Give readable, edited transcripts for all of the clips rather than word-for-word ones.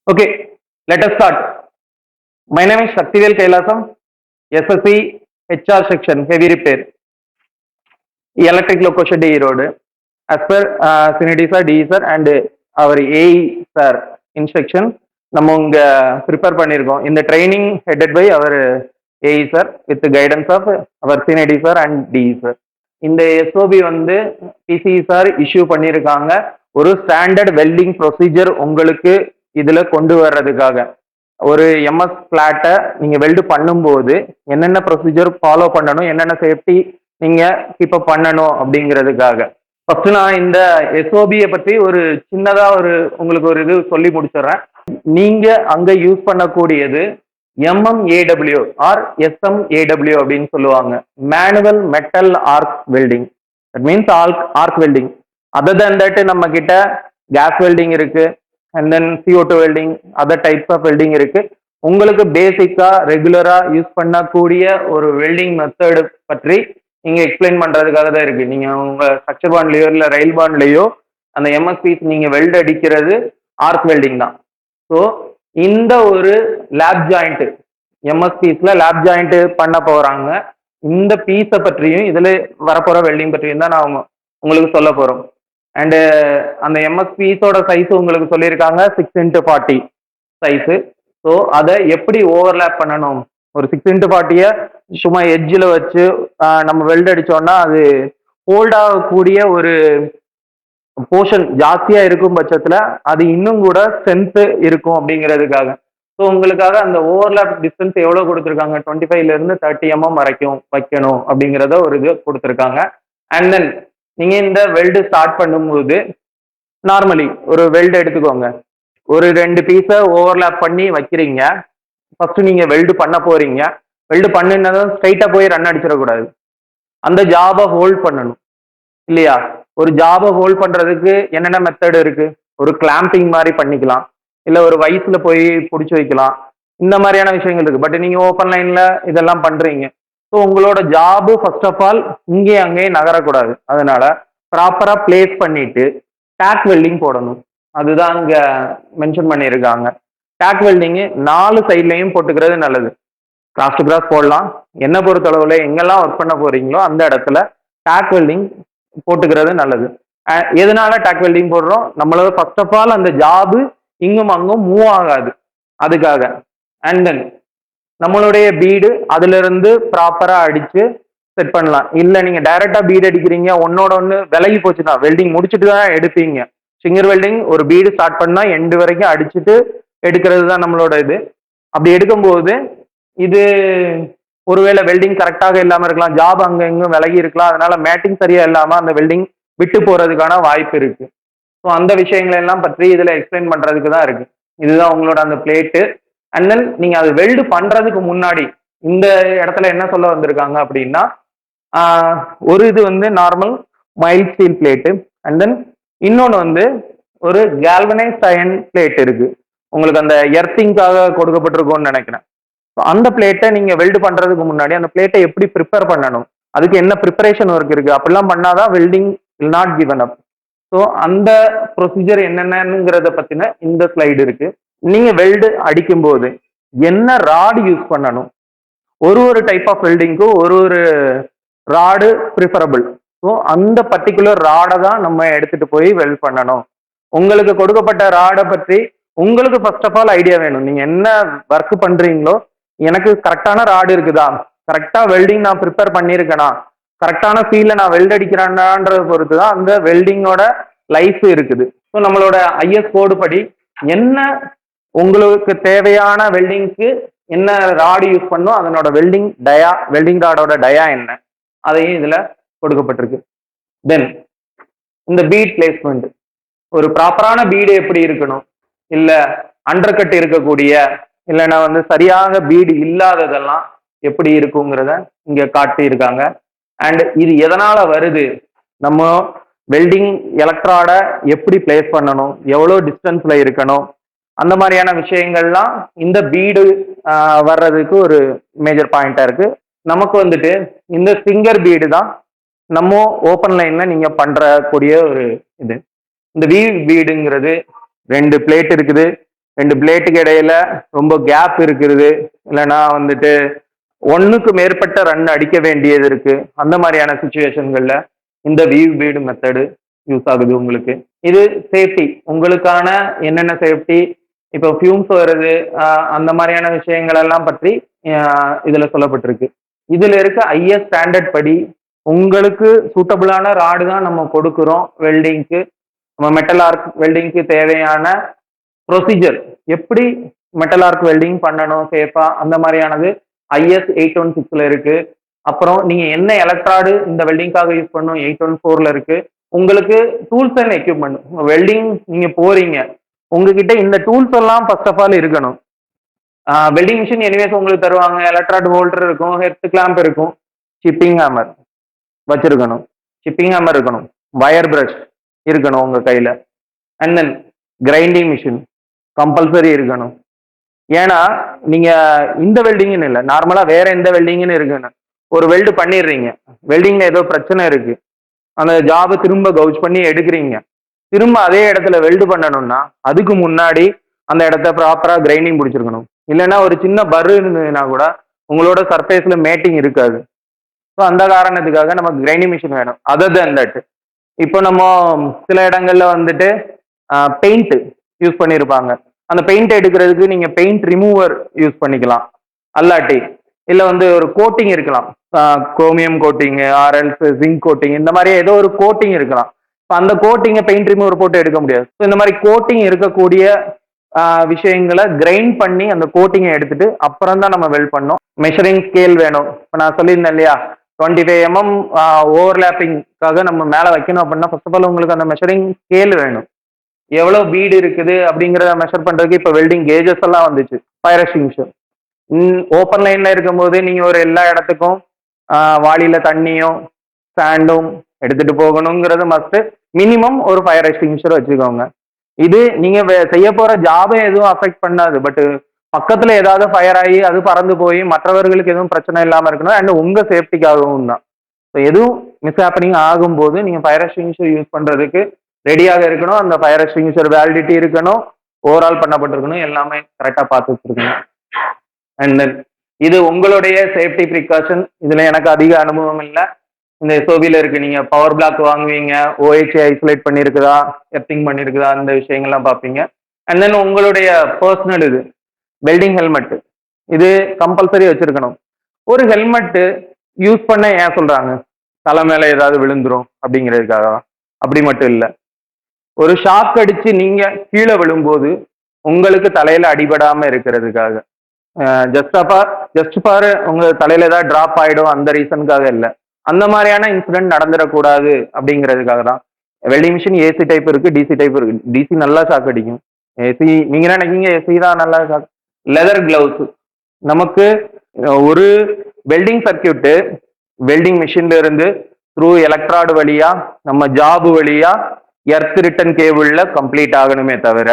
Okay, let us start. My name is Shaktivel Kailasam, SSC HR section, heavy repair, electric loco shed road. As per Sinity sir, DE sir, and our AE sir instruction, நம்ம இங்க prepare பண்ணியிருக்கோம். இந்த training headed by our AE sir with guidance of our CNT sir and DE sir. இந்த SOP வந்து PCE sir issue பண்ணியிருக்காங்க. ஒரு standard welding procedure உங்களுக்கு இதுல கொண்டு வர்றதுக்காக ஒரு எம்எஸ் பிளாட்டை நீங்க வெல்டு பண்ணும்போது என்னென்ன ப்ரொசீஜர் ஃபாலோ பண்ணணும், என்னென்ன சேஃப்டி நீங்க கீப் அப் பண்ணணும் அப்படிங்கிறதுக்காக ஃபர்ஸ்ட் நான் இந்த எஸ்ஓபியை பற்றி ஒரு சின்னதா உங்களுக்கு ஒரு இது சொல்லி முடிச்சிடுறேன். நீங்க அங்க யூஸ் பண்ணக்கூடியது MMAW ஆர் SMAW அப்படின்னு சொல்லுவாங்க, manual metal arc welding. That means arc welding. Other than that நம்ம கிட்ட கேஸ் வெல்டிங் இருக்கு, and then CO2 welding, other types of welding இருக்கு. உங்களுக்கு பேசிக்கா ரெகுலரா யூஸ் பண்ணக்கூடிய ஒரு வெல்டிங் மெத்தடு பற்றி நீங்க எக்ஸ்பிளைன் பண்றதுக்காக தான் இருக்கு. நீங்க உங்க ஸ்ட்ரக்சர் பாண்ட்லயோ இல்ல ரயில் பாண்ட்லயோ அந்த எம்எஸ்பி நீங்க வெல்ட் அடிக்கிறது ஆர்க் வெல்டிங் தான். ஸோ இந்த ஒரு லேப் ஜாயிண்ட் எம்எஸ்பிஸ்ல லேப் ஜாயிண்ட் பண்ண போறாங்க. இந்த பீஸை பற்றியும் இதுல வரப்போற வெல்டிங் பற்றியும் தான் நான் உங்களுக்கு சொல்ல போறோம். அண்டு அந்த எம்எஸ்பிஸோட சைஸ் உங்களுக்கு சொல்லியிருக்காங்க 6x40 சைஸு. ஸோ அதை எப்படி ஓவர்லேப் பண்ணணும், ஒரு 6x40 சும்மா எட்ஜில் வச்சு நம்ம வெல்ட் அடிச்சோம்னா அது ஹோல்ட் ஆகக்கூடிய ஒரு போர்ஷன் ஜாஸ்தியா இருக்கும் பட்சத்துல அது இன்னும் கூட ஸ்ட்ரென்த் இருக்கும் அப்படிங்கிறதுக்காக. ஸோ உங்களுக்காக அந்த ஓவர்லேப் டிஸ்டன்ஸ் எவ்வளவு கொடுத்துருக்காங்க, 25ல இருந்து 30 mm வரைக்கும் வைக்கணும் அப்படிங்கிறத ஒரு இது கொடுத்துருக்காங்க. அண்ட் தென் நீங்க இந்த வெல்டு ஸ்டார்ட் பண்ணும்போது நார்மலி ஒரு வெல்டு எடுத்துக்கோங்க, ஒரு 2 பீஸை ஓவர்லேப் பண்ணி வைக்கிறீங்க. ஃபர்ஸ்ட் நீங்க வெல்டு பண்ண போறீங்க. வெல்டு பண்ணினதும் ஸ்ட்ரைட்டா போய் ரன் அடிச்சிடக்கூடாது, அந்த ஜாபை ஹோல்ட் பண்ணணும் இல்லையா? ஒரு ஜாபை ஹோல்ட் பண்றதுக்கு என்னென்ன மெத்தட் இருக்கு, ஒரு கிளாம்பிங் மாதிரி பண்ணிக்கலாம், இல்ல ஒரு வயசுல போய் பிடிச்சி வைக்கலாம், இந்த மாதிரியான விஷயங்கள் இருக்கு. பட் நீங்க ஓப்பன் லைன்ல இதெல்லாம் பண்றீங்க. ஸோ உங்களோட ஜாபு ஃபர்ஸ்ட் ஆஃப் ஆல் இங்கே அங்கேயும் நகரக்கூடாது. அதனால ப்ராப்பரா பிளேஸ் பண்ணிட்டு டேக் வெல்டிங் போடணும். அதுதான் இங்க மென்ஷன் பண்ணியிருக்காங்க. டேக் வெல்டிங் 4 சைட்லையும் போட்டுக்கிறது நல்லது. கிராஸ் டு கிராஸ் போடலாம். என்ன பொறுத்தளவுல எங்கெல்லாம் ஒர்க் பண்ண போறீங்களோ அந்த இடத்துல டேக் வெல்டிங் போட்டுக்கிறது நல்லது. எதனால டேக் வெல்டிங் போடுறோம், நம்மளோட ஃபர்ஸ்ட் ஆஃப் ஆல் அந்த ஜாபு இங்கும் அங்கும் மூவ் ஆகாது அதுக்காக. அண்ட் தென் நம்மளுடைய பீடு அதுல இருந்து ப்ராப்பரா அடிச்சு செட் பண்ணலாம். இல்ல நீங்க டைரக்டா பீடு அடிக்கிறீங்க, ஒன்னோட ஒன்று விலகி போச்சுன்னா வெல்டிங் முடிச்சுட்டு தான் எடுப்பீங்க. சிங்கர் வெல்டிங் ஒரு பீடு ஸ்டார்ட் பண்ணா எண்டு வரைக்கும் அடிச்சுட்டு எடுக்கிறது தான் நம்மளோட இது. அப்படி எடுக்கும்போது இது ஒருவேளை வெல்டிங் கரெக்டாக இல்லாம இருக்கலாம், ஜாப் அங்க இங்கும் விலகி இருக்கலாம், அதனால மேட்டிங் சரியா இல்லாம அந்த வெல்டிங் விட்டு போறதுக்கான வாய்ப்பு இருக்கு. ஸோ அந்த விஷயங்கள் எல்லாம் பற்றி இதுல எக்ஸ்பிளைன் பண்றதுக்கு தான் இருக்கு. இதுதான் உங்களோட அந்த பிளேட்டு. அண்ட் தென் நீங்க அது வெல்டு பண்றதுக்கு முன்னாடி இந்த இடத்துல என்ன சொல்ல வந்திருக்காங்க அப்படின்னா, ஒரு இது வந்து normal mild steel plate, and then இன்னொன்று வந்து ஒரு கேல்வனைஸ்ட் அயன் பிளேட் இருக்கு. உங்களுக்கு அந்த எர்த்திங்காக கொடுக்கப்பட்டிருக்கும்னு நினைக்கிறேன். அந்த பிளேட்டை நீங்க வெல்டு பண்றதுக்கு முன்னாடி அந்த பிளேட்டை எப்படி ப்ரிப்பேர் பண்ணணும், அதுக்கு என்ன ப்ரிப்பரேஷன் ஒர்க் இருக்கு, அப்படிலாம் பண்ணாதான் welding will not given up. So அந்த ப்ரொசீஜர் என்னென்னங்கிறத பத்தின இந்த ஸ்லைடு இருக்கு. நீங்க வெல்டு அடிக்கும் போது என்ன ராடு யூஸ் பண்ணணும், ஒரு டைப் ஆஃப் வெல்டிங்க்கும் ஒரு ராடு ப்ரிஃபரபிள். ஸோ அந்த பர்டிகுலர் ராடை தான் நம்ம எடுத்துட்டு போய் வெல்ட் பண்ணணும். உங்களுக்கு கொடுக்கப்பட்ட ராடை பற்றி உங்களுக்கு ஃபர்ஸ்ட் ஆஃப் ஆல் ஐடியா வேணும். நீங்க என்ன ஒர்க் பண்றீங்களோ, எனக்கு கரெக்டான ராடு இருக்குதா, கரெக்டா வெல்டிங் நான் ப்ரிப்பேர் பண்ணியிருக்கேனா, கரெக்டான ஃபீல்ல நான் வெல்ட் அடிக்கிறான்றத பொறுத்து தான் அந்த வெல்டிங்கோட லைஃப் இருக்குது. ஸோ நம்மளோட ஐஎஸ் கோடு படி என்ன உங்களுக்கு தேவையான வெல்டிங்க்கு என்ன ராடு யூஸ் பண்ணும், அதனோட வெல்டிங் ராடோட டயா என்ன, அதையும் இதுல கொடுக்கப்பட்டிருக்கு. தென் இந்த பீட் பிளேஸ்மெண்ட், ஒரு ப்ராப்பரான பீடு எப்படி இருக்கணும், இல்ல அண்டர் கட் இருக்கக்கூடிய இல்லைன்னா வந்து சரியாக பீடு இல்லாததெல்லாம் எப்படி இருக்குங்கிறத இங்க காட்டி இருக்காங்க. அண்ட் இது எதனால வருது, நம்ம வெல்டிங் எலக்ட்ராட எப்படி பிளேஸ் பண்ணணும், எவ்வளோ டிஸ்டன்ஸ்ல இருக்கணும், அந்த மாதிரியான விஷயங்கள்லாம் இந்த பீடு வர்றதுக்கு ஒரு மேஜர் பாயிண்டா இருக்கு. நமக்கு வந்துட்டு இந்த ஃபிங்கர் பீடு தான் நம்ம ஓப்பன் லைன்ல நீங்க பண்றக்கூடிய ஒரு இது. இந்த வி பீடுங்கிறது 2 பிளேட் இருக்குது, 2 பிளேட்டுக்கு இடையில ரொம்ப கேப் இருக்குது, இல்லைன்னா வந்துட்டு ஒண்ணுக்கு மேற்பட்ட ரன் அடிக்க வேண்டியது இருக்கு. அந்த மாதிரியான சுச்சுவேஷன்கள்ல இந்த வீவ் பீடு மெத்தடு யூஸ் ஆகுது உங்களுக்கு. இது சேஃப்டி உங்களுக்கான என்னென்ன சேஃப்டி இப்போ ஃபியூம்ஸ் வருது, அந்த மாதிரியான விஷயங்கள் எல்லாம் பற்றி இதுல சொல்லப்பட்டிருக்கு. இதுல இருக்க ஐஎஸ் ஸ்டாண்டர்ட் படி உங்களுக்கு சூட்டபிளான ராடு தான் நம்ம கொடுக்குறோம் வெல்டிங்க்கு. நம்ம மெட்டல் ஆர்க் வெல்டிங்க்கு தேவையான ப்ரொசீஜர் எப்படி மெட்டல் ஆர்க் வெல்டிங் பண்ணணும் சேஃபா, அந்த மாதிரியானது ஐஎஸ் 816ல இருக்கு. அப்புறம் நீங்க என்ன எலக்ட்ராடு இந்த வெல்டிங்காக யூஸ் பண்ணணும் 814ல இருக்கு. உங்களுக்கு டூல்ஸ் அண்ட் எக்யூப்மெண்ட் வெல்டிங் நீங்க போறீங்க, உங்ககிட்ட இந்த டூல்ஸ் எல்லாம் ஃபர்ஸ்ட் ஆஃப் ஆல் இருக்கணும். வெல்டிங் மிஷின் எனிவேஸ் உங்களுக்கு தருவாங்க, எலக்ட்ராட் ஹோல்டர் இருக்கும், ஹெட் கிளாம்ப் இருக்கும், ஷிப்பிங் ஹேமர் வச்சிருக்கணும், ஷிப்பிங் ஹேமர் இருக்கணும், வயர் பிரஷ் இருக்கணும் உங்க கையில, and then grinding machine compulsory இருக்கணும். ஏன்னா நீங்க இந்த வெல்டிங்னு இல்லை, நார்மலா வேற எந்த வெல்டிங்னு இருக்குன்னு ஒரு வெல்டு பண்ணிடுறீங்க, வெல்டிங்ல ஏதோ பிரச்சனை இருக்கு, அந்த ஜாபை திரும்ப கவுச் பண்ணி எடுக்கிறீங்க, திரும்ப அதே இடத்துல வெல்டு பண்ணணும்னா அதுக்கு முன்னாடி அந்த இடத்த ப்ராப்பரா கிரைண்டிங் பிடிச்சிருக்கணும். இல்லைன்னா ஒரு சின்ன பரு இருந்ததுன்னா கூட உங்களோட சர்ஃபேஸ்ல மேட்டிங் இருக்காது. ஸோ அந்த காரணத்துக்காக நமக்கு கிரைண்டிங் மிஷின் வேணும். அதர் தென் தட் இப்போ நம்ம சில இடங்கள்ல வந்துட்டு பெயிண்ட் யூஸ் பண்ணியிருப்பாங்க, அந்த பெயிண்ட் எடுக்கிறதுக்கு நீங்க பெயிண்ட் ரிமூவர் யூஸ் பண்ணிக்கலாம். அல்லாட்டி இல்லை வந்து ஒரு கோட்டிங் இருக்கலாம், குரோமியம் கோட்டிங் ஆர்எல்ஸ் ஜிங்க் கோட்டிங், இந்த மாதிரி ஏதோ ஒரு கோட்டிங் இருக்கலாம். அந்த கோட்டிங்கை பெயிண்ட் ரிமூவர் போட்டு எடுக்க முடியாது. ஸோ இந்த மாதிரி கோட்டிங் இருக்கக்கூடிய விஷயங்களை கிரைண்ட் பண்ணி அந்த கோட்டிங்கை எடுத்துட்டு அப்புறம் தான் நம்ம வெல்ட் பண்ணோம். மெஷரிங் ஸ்கேல் வேணும். இப்போ நான் சொல்லியிருந்தேன் இல்லையா, 25 mm ஓவர்லேப்பிங்காக நம்ம மேலே வைக்கணும் அப்படின்னா ஃபர்ஸ்ட் ஆஃப் ஆல் உங்களுக்கு அந்த மெஷரிங் ஸ்கேல் வேணும். எவ்வளோ பீடு இருக்குது அப்படிங்கிறத மெஷர் பண்ணுறதுக்கு இப்போ வெல்டிங் கேஜஸ் எல்லாம் வந்துச்சு. ஃபயர் எக்ஸ்டிங்ஷர் ஓப்பன் லைனில் இருக்கும்போது நீங்கள் ஒரு எல்லா இடத்துக்கும் வாளியில் தண்ணியும் சாண்டும் எடுத்துட்டு போகணுங்கிறது மஸ்ட். மினிமம் ஒரு ஃபயர் எக்ஸ்டிங்ஷர் வச்சுக்கோங்க. இது நீங்க செய்ய போற ஜாபை எதுவும் அஃபெக்ட் பண்ணாது, பட் பக்கத்துல ஏதாவது ஃபயர் ஆகி அது பறந்து போய் மற்றவர்களுக்கு எதுவும் பிரச்சனை இல்லாம இருக்கணும், அண்ட் உங்க சேஃப்டிக்காகவும் தான். ஸோ எதுவும் மிஸ் ஹேப்பனிங் ஆகும்போது நீங்க ஃபயர் எக்ஸ்டிங்ஷர் யூஸ் பண்றதுக்கு ரெடியாக இருக்கணும். அந்த ஃபயர் எக்ஸ்டிங்ஷர் வேலிடிட்டி இருக்கணும், ஓவரால் பண்ணப்பட்டிருக்கணும், எல்லாமே கரெக்டா பார்த்து வச்சிருக்கணும். அண்ட் தென் இது உங்களுடைய சேஃப்டி ப்ரிகாஷன். இதுல எனக்கு அதிக அனுபவம் இல்லை. இந்த எஸ்ஓபியில் இருக்கு, நீங்க பவர் பிளாக் வாங்குவீங்க, ஓஹெச்ஏ ஐசோலேட் பண்ணியிருக்குதா, எர்த்திங் பண்ணியிருக்குதா, அந்த விஷயங்கள்லாம் பார்ப்பீங்க. அண்ட் தென் உங்களுடைய பர்சனல் இது வெல்டிங் ஹெல்மெட், இது கம்பல்சரி வச்சிருக்கணும். ஒரு ஹெல்மெட்டு யூஸ் பண்ண ஏன் சொல்றாங்க, தலை மேல ஏதாவது விழுந்துரும் அப்படிங்கிறதுக்காக? அப்படி மட்டும் இல்லை, ஒரு ஷாக் அடிச்சு நீங்க கீழே விழும்போது உங்களுக்கு தலையில அடிபடாம இருக்கிறதுக்காக. ஜஸ்ட் ஃபார் உங்க தலையில ஏதாவது டிராப் ஆயிடும் அந்த ரீசனுக்காக இல்லை, அந்த மாதிரியான இன்சிடென்ட் நடந்துடக்கூடாது அப்படிங்கிறதுக்காக தான். வெல்டிங் மிஷின் ஏசி டைப் இருக்கு, டிசி டைப் இருக்கு. டிசி நல்லா ஷாக் அடிக்கும், ஏசி நீங்க என்ன நினைக்கீங்க ஏசி தான் நல்லா ஷாக். லெதர் கிளவுஸ் நமக்கு ஒரு வெல்டிங் சர்க்கியூட்டு வெல்டிங் மிஷின்ல இருந்து த்ரூ எலக்ட்ராடு வழியா நம்ம ஜாப் வழியா எர்த் ரிட்டன் கேபிள்ல கம்ப்ளீட் ஆகணுமே தவிர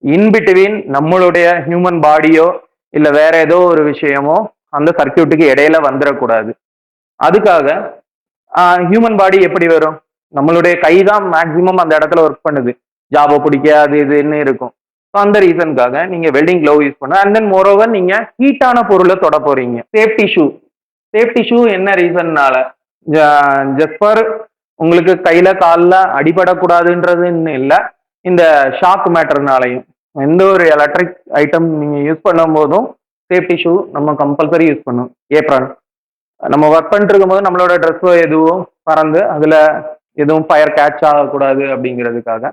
இன்பிட்வீன் நம்மளுடைய ஹியூமன் பாடியோ இல்லை வேற ஏதோ ஒரு விஷயமோ அந்த சர்க்கியூட்டுக்கு இடையில வந்துடக்கூடாது. அதுக்காக ஹியூமன் பாடி எப்படி வரும், நம்மளுடைய கை தான் மேக்சிமம் அந்த இடத்துல ஒர்க் பண்ணுது, ஜாபை பிடிக்க அது இதுன்னு இருக்கும். ஸோ அந்த ரீசனுக்காக நீங்க வெல்டிங் க்ளவ் யூஸ் பண்ண. அண்ட் தென் மோரோவர் நீங்க ஹீட்டான பொருளை தொட போறீங்க. சேஃப்டி ஷூ, சேஃப்டி ஷூ என்ன ரீசன்னால, ஜஸ்ட் ஃபார் உங்களுக்கு கையில காலில் அடிபடக்கூடாதுன்றதுன்னு இல்லை, இந்த ஷாக் மேட்டர்னாலையும் எந்த ஒரு எலக்ட்ரிக் ஐட்டம் நீங்க யூஸ் பண்ணும் போதும் சேஃப்டி ஷூ நம்ம கம்பல்சரி யூஸ் பண்ணும். ஏப்ரான் நம்ம ஒர்க் பண்ணிட்டு இருக்கும்போது நம்மளோட ட்ரெஸ்ஸோ எதுவும் பறந்து அதுல எதுவும் ஃபயர் கேட்ச் ஆகக்கூடாது அப்படிங்கிறதுக்காக.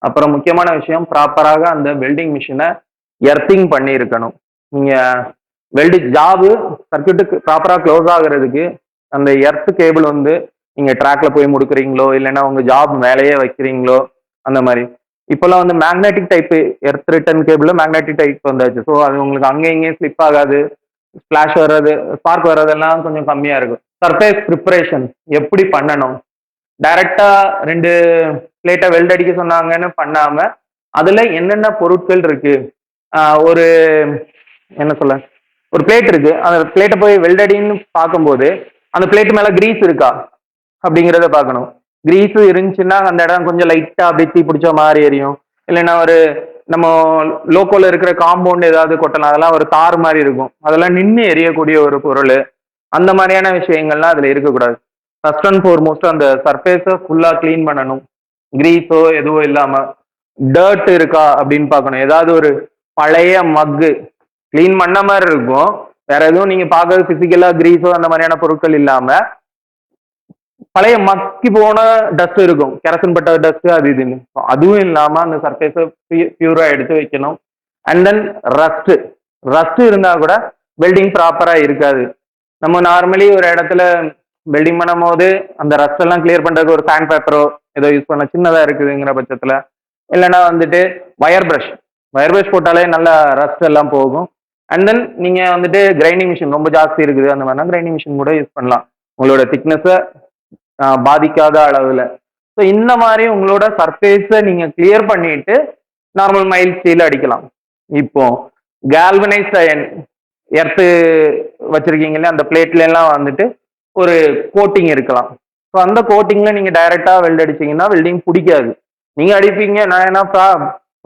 அப்புறம் முக்கியமான விஷயம், ப்ராப்பராக அந்த வெல்டிங் மிஷினை எர்த்திங் பண்ணி இருக்கணும். நீங்க வெல்டி ஜாபு சர்க்கியூட்டுக்கு ப்ராப்பராக க்ளோஸ் ஆகுறதுக்கு அந்த எர்த் கேபிள் வந்து நீங்க ட்ராக்ல போய் முடுக்குறீங்களோ இல்லைன்னா உங்க ஜாப் மேலேயே வைக்கிறீங்களோ அந்த மாதிரி. இப்போல்லாம் வந்து magnetic type earth return cable magnetic type வந்தாச்சு. ஸோ அது உங்களுக்கு அங்கே இங்கேயும் ஸ்லிப் ஆகாது, ஸ்பிளாஷ் வர்றது ஸ்பார்க் வர்றதெல்லாம் கொஞ்சம் கம்மியா இருக்கும். சர்ஃபேஸ் ப்ரிப்பரேஷன் எப்படி பண்ணணும், டைரக்டா 2 பிளேட்டை வெல்ட் அடிக்க சொன்னாங்கன்னு பண்ணாம அதுல என்னென்ன பொருட்கள் இருக்கு, ஒரு என்ன சொல்ல ஒரு பிளேட் இருக்கு, அந்த பிளேட்டை போய் வெல்ட் அடின்னு பார்க்கும்போது அந்த பிளேட் மேல கிரீஸ் இருக்கா அப்படிங்கிறத பார்க்கணும். கிரீஸ் இருந்துச்சுன்னா அந்த இடம் கொஞ்சம் லைட்டா அப்படி தீ பிடிச்ச மாதிரி எரியும், இல்லைன்னா ஒரு நம்ம லோக்கோல இருக்கிற காம்பவுண்ட் ஏதாவது கொட்டலாம், அதெல்லாம் ஒரு தார் மாதிரி இருக்கும், அதெல்லாம் நின்று எரியக்கூடிய ஒரு பொருள். அந்த மாதிரியான விஷயங்கள்லாம் அதுல இருக்கக்கூடாது. ஃபர்ஸ்ட் அண்ட் ஃபோர்மோஸ்ட் அந்த சர்ஃபேஸை ஃபுல்லா க்ளீன் பண்ணணும். கிரீஸோ எதுவும் இல்லாம டர்ட் இருக்கா அப்படின்னு பார்க்கணும். ஏதாவது ஒரு பழைய மக்கு க்ளீன் பண்ண மாதிரி இருக்கும், வேற எதுவும் நீங்க பார்க்கறது பிசிக்கலா கிரீஸோ அந்த மாதிரியான பொருட்கள் இல்லாம பழைய மக்கி போன டஸ்ட் இருக்கும், கெரசின் பட்ட டஸ்ட் அது இதுன்னு. So, அதுவும் இல்லாம அந்த சர்ஃபேஸை பியூரா எடுத்து வைக்கணும். அண்ட் தென் ரஸ்ட் ரஸ்ட் இருந்தா கூட வெல்டிங் ப்ராப்பரா இருக்காது. நம்ம நார்மலி ஒரு இடத்துல வெல்டிங் பண்ணும் போது அந்த ரஸ்ட் எல்லாம் கிளியர் பண்றதுக்கு ஒரு சாண்ட் பேப்பரோ ஏதோ யூஸ் பண்ண சின்னதா இருக்குதுங்கிற பட்சத்துல, இல்லைன்னா வந்துட்டு வயர் பிரஷ் போட்டாலே நல்லா ரஸ்ட் எல்லாம் போகும். அண்ட் தென் நீங்க வந்துட்டு கிரைண்டிங் மிஷின் ரொம்ப ஜாஸ்தி இருக்குது அந்த மாதிரினா கிரைண்டிங் மிஷின் கூட யூஸ் பண்ணலாம், உங்களோட திக்னஸை பாதிக்காத அளவில். ஸோ இந்த மாதிரி உங்களோட சர்ஃபேஸை நீங்க கிளியர் பண்ணிட்டு நார்மல் மைல் ஸ்டீல் அடிக்கலாம். இப்போ கேல்வனைஸ்ட் அயன் எர்த்து வச்சிருக்கீங்களே அந்த பிளேட்ல எல்லாம் வந்துட்டு ஒரு கோட்டிங் இருக்கலாம். ஸோ அந்த கோட்டிங்ல நீங்க டைரக்டா வெல்ட் அடிச்சீங்கன்னா வெல்டிங் பிடிக்காது. நீங்க அடிப்பீங்க, நான் என்ன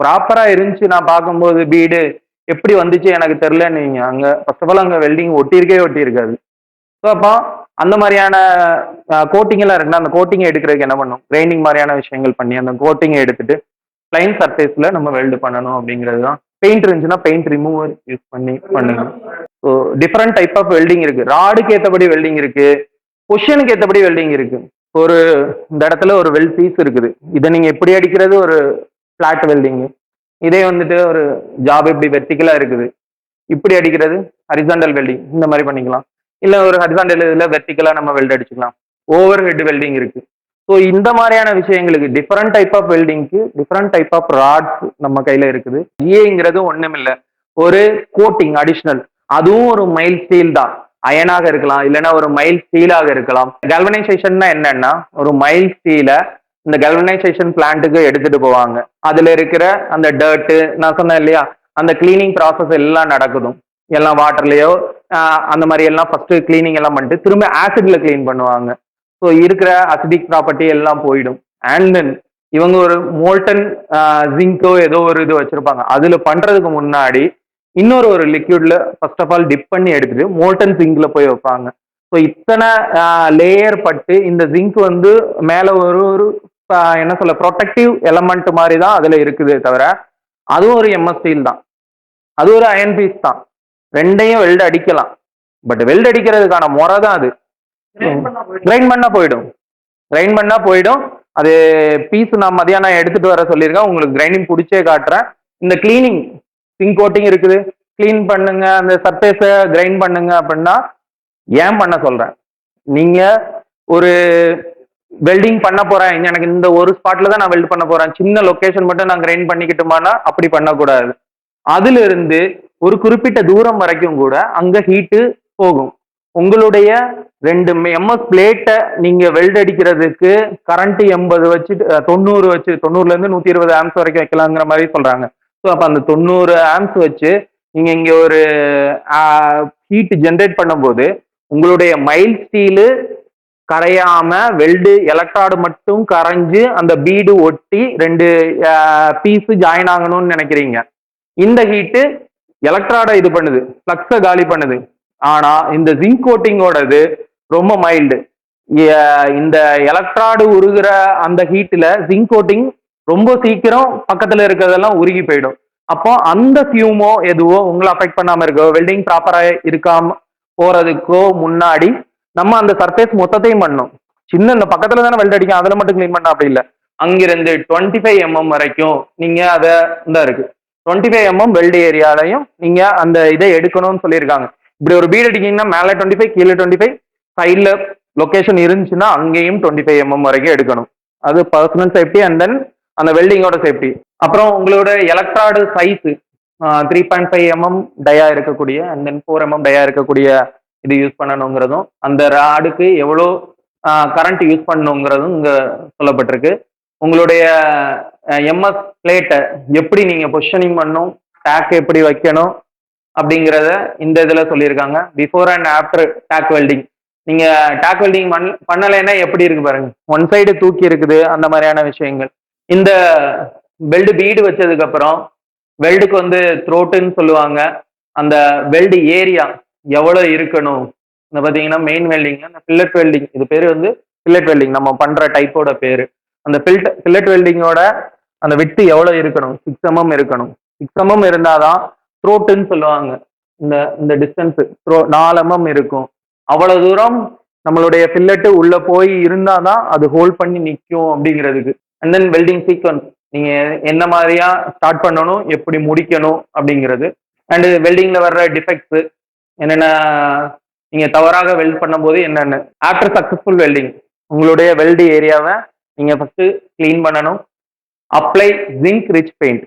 ப்ராப்பரா இருந்துச்சு நான் பார்க்கும்போது பீடு எப்படி வந்துச்சு எனக்கு தெரிலன்னு நீங்க அங்க ஃபர்ஸ்ட் ஆஃப் ஆல் அங்க வெல்டிங் ஒட்டி இருக்காது. ஸோ அப்போ அந்த மாதிரியான கோட்டிங் எல்லாம் இருக்குன்னா அந்த கோட்டிங்கை எடுக்கிறதுக்கு என்ன பண்ணும், கிரைண்டிங் மாதிரியான விஷயங்கள் பண்ணி அந்த கோட்டிங்கை எடுத்துட்டு பிளைன் சர்ஃபேஸ்ல நம்ம வெல்டு பண்ணணும் அப்படிங்கிறது தான். பெயிண்ட் இருந்துச்சுன்னா பெயிண்ட் ரிமூவர் யூஸ் பண்ணி பண்ணுங்க. So different type of welding இருக்கு. ராடுக்கு ஏற்றபடி வெல்டிங் இருக்கு, பொசிஷனுக்கு ஏற்றபடி வெல்டிங் இருக்கு. ஒரு இந்த இடத்துல ஒரு வெல்ட் பீஸ் இருக்குது, இதை நீங்க எப்படி அடிக்கிறது ஒரு ஃபிளாட் வெல்டிங். இதே வந்துட்டு ஒரு ஜாப் இப்படி வெர்டிக்கலா இருக்குது, இப்படி அடிக்கிறது ஹரிசாண்டல் வெல்டிங். இந்த மாதிரி பண்ணிக்கலாம். இல்லை ஒரு ஹரிசாண்டல் இதில் வெர்டிக்கலாக நம்ம வெல்ட் அடிச்சுக்கலாம். ஓவர் ஹெட் வெல்டிங் இருக்கு. ஸோ இந்த மாதிரியான விஷயங்களுக்கு டிஃப்ரெண்ட் டைப் ஆஃப் வெல்டிங்க்கு டிஃப்ரெண்ட் டைப் ஆஃப் ராட்ஸ் நம்ம கையில இருக்குது. ஜிஏங்கிறது ஒண்ணும் இல்லை, ஒரு கோட்டிங் அடிஷ்னல். அதுவும் ஒரு மைல் ஸ்டீல் தான், அயனாக இருக்கலாம், இல்லைன்னா ஒரு மைல் ஸ்டீலாக இருக்கலாம். கல்வனைசேஷன்னா என்னன்னா ஒரு மைல் ஸ்டீலை இந்த கல்வனைசேஷன் பிளான்ட்டுக்கு எடுத்துட்டு போவாங்க. அதுல இருக்கிற அந்த டர்ட்டு நான் சொன்னேன் இல்லையா, அந்த கிளீனிங் ப்ராசஸ் எல்லாம் நடக்குதும், எல்லாம் வாட்டர்லயோ அந்த மாதிரி எல்லாம் ஃபர்ஸ்ட் கிளீனிங் எல்லாம் பண்ணிட்டு திரும்ப ஆசிட்ல கிளீன் பண்ணுவாங்க. ஸோ இருக்கிற அசிடிக் ப்ராப்பர்ட்டி எல்லாம் போயிடும். அண்ட் தென் இவங்க ஒரு மோல்டன் ஜிங்கோ ஏதோ ஒரு இது வச்சிருப்பாங்க, அதுல பண்றதுக்கு முன்னாடி இன்னொரு ஒரு லிக்யூட்ல ஃபர்ஸ்ட் ஆஃப் ஆல் டிப் பண்ணி எடுத்துட்டு மோல்டன் ஜிங்க்ல போய் வைப்பாங்க. ஸோ இத்தனை லேயர் பட்டு இந்த ஜிங்க் வந்து மேல ஒரு ஒரு என்ன சொல்ல ப்ரொடெக்டிவ் எலமெண்ட் மாதிரி தான் அதுல இருக்குது தவிர அதுவும் ஒரு எம்எஸ் ஸ்டீல் தான், அது ஒரு அயன் பீஸ் தான். ரெண்டையும் வெல்டு அடிக்கலாம், பட் வெல்டு அடிக்கிறதுக்கான முறை தான் அது. கிரைண்ட் பண்ணா போயிடும். அது பீஸ் நான் மதியானம் எடுத்துட்டு வர சொல்லியிருக்கேன், உங்களுக்கு கிரைண்டிங் பிடிச்சே காட்டுறேன். இந்த கிளீனிங் சிங்க் கோட்டிங் இருக்குது, கிளீன் பண்ணுங்க, அந்த சர்ஃபேஸை கிரைண்ட் பண்ணுங்க அப்படின்னா ஏன் பண்ண சொல்றேன், நீங்க ஒரு வெல்டிங் பண்ண போறேன், எனக்கு இந்த ஒரு ஸ்பாட்ல தான் நான் வெல்ட் பண்ண போறேன், சின்ன லொகேஷன் மட்டும் நான் கிரைண்ட் பண்ணிக்கிட்டுமானா அப்படி பண்ணக்கூடாது. அதுல இருந்து ஒரு குறிப்பிட்ட தூரம் வரைக்கும் கூட அங்க ஹீட்டு போகும். உங்களுடைய 2 எம்எஸ் பிளேட்டை நீங்க வெல்ட் அடிக்கிறதுக்கு கரண்ட் 80 வச்சு 90 வச்சு 90ல இருந்து 120 ஆம்ஸ் வரைக்கும் வைக்கலாங்கிற மாதிரி சொல்றாங்க. ஸோ அப்ப அந்த 90 ஆம்ஸ் வச்சு நீங்க இங்க ஒரு ஹீட் ஜென்ரேட் பண்ணும்போது உங்களுடைய மைல் ஸ்டீலு கரையாம வெல்டு எலக்ட்ராடு மட்டும் கரைஞ்சு அந்த பீடு ஒட்டி 2 பீஸ் ஜாயின் ஆகணும்னு நினைக்கிறீங்க. இந்த ஹீட்டு எலக்ட்ராடை இது பண்ணுது, ஃப்ளக்ஸை காலி பண்ணுது. ஆனா இந்த ஜிங்க் கோட்டிங்கோடது ரொம்ப மைல்டு. இந்த எலக்ட்ராடு உருகிற அந்த ஹீட்ல ஜிங்க் கோட்டிங் ரொம்ப சீக்கிரம் பக்கத்துல இருக்கிறதெல்லாம் உருகி போயிடும். அப்போ அந்த ஃபியூமோ எதுவோ உங்களை அஃபெக்ட் பண்ணாம இருக்கோ, வெல்டிங் ப்ராப்பரா இருக்காம போறதுக்கோ முன்னாடி நம்ம அந்த சர்ஃபேஸ் மொத்தத்தையும் பண்ணணும். சின்ன இந்த பக்கத்துல தானே வெல்ட் அடிக்கும், அதுல மட்டும் கிளீன் பண்ண அப்படி இல்லை. அங்கிருந்து 25 mm வரைக்கும் நீங்க அதை இந்த இருக்கு 25 mm வெல்டு ஏரியாலையும் நீங்க அந்த இதை எடுக்கணும்னு சொல்லியிருக்காங்க. இப்படி ஒரு பீட் அடிக்கீங்கன்னா மேலே 25, கீழே 25, சைட்ல லொகேஷன் இருந்துச்சுன்னா அங்கேயும் 25 mm வரைக்கும் எடுக்கணும். அது பர்சனல் சேஃப்டி அண்ட் தென் அந்த வெல்டிங்கோட சேஃப்டி. அப்புறம் உங்களோட எலக்ட்ராடு சைஸ் 3.5 mm டயா இருக்கக்கூடிய அண்ட் தென் 4 mm டயா இருக்கக்கூடிய இது யூஸ் பண்ணணுங்கிறதும், அந்த ராடுக்கு எவ்வளோ கரண்ட் யூஸ் பண்ணணுங்கிறதும் இங்க சொல்லப்பட்டிருக்கு. உங்களுடைய எம்எஸ் பிளேட்டை எப்படி நீங்க பொசிஷனிங் பண்ணணும், டேக் எப்படி வைக்கணும் அப்படிங்கிறத இந்த இதில் சொல்லியிருக்காங்க. Before and after take welding. நீங்க டேக் வெல்டிங் பண்ணலைன்னா எப்படி இருக்கு பாருங்க, ஒன் சைடு தூக்கி இருக்குது, அந்த மாதிரியான விஷயங்கள். இந்த வெல்டு பீடு வச்சதுக்கு அப்புறம் வெல்டுக்கு வந்து த்ரோட்டுன்னு சொல்லுவாங்க. அந்த வெல்டு ஏரியா எவ்வளோ இருக்கணும், இந்த பார்த்தீங்கன்னா மெயின் வெல்டிங், அந்த ஃபில்லட் வெல்டிங், இது பேர் வந்து ஃபில்லட் வெல்டிங் நம்ம பண்ற டைப்போட பேரு. அந்த ஃபில்லட் வெல்டிங்கோட அந்த விட்டு எவ்வளோ இருக்கணும், 6 mm இருக்கணும். 6 mm இருந்தாதான் த்ரோட்டுன்னு சொல்லுவாங்க. இந்த இந்த டிஸ்டன்ஸ் 4 mm இருக்கும். அவ்வளவு தூரம் நம்மளுடைய ஃபில்லட்டு உள்ள போய் இருந்தாதான் அது ஹோல்ட் பண்ணி நிற்கும் அப்படிங்கிறதுக்கு. அண்ட் தென் வெல்டிங் சீக்வன்ஸ், நீங்க என்ன மாதிரியா ஸ்டார்ட் பண்ணணும், எப்படி முடிக்கணும் அப்படிங்கிறது. அண்ட் வெல்டிங்ல வர்ற டிஃபெக்ட்ஸ் என்னென்ன, நீங்க தவறாக வெல்ட் பண்ணும்போது என்னென்ன. ஆஃப்டர் சக்சஸ்ஃபுல் வெல்டிங் உங்களுடைய வெல்டு ஏரியாவை நீங்க ஃபர்ஸ்ட் கிளீன் பண்ணணும். Apply zinc rich paint.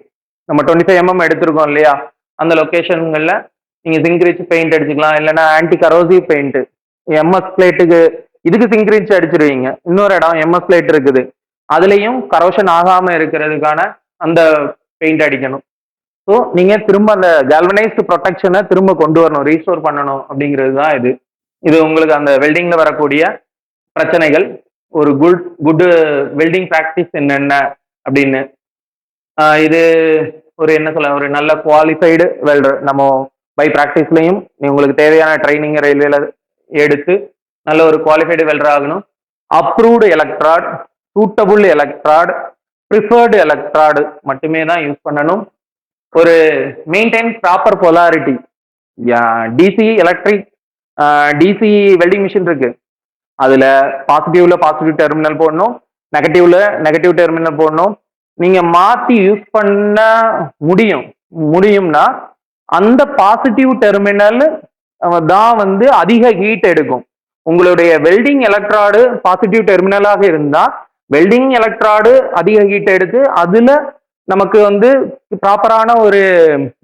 நம்ம 25 mm எடுத்திருக்கோம் இல்லையா, அந்த லொக்கேஷன்களில் நீங்க ஜிங்க் ரிச் பெயிண்ட் அடிச்சுக்கலாம், இல்லைன்னா ஆன்டி கரோசிவ் பெயிண்ட். எம்எஸ் பிளேட்டுக்கு இதுக்கு ஜிங்க் ரிச் அடிச்சிருவீங்க. இன்னொரு இடம் எம்எஸ் பிளேட் இருக்குது, அதுலேயும் கரோஷன் ஆகாம இருக்கிறதுக்கான அந்த பெயிண்ட் அடிக்கணும். ஸோ நீங்க திரும்ப அந்த கேல்வனைஸ்டு ப்ரொடெக்ஷனை திரும்ப கொண்டு வரணும், ரீஸ்டோர் பண்ணணும் அப்படிங்கிறது தான் இது. இது உங்களுக்கு அந்த வெல்டிங்ல வரக்கூடிய பிரச்சனைகள். ஒரு குட் வெல்டிங் ப்ராக்டிஸ் என்னென்ன அப்படின்னு. இது ஒரு என்ன சொல்ல, ஒரு நல்ல குவாலிஃபைடு வெல்டர். நம்ம பை ப்ராக்டிஸ்லையும் உங்களுக்கு தேவையான ட்ரைனிங் ரயில்வேல எடுத்து நல்ல ஒரு குவாலிஃபைடு வெல்டர் ஆகணும். Approved electrode, suitable electrode, preferred electrode மட்டுமே தான் யூஸ் பண்ணணும். ஒரு maintain proper polarity. DC electric, DC welding machine இருக்கு, அதுல பாசிட்டிவ்ல பாசிட்டிவ் டெர்மினல் போடணும், நெகட்டிவ்ல நெகட்டிவ் டெர்மினல் போடணும். நீங்க மாத்தி யூஸ் பண்ண முடியும்னா அந்த பாசிட்டிவ் டெர்மினல் தான் வந்து அதிக ஹீட் எடுக்கும். உங்களுடைய வெல்டிங் எலக்ட்ராடு பாசிட்டிவ் டெர்மினலாக இருந்தா வெல்டிங் எலக்ட்ராடு அதிக ஹீட் எடுத்து அதுல நமக்கு வந்து ப்ராப்பரான ஒரு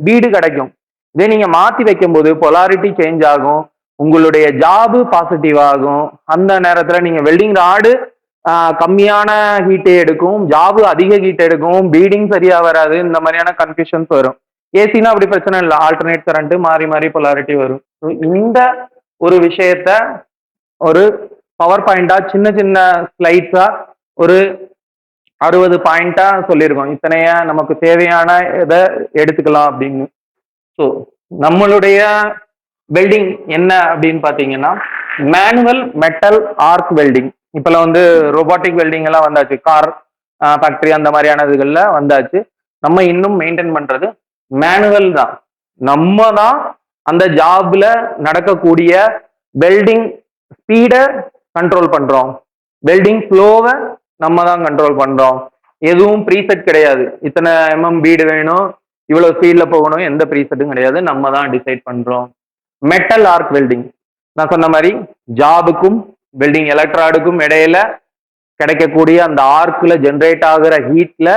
பீடு கிடைக்கும். இதே நீங்க மாத்தி வைக்கும் போது பொலாரிட்டி சேஞ்ச் ஆகும், உங்களுடைய ஜாபு பாசிட்டிவ் ஆகும். அந்த நேரத்துல நீங்க வெல்டிங் ராடு கம்மியான ஹீட்டே எடுக்கும், ஜாபு அதிக ஹீட் எடுக்கும், பீடிங் சரியா வராது, இந்த மாதிரியான கன்ஃபியூஷன்ஸ் வரும். ஏசினா அப்படி பிரச்சனை இல்லை, ஆல்டர்னேட் கரண்ட் மாறி மாறி பொலாரிட்டி வரும். இந்த ஒரு விஷயத்த ஒரு பவர் பாயிண்டா சின்ன சின்ன ஸ்லைட்ஸா ஒரு 60 பாயிண்டா சொல்லியிருக்கோம். இத்தனைய நமக்கு தேவையான இதை எடுத்துக்கலாம் அப்படின்னு. ஸோ நம்மளுடைய வெல்டிங் என்ன அப்படின்னு பார்த்தீங்கன்னா மேனுவல் மெட்டல் ஆர்க் வெல்டிங். இப்பெல்லாம் வந்து ரோபாட்டிக் வெல்டிங் எல்லாம் வந்தாச்சு, கார் ஃபேக்டரி அந்த மாதிரியான இதுகள்ல வந்தாச்சு. நம்ம இன்னும் மெயின்டைன் பண்றது மேனுவல் தான். நம்ம தான் அந்த ஜாப்ல நடக்கக்கூடிய வெல்டிங் ஸ்பீடை கண்ட்ரோல் பண்றோம், வெல்டிங் ஃப்ளோவை நம்ம தான் கண்ட்ரோல் பண்றோம். எதுவும் ப்ரீசெட் கிடையாது, இத்தனை பீடு வேணும், இவ்வளவு ஸ்பீட்ல போகணும், எந்த ப்ரீசெட்டும் கிடையாது, நம்ம தான் டிசைட் பண்றோம். மெட்டல் ஆர்க் வெல்டிங், நான் சொன்ன மாதிரி ஜாபுக்கும் வெல்டிங் எலக்ட்ராடுக்கும் இடையில கிடைக்கக்கூடிய அந்த ஆர்க்ல ஜென்ரேட் ஆகிற ஹீட்ல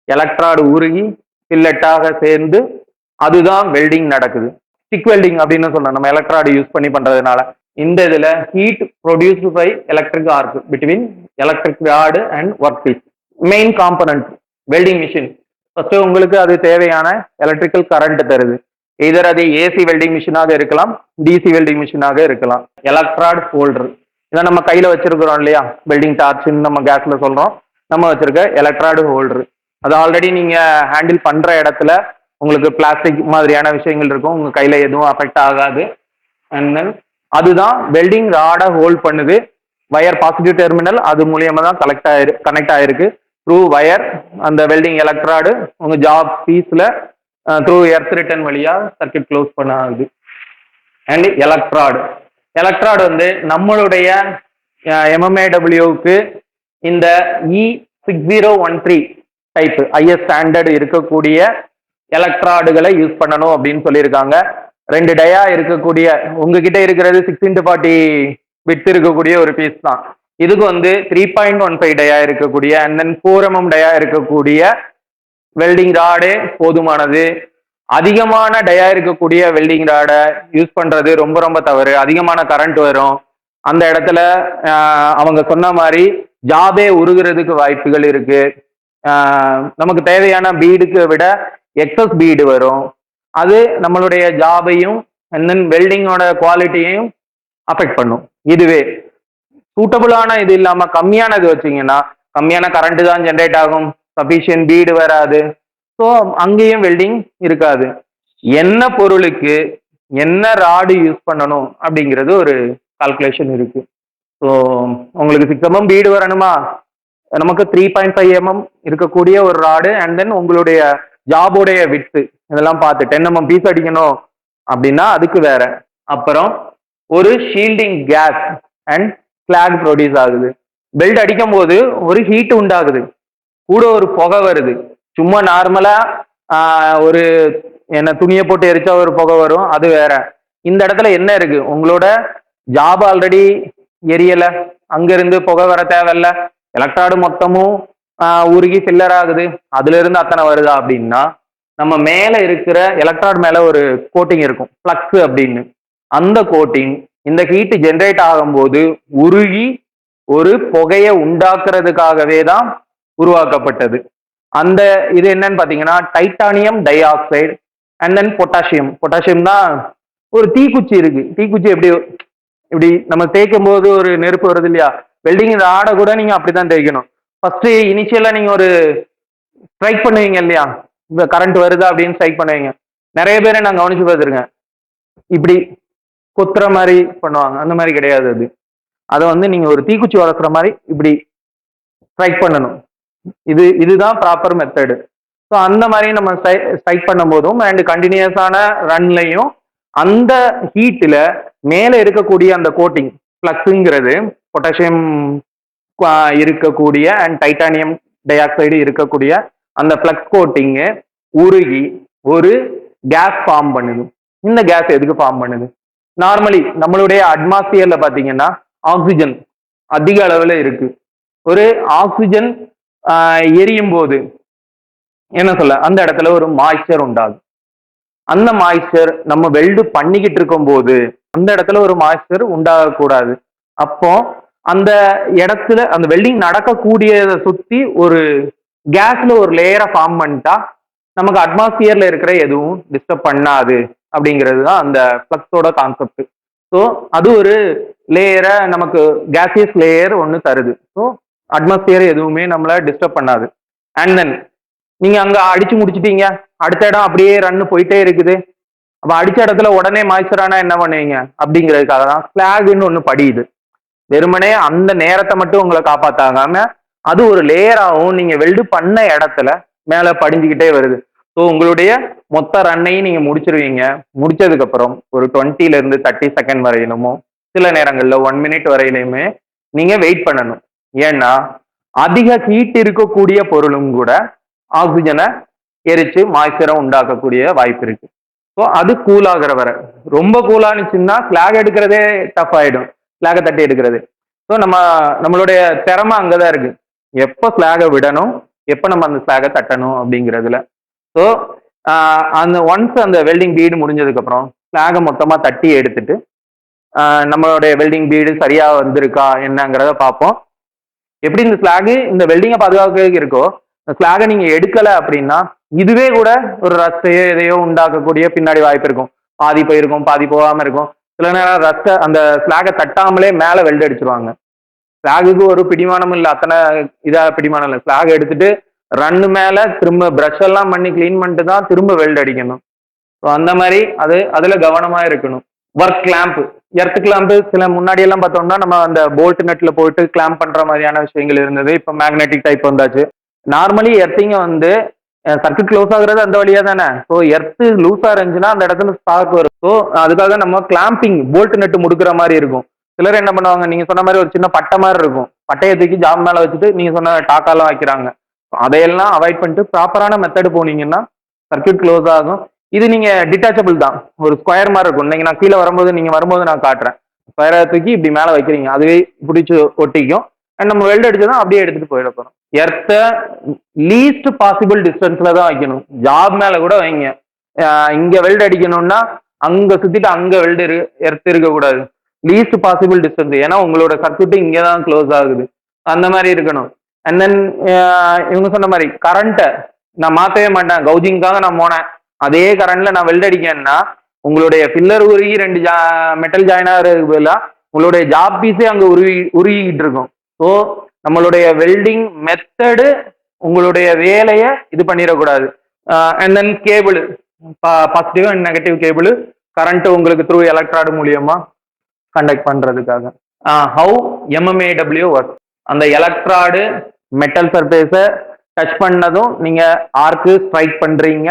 எலக்ட்ராடு உருகி ஃபில்லட்டாக சேர்ந்து அதுதான் வெல்டிங் நடக்குது. ஸ்டிக் வெல்டிங் அப்படின்னு சொன்னோம், நம்ம எலக்ட்ராடு யூஸ் பண்ணி பண்றதுனால. இந்த இதுல heat produced by electric arc between electric rod and work piece. Main component welding machine. First உங்களுக்கு அது தேவையான எலக்ட்ரிக்கல் கரண்ட் தருது. எதர் அது ஏசி வெல்டிங் மிஷினாக இருக்கலாம், டிசி வெல்டிங் மிஷினாக இருக்கலாம். எலக்ட்ராட் ஹோல்டர், இதை நம்ம கையில வச்சிருக்கிறோம் இல்லையா, வெல்டிங் டார்ச்னு நம்ம கேஸ்ல சொல்றோம், நம்ம வச்சிருக்க எலக்ட்ராடு ஹோல்டர். அது ஆல்ரெடி நீங்க ஹேண்டில் பண்ற இடத்துல உங்களுக்கு பிளாஸ்டிக் மாதிரியான விஷயங்கள் இருக்கும், உங்க கையில எதுவும் அஃபெக்ட் ஆகாது. அண்ட் தென் அதுதான் வெல்டிங் ராடை ஹோல்ட் பண்ணுது. வயர் பாசிட்டிவ் டெர்மினல் அது மூலியமா தான் கனெக்ட் ஆயிருக்கு த்ரூ வயர். அந்த வெல்டிங் எலக்ட்ராடு உங்க ஜாப் பீஸ்ல த்ரூ எர்த் ரிட்டர்ன் வழியா சர்க்கியூட் க்ளோஸ் பண்ண ஆகுது. அண்ட் எலக்ட்ராடு வந்து நம்மளுடைய MMAWக்கு இந்த E6013 டைப் ஐஎஸ் ஸ்டாண்டர்ட் இருக்கக்கூடிய எலக்ட்ராடுகளை யூஸ் பண்ணணும் அப்படின்னு சொல்லியிருக்காங்க. 2 டயா இருக்கக்கூடிய, உங்ககிட்ட இருக்கிறது 6x40 வித் இருக்கக்கூடிய ஒரு பீஸ் தான். இதுக்கு வந்து 3.15 டயா இருக்கக்கூடிய அண்ட் தென் 4 mm டயா இருக்கக்கூடிய வெல்டிங் ராடே போதுமானது. அதிகமான டயா இருக்கக்கூடிய வெல்டிங் ராடை யூஸ் பண்றது ரொம்ப ரொம்ப தவறு. அதிகமான கரண்ட் வரும், அந்த இடத்துல அவங்க சொன்ன மாதிரி ஜாபே உருகிறதுக்கு வாய்ப்புகள் இருக்கு. நமக்கு தேவையான பீடுக்கு விட எக்ஸஸ் பீடு வரும், அது நம்மளுடைய ஜாபையும் அண்ட் தென் வெல்டிங்கோட குவாலிட்டியையும் அஃபெக்ட் பண்ணும். இதுவே சூட்டபுளான இது இல்லாம கம்மியான இது வச்சிங்கன்னா கம்மியான கரண்ட் தான் ஜென்ரேட் ஆகும், சஃபிஷியன்ட் பீடு வராது. ஸோ ஸோ அங்கேயும் வெல்டிங் இருக்காது. என்ன பொருளுக்கு என்ன ராடு யூஸ் பண்ணணும் அப்படிங்கிறது ஒரு கால்குலேஷன் இருக்கு. ஸோ உங்களுக்கு 6 mm பீடு வரணுமா, நமக்கு 3.5 mm இருக்கக்கூடிய ஒரு ராடு அண்ட் தென் உங்களுடைய ஜாபோடைய விட்த் இதெல்லாம் பார்த்து 10 mm பீஸ் அடிக்கணும் அப்படின்னா அதுக்கு வேற. அப்புறம் ஒரு shielding gas and slag produce ஆகுது. பெல்ட் அடிக்கும் போது ஒரு ஹீட் உண்டாகுது, கூட ஒரு புகை வருது. சும்மா நார்மலா ஒரு என்ன துணியை போட்டு எரிச்சா ஒரு புகை வரும், அது வேற. இந்த இடத்துல என்ன இருக்கு, உங்களோட ஜாப் ஆல்ரெடி எரியல, அங்கிருந்து புகை வர தேவையில்ல, எலக்ட்ராடு மொத்தமும் உருகி ஃபில்லர் ஆகுது, அதுல இருந்து அத்தனை வருதா அப்படின்னா நம்ம மேல இருக்கிற எலக்ட்ராட் மேல ஒரு கோட்டிங் இருக்கும், ஃப்ளக்ஸ் அப்படின்னு. அந்த கோட்டிங் இந்த ஹீட் ஜென்ரேட் ஆகும்போது உருகி ஒரு புகையை உண்டாக்குறதுக்காகவே தான் உருவாக்கப்பட்டது. அந்த இது என்னன்னு பாத்தீங்கன்னா titanium di oxide and then potassium. Potassium தான் ஒரு தீக்குச்சி இருக்கு. தீக்குச்சி எப்படி இப்படி நம்ம தேய்க்கும் போது ஒரு நெருப்பு வருது இல்லையா, வெல்டிங் ராடை கூட நீங்க அப்படிதான் தேய்க்கணும். ஃபர்ஸ்ட் இனிஷியலா நீங்க ஒரு ஸ்ட்ரைக் பண்ணுவீங்க இல்லையா, இந்த கரண்ட் வருதா அப்படின்னு ஸ்ட்ரைக் பண்ணுவீங்க. நிறைய பேரை நான் கவனிச்சு பார்த்துருக்கேன், இப்படி கொத்துற மாதிரி பண்ணுவாங்க. அந்த மாதிரி கிடையாது அது. அதை வந்து நீங்க ஒரு தீக்குச்சி வளர்க்குற மாதிரி இப்படி ஸ்ட்ரைக் பண்ணணும். இதுதான் ப்ராப்பர் மெத்தடு. ஸோ அந்த மாதிரி நம்ம ஸ்ட்ரைக் பண்ணும் போதும் அண்ட் கண்டினியூஸான ரன்லையும் அந்த ஹீட்டில் மேலே இருக்கக்கூடிய அந்த கோட்டிங் ஃப்ளக்ஸுங்கிறது பொட்டாசியம் இருக்கக்கூடிய அண்ட் டைட்டானியம் டை ஆக்சைடு இருக்கக்கூடிய அந்த ஃப்ளக்ஸ் கோட்டிங்கு உருகி ஒரு கேஸ் ஃபார்ம் பண்ணுது. இந்த கேஸ் எதுக்கு ஃபார்ம் பண்ணுது, நார்மலி நம்மளுடைய அட்மாஸ்பியர்ல பார்த்தீங்கன்னா ஆக்சிஜன் அதிக அளவில் இருக்கு. ஒரு ஆக்சிஜன் எரியும் போது என்ன சொல்ல, அந்த இடத்துல ஒரு மாய்ஸ்சர் உண்டாகும். அந்த மாய்ஸ்சர் நம்ம வெல்டு பண்ணிக்கிட்டு இருக்கும் போது அந்த இடத்துல ஒரு மாய்ஸ்சர் உண்டாகக்கூடாது. அப்போ அந்த இடத்துல அந்த வெல்டிங் நடக்கக்கூடியதை சுத்தி ஒரு கேஸ்ல ஒரு லேயரை ஃபார்ம் பண்ணிட்டா நமக்கு அட்மாஸ்பியர்ல இருக்கிற எதுவும் டிஸ்டர்ப் பண்ணாது அப்படிங்கிறது தான் அந்த ஃப்ளக்ஸோட கான்செப்ட். ஸோ அது ஒரு லேயரை நமக்கு கேசியஸ் லேயர் ஒன்று தருது. ஸோ அட்மாஸ்பியர் எதுவுமே நம்மளை டிஸ்டர்ப் பண்ணாது. அண்ட் தென் நீங்க அங்க அடிச்சு முடிச்சிட்டீங்க, அடுத்த இடம் அப்படியே ரன்னு போயிட்டே இருக்குது. அப்ப அடிச்ச இடத்துல உடனே மாய்ச்சரானா என்ன பண்ணுவீங்க அப்படிங்கிறதுக்காக தான் ஸ்லாக்னு ஒன்று படியுது. வெறுமனே அந்த நேரத்தை மட்டும் உங்களை காப்பாத்தாகாம அது ஒரு லேயராகவும் நீங்க வெல்டு பண்ண இடத்துல மேல படிஞ்சுக்கிட்டே வருது. ஸோ உங்களுடைய மொத்த ரன்னையும் நீங்க முடிச்சிருவீங்க. முடிச்சதுக்கு அப்புறம் ஒரு 20 இருந்து 30 செகண்ட் வரையிலுமோ சில நேரங்கள்ல 1 மினிட் வரையிலுமே நீங்க வெயிட் பண்ணணும். ஏன்னா அதிக ஹீட் இருக்கக்கூடிய பொருளும் கூட ஆக்சிஜனை எரிச்சு மாய்ச்சரை உண்டாக்கக்கூடிய வாய்ப்பு இருக்கு. ஸோ அது கூல் ஆகிற வரை. ரொம்ப கூலானுச்சுன்னா ஸ்லாக் எடுக்கிறதே டஃப் ஆயிடும், ஸ்லாகை தட்டி எடுக்கிறது. ஸோ நம்மளுடைய திறமை அங்கதான் இருக்கு, எப்போ ஸ்லாகை விடணும், எப்போ நம்ம அந்த ஸ்லாகை தட்டணும் அப்படிங்கிறதுல. ஸோ அந்த ஒன்ஸ் அந்த வெல்டிங் பீடு முடிஞ்சதுக்கு அப்புறம் ஸ்லாகை மொத்தமா தட்டி எடுத்துட்டு நம்மளுடைய வெல்டிங் பீடு சரியா வந்திருக்கா என்னங்கிறத பார்ப்போம். எப்படி இந்த ஸ்லாகு இந்த வெல்டிங்கை பாதுகாக்க இருக்கோ, இந்த ஸ்லாகை நீங்க எடுக்கல அப்படின்னா இதுவே கூட ஒரு ரஸ்டையோ எதையோ உண்டாக்கக்கூடிய பின்னாடி வாய்ப்பு இருக்கும். பாதி போயிருக்கும், பாதி போகாம இருக்கும். சில நேரம் ரஸ்ட்டை அந்த ஸ்லாகை தட்டாமலே மேலே வெல்டு அடிச்சிருவாங்க. ஸ்லாகுக்கு ஒரு பிடிமானமும் இல்லை, அத்தனை இதாக பிடிமானம் இல்லை. ஸ்லாக் எடுத்துட்டு ரன்னு மேலே திரும்ப ப்ரஷ் எல்லாம் பண்ணி கிளீன் பண்ணிட்டு தான் திரும்ப வெல்டு அடிக்கணும். ஸோ அந்த மாதிரி அதுல கவனமா இருக்கணும். ஒர்க் கிளாம்ப், எர்த் கிளாம்பு சில முன்னாடி எல்லாம் பார்த்தோம்னா நம்ம அந்த போல்ட் நெட்ல போயிட்டு கிளாம்ப் பண்ற மாதிரியான விஷயங்கள் இருந்தது. இப்போ மேக்னெட்டிக் டைப் வந்தாச்சு. நார்மலி எர்த்திங்க வந்து சர்க்கிட் க்ளோஸ் ஆகுறது அந்த வழியா தானே. ஸோ எர்த்து லூஸா இருந்துச்சுன்னா அந்த இடத்துல ஸ்பார்க் வரும். ஸோ அதுக்காக நம்ம கிளாம்பிங் போல்ட் நெட் முடுக்கிற மாதிரி இருக்கும். சிலர் என்ன பண்ணுவாங்க, நீங்க சொன்ன மாதிரி ஒரு சின்ன பட்டை மாதிரி இருக்கும், பட்டையை தூக்கி ஜாப் மேல வச்சுட்டு நீங்க சொன்ன டாக்காலாம் வைக்கிறாங்க. அதையெல்லாம் அவாய்ட் பண்ணிட்டு ப்ராப்பரான மெத்தடு போனீங்கன்னா சர்க்கியூட் க்ளோஸ் ஆகும். இது நீங்க டிட்டாச்சபிள் தான், ஒரு ஸ்கொயர் மாதிரி இருக்கும். நீங்க நான் கீழே வரும்போது நீங்க வரும்போது நான் காட்டுறேன். ஸ்கொயரை தூக்கி இப்படி மேலே வைக்கிறீங்க, அதுவே பிடிச்சி ஒட்டிக்கும். அண்ட் நம்ம வெல்டு அடிச்சதான் அப்படியே எடுத்துட்டு போயிட போறோம். எர்த்தை லீஸ்ட் பாசிபிள் டிஸ்டன்ஸ்ல தான் வைக்கணும். ஜாப் மேல கூட வைங்க. இங்க வெல்டு அடிக்கணும்னா அங்க சுத்திட்டு அங்க வெல்டு எர்த் இருக்கக்கூடாது, லீஸ்ட் பாசிபிள் டிஸ்டன்ஸ். ஏன்னா உங்களோட சர்க்கியூட் இங்கே தான் க்ளோஸ் ஆகுது, அந்த மாதிரி இருக்கணும். அண்ட் தென் இவங்க சொன்ன மாதிரி கரண்ட்டை நான் மாற்றவே மாட்டேன், கவுஜிங்காக நான் போனேன், அதே கரண்ட்ல நான் வெல்டு அடிக்கேன்னா உங்களுடைய பில்லர் உருகி 2 மெட்டல் ஜாயின் ஆகிறதுக்கு பதிலாக உங்களுடைய ஜாப் பீஸே அங்கே உருகிக்கிட்டு இருக்கும். ஸோ நம்மளுடைய வெல்டிங் மெத்தடு உங்களுடைய வேலையை இது பண்ணிடக்கூடாது. And then cable, positive and negative cable current உங்களுக்கு த்ரூ எலக்ட்ராடு மூலியமா கண்டக்ட் பண்றதுக்காக. ஹவு எம்எம்ஏடபிள்யூ ஒர்க், அந்த எலக்ட்ராடு மெட்டல் சர்ஃபேஸை டச் பண்ணதும் நீங்க ஆர்க்கு ஸ்ட்ரைக் பண்றீங்க.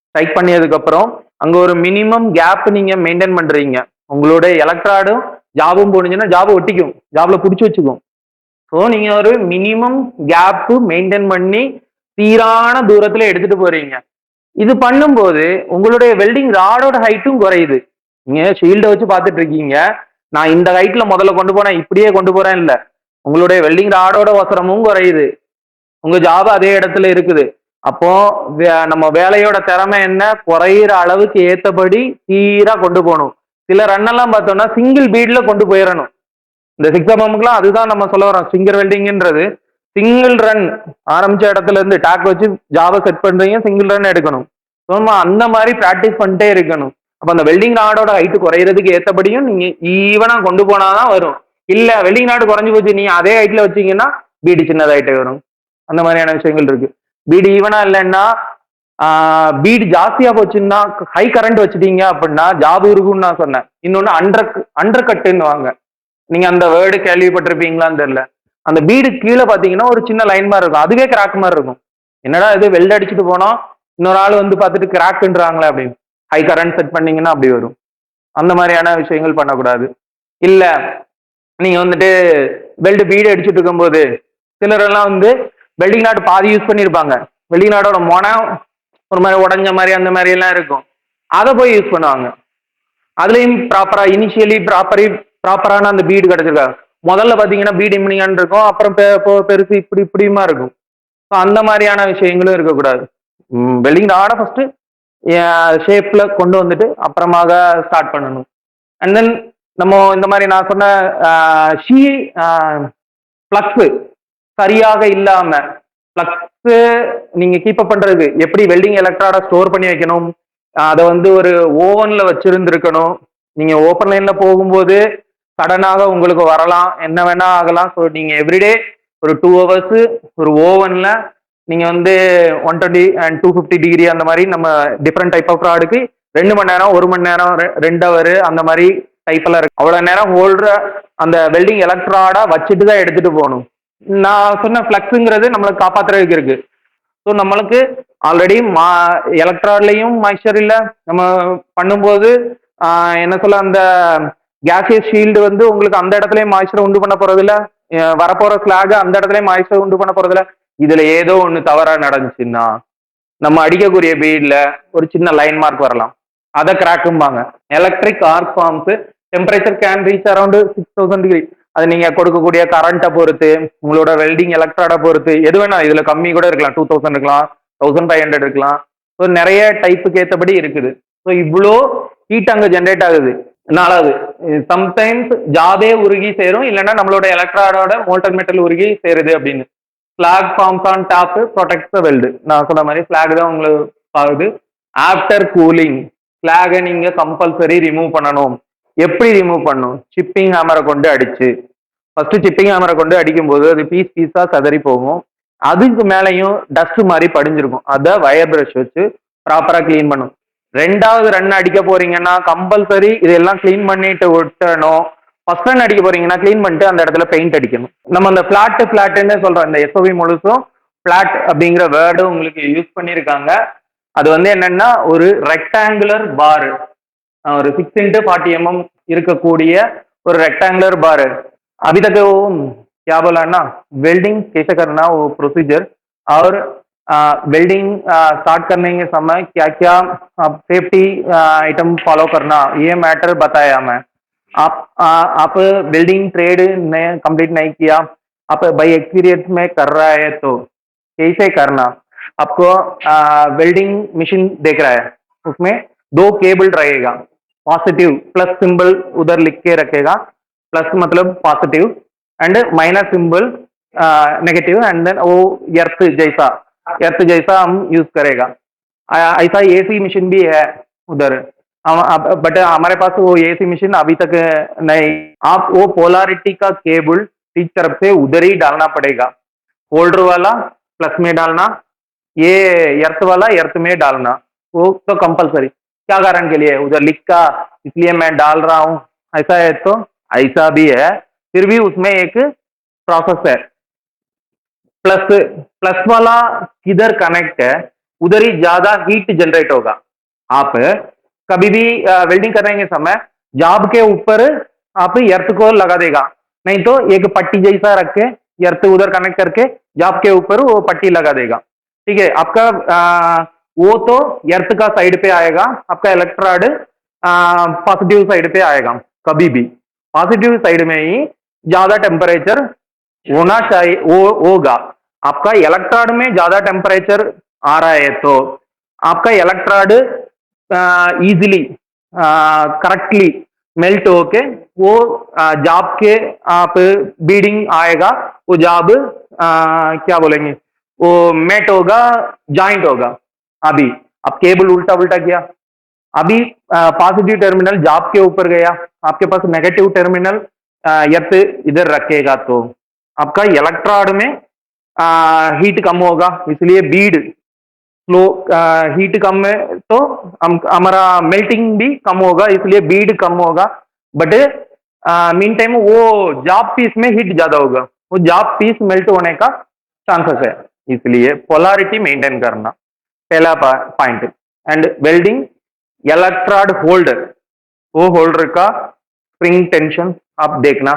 ஸ்ட்ரைக் பண்ணியதுக்கு அப்புறம் அங்க ஒரு மினிமம் கேப் நீங்க மெயின்டைன் பண்றீங்க. உங்களோட எலக்ட்ராடும் ஜாபும் போனிச்சுன்னா ஜாபை ஒட்டிக்கும், ஜாப்ல பிடிச்சி வச்சுக்கும். ஸோ நீங்க ஒரு மினிமம் கேப் மெயின்டைன் பண்ணி சீரான தூரத்துல எடுத்துட்டு போறீங்க. இது பண்ணும்போது உங்களுடைய வெல்டிங் ராடோட ஹைட்டும் குறையுது. நீங்க ஷீல்டை வச்சு பார்த்துட்டு இருக்கீங்க, நான் இந்த ஹைட்ல முதல்ல கொண்டு போனேன் இப்படியே கொண்டு போறேன் இல்ல, உங்களுடைய வெல்டிங் ராடோட ஒசரமும் குறையுது, உங்க ஜாப் அதே இடத்துல இருக்குது. அப்போ நம்ம வேலையோட திறமை என்ன, குறையிற அளவுக்கு ஏத்தபடி சீரா கொண்டு போகணும். சில ரன்னெல்லாம் பார்த்தோம்னா சிங்கிள் பீட்ல கொண்டு போயிடணும். இந்த 6mm அதுதான் நம்ம சொல்ல வரோம். ஃபிங்கர் வெல்டிங்ன்றது சிங்கிள் ரன் ஆரம்பிச்ச இடத்துல இருந்து டாக் வச்சு ஜாபை செட் பண்றீங்க, சிங்கிள் ரன் எடுக்கணும். நம்ம அந்த மாதிரி ப்ராக்டிஸ் பண்ணிட்டே இருக்கணும். அப்ப அந்த வெல்டிங் நாடோட ஹைட்டு குறையிறதுக்கு ஏற்றபடியும் நீங்க ஈவனா கொண்டு போனாதான் வரும். இல்ல வெல்டிங் நாடு குறைஞ்சு போச்சு நீங்க அதே ஹைட்ல வச்சீங்கன்னா பீடு சின்னதாயிட்டே வரும். அந்த மாதிரியான விஷயங்கள் இருக்கு. பீடு ஈவனா இல்லைன்னா பீடு ஜாஸ்தியா போச்சுன்னா ஹை கரண்ட் வச்சுட்டீங்க அப்படின்னா ஜாப் இருக்குன்னு நான் சொன்னேன். இன்னொன்னு அண்டர் கட்டுன்னு வாங்க, நீங்க அந்த வேர்டு கேள்விப்பட்டிருப்பீங்களான்னு தெரியல. அந்த பீடு கீழே பாத்தீங்கன்னா ஒரு சின்ன லைன் மாதிரி இருக்கும், அதுவே கிராக் மாதிரி இருக்கும். என்னடா இது வெல்ட் அடிச்சுட்டு போனோம் இன்னொரு ஆள் வந்து பார்த்துட்டு கிராக்ன்றாங்களே அப்படின்னு. ஹை கரண்ட் செட் பண்ணீங்கன்னா அப்படி வரும். அந்த மாதிரியான விஷயங்கள் பண்ணக்கூடாது. இல்ல நீங்க வந்துட்டு வெல்டு பீடு அடிச்சுட்டு இருக்கும்போது சிலரெல்லாம் வந்து வெல்டிங் நாட் பாதி யூஸ் பண்ணியிருப்பாங்க, வெல்டிங் நாடோட மொனம் ஒரு மாதிரி உடஞ்ச மாதிரி அந்த மாதிரி எல்லாம் இருக்கும், அதை போய் யூஸ் பண்ணுவாங்க. அதுலயும் ப்ராப்பரா இனிஷியலி ப்ராப்பரான அந்த பீடு கிடைச்சிருக்காங்க. முதல்ல பாத்தீங்கன்னா பீடு இம்னிங்கான் இருக்கும், அப்புறம் பெருசு இப்படி இப்படியுமா இருக்கும். அந்த மாதிரியான விஷயங்களும் இருக்கக்கூடாது. வெல்டிங் ஆட ஃபர்ஸ்ட் ஷேப்ல கொண்டு வந்துட்டு அப்புறமாக ஸ்டார்ட் பண்ணணும். அண்ட் தென் நம்ம இந்த மாதிரி நான் சொன்ன ஃப்ளக்ஸ் சரியாக இல்லாம, ஃப்ளக்ஸ் நீங்க கீப் அப் பண்றது எப்படி, வெல்டிங் எலக்ட்ராட ஸ்டோர் பண்ணி வைக்கணும், அதை வந்து ஒரு ஓவன்ல வச்சிருந்துருக்கணும். நீங்க ஓப்பன் லைன்ல போகும்போது சடனாக உங்களுக்கு வரலாம், என்ன வேணா ஆகலாம். ஸோ நீங்க எவ்ரிடே ஒரு 2 hours ஒரு ஓவன்ல நீங்க வந்து 120 and 250 டிகிரி அந்த மாதிரி நம்ம டிஃப்ரெண்ட் டைப் ஆஃப் ப்ராடுக்கு 2 மணி நேரம் 1 மணி நேரம் 2 hour அந்த மாதிரி டைப் எல்லாம் இருக்கு. அவ்வளவு நேரம் ஹோல்டர் அந்த வெல்டிங் எலக்ட்ராடா வச்சுட்டு தான் எடுத்துட்டு போகணும். நான் சொன்ன ஃபிளக்ஸுங்கிறது நம்மளுக்கு காப்பாத்துறதுக்கு இருக்கு. ஸோ நம்மளுக்கு ஆல்ரெடி எலக்ட்ராட்லையும் மாய்ஸ்சர் இல்லை, நம்ம பண்ணும்போது என்ன சொல்ல அந்த கேசியஸ் ஷீல்டு வந்து உங்களுக்கு அந்த இடத்துலயும் மாய்ஸ்சர் உண்டு பண்ண போறது இல்ல, வரப்போற ஸ்லாக் அந்த இடத்துலயும் மாய்ஸ்சர் உண்டு பண்ண போறது இல்ல. இதுல ஏதோ ஒண்ணு தவறா நடந்துச்சுன்னா நம்ம அடிக்கக்கூடிய பீட்ல ஒரு சின்ன லைன் மார்க் வரலாம், அதை கிராக்கும்பாங்க. Electric arc forms temperature can reach around 6000 degree. அது நீங்க கொடுக்கக்கூடிய கரண்ட்டை பொறுத்து, உங்களோட வெல்டிங் எலக்ட்ராடை பொறுத்து எது வேணா, இதுல கம்மி கூட இருக்கலாம், 2000 இருக்கலாம், 1500 இருக்கலாம். ஸோ நிறைய டைப்புக்கு ஏற்றபடி இருக்குது. ஸோ இவ்வளோ ஹீட் அங்கே ஜென்ரேட் ஆகுது. நாலாவது சம்டைம்ஸ் ஜாபே உருகி சேரும், இல்லைன்னா நம்மளோட எலக்ட்ராடோட மோல்டன் மெட்டல் உருகி சேருது அப்படின்னு. ஃபிளாக் forms on top protect the weld. நான் சொன்ன மாதிரி ஃபிளாக் தான் உங்களுக்கு ஆகுது. ஆஃப்டர் கூலிங் ஃபிளாகை நீங்க கம்பல்சரி ரிமூவ் பண்ணணும். எப்படி ரிமூவ் பண்ணணும்? சிப்பிங் ஹேமரை கொண்டு அடிச்சு, ஃபர்ஸ்ட் சிப்பிங் ஹேமரை கொண்டு அடிக்கும் போது அது பீஸ் பீஸா சதறி போகும், அதுக்கு மேலேயும் டஸ்ட் மாதிரி படிஞ்சிருக்கும், அதை வயர் பிரஷ் வச்சு ப்ராப்பரா கிளீன் பண்ணும். ரெண்டாவது ரன் அடிக்க போறீங்கன்னா கம்பல்சரி இதெல்லாம் கிளீன் பண்ணிட்டு விட்டணும். ஃபர்ஸ்ட் ரன் அடிக்க போறீங்கன்னா கிளீன் பண்ணிட்டு அந்த இடத்துல பெயிண்ட் அடிக்கணும். நம்ம அந்த பிளாட்னு சொல்றோம், இந்த எஸ்ஓவி முழுசும் பிளாட் அப்படிங்கிற வேர்டு உங்களுக்கு யூஸ் பண்ணியிருக்காங்க. அது வந்து என்னன்னா ஒரு ரெக்டாங்குலர் பார், ஒரு 6 into 40 mm இருக்கக்கூடிய ஒரு रेक्टेंगुलर बार है. अभी तक वो क्या बोला ना, वेल्डिंग कैसे करना वो प्रोसीजर, और वेल्डिंग स्टार्ट करने के समय क्या क्या सेफ्टी आइटम फॉलो करना, ये मैटर बताया मैं. आप वेल्डिंग ट्रेड ने कंप्लीट नहीं किया, आप बाई एक्सपीरियंस में कर रहा है तो कैसे करना. आपको वेल्डिंग मशीन देख रहा है, उसमें 2 केबल रहेगा, पॉजिटिव प्लस सिंबल उधर लिख के रखेगा, प्लस मतलब positive and minus symbol negative, and then वो एर्थ जैसा हम यूज करेगा. ऐसा एसी मशीन भी है उधर, बट हमारे पास वो एसी मशीन अभी तक नहीं. आप वो पोलैरिटी का केबल ठीक तरफ से उधर ही डालना पड़ेगा, होल्डर वाला प्लस में डालना, ये एर्थ वाला एर्थ में डालना, वो तो कंपलसरी। क्या कारण के लिए उधर लिखा, इसलिए मैं डाल रहा हूं, ऐसा है तो ऐसा भी है, फिर भी उसमें एक प्रोसेस है। प्लस प्लस वाला किधर कनेक्ट है, उधर ही ज्यादा हीट जनरेट होगा। आप कभी भी वेल्डिंग करने के समय जाब के ऊपर आप एर्थ को लगा देगा, नहीं तो एक पट्टी जैसा रख के एर्थ उधर कनेक्ट करके जाब के ऊपर वो पट्टी लगा देगा। ठीक है, आपका वो तो एर्थ का साइड पे आएगा, आपका इलेक्ट्रोड पॉजिटिव साइड पे आएगा। कभी भी पॉजिटिव साइड में ही ज्यादा टेम्परेचर होना चाहिए, वो होगा। आपका इलेक्ट्रोड में ज्यादा टेम्परेचर आ रहा है तो आपका इलेक्ट्रोड इजीली करेक्टली मेल्ट होके वो जाब के आप बीडिंग आएगा, वो जाब क्या बोलेंगे, वो मेट होगा, जॉइंट होगा। अभी अब केबल उल्टा उल्टा किया, अभी पॉजिटिव टर्मिनल जाब के ऊपर गया, आपके पास नेगेटिव टर्मिनल एर्थ इधर रखेगा तो आपका इलेक्ट्रोड में हीट कम होगा, इसलिए बीड स्लो, हीट कम है तो हमारा मेल्टिंग भी कम होगा, इसलिए बीड कम होगा। बट मीन टाइम वो जॉब पीस में हीट ज्यादा होगा, वो जॉब पीस मेल्ट होने का चांसेस है, इसलिए पोलैरिटी मेंटेन करना पहला point. And welding electrode holder, वो होल्डर का स्प्रिंग टेंशन आप देखना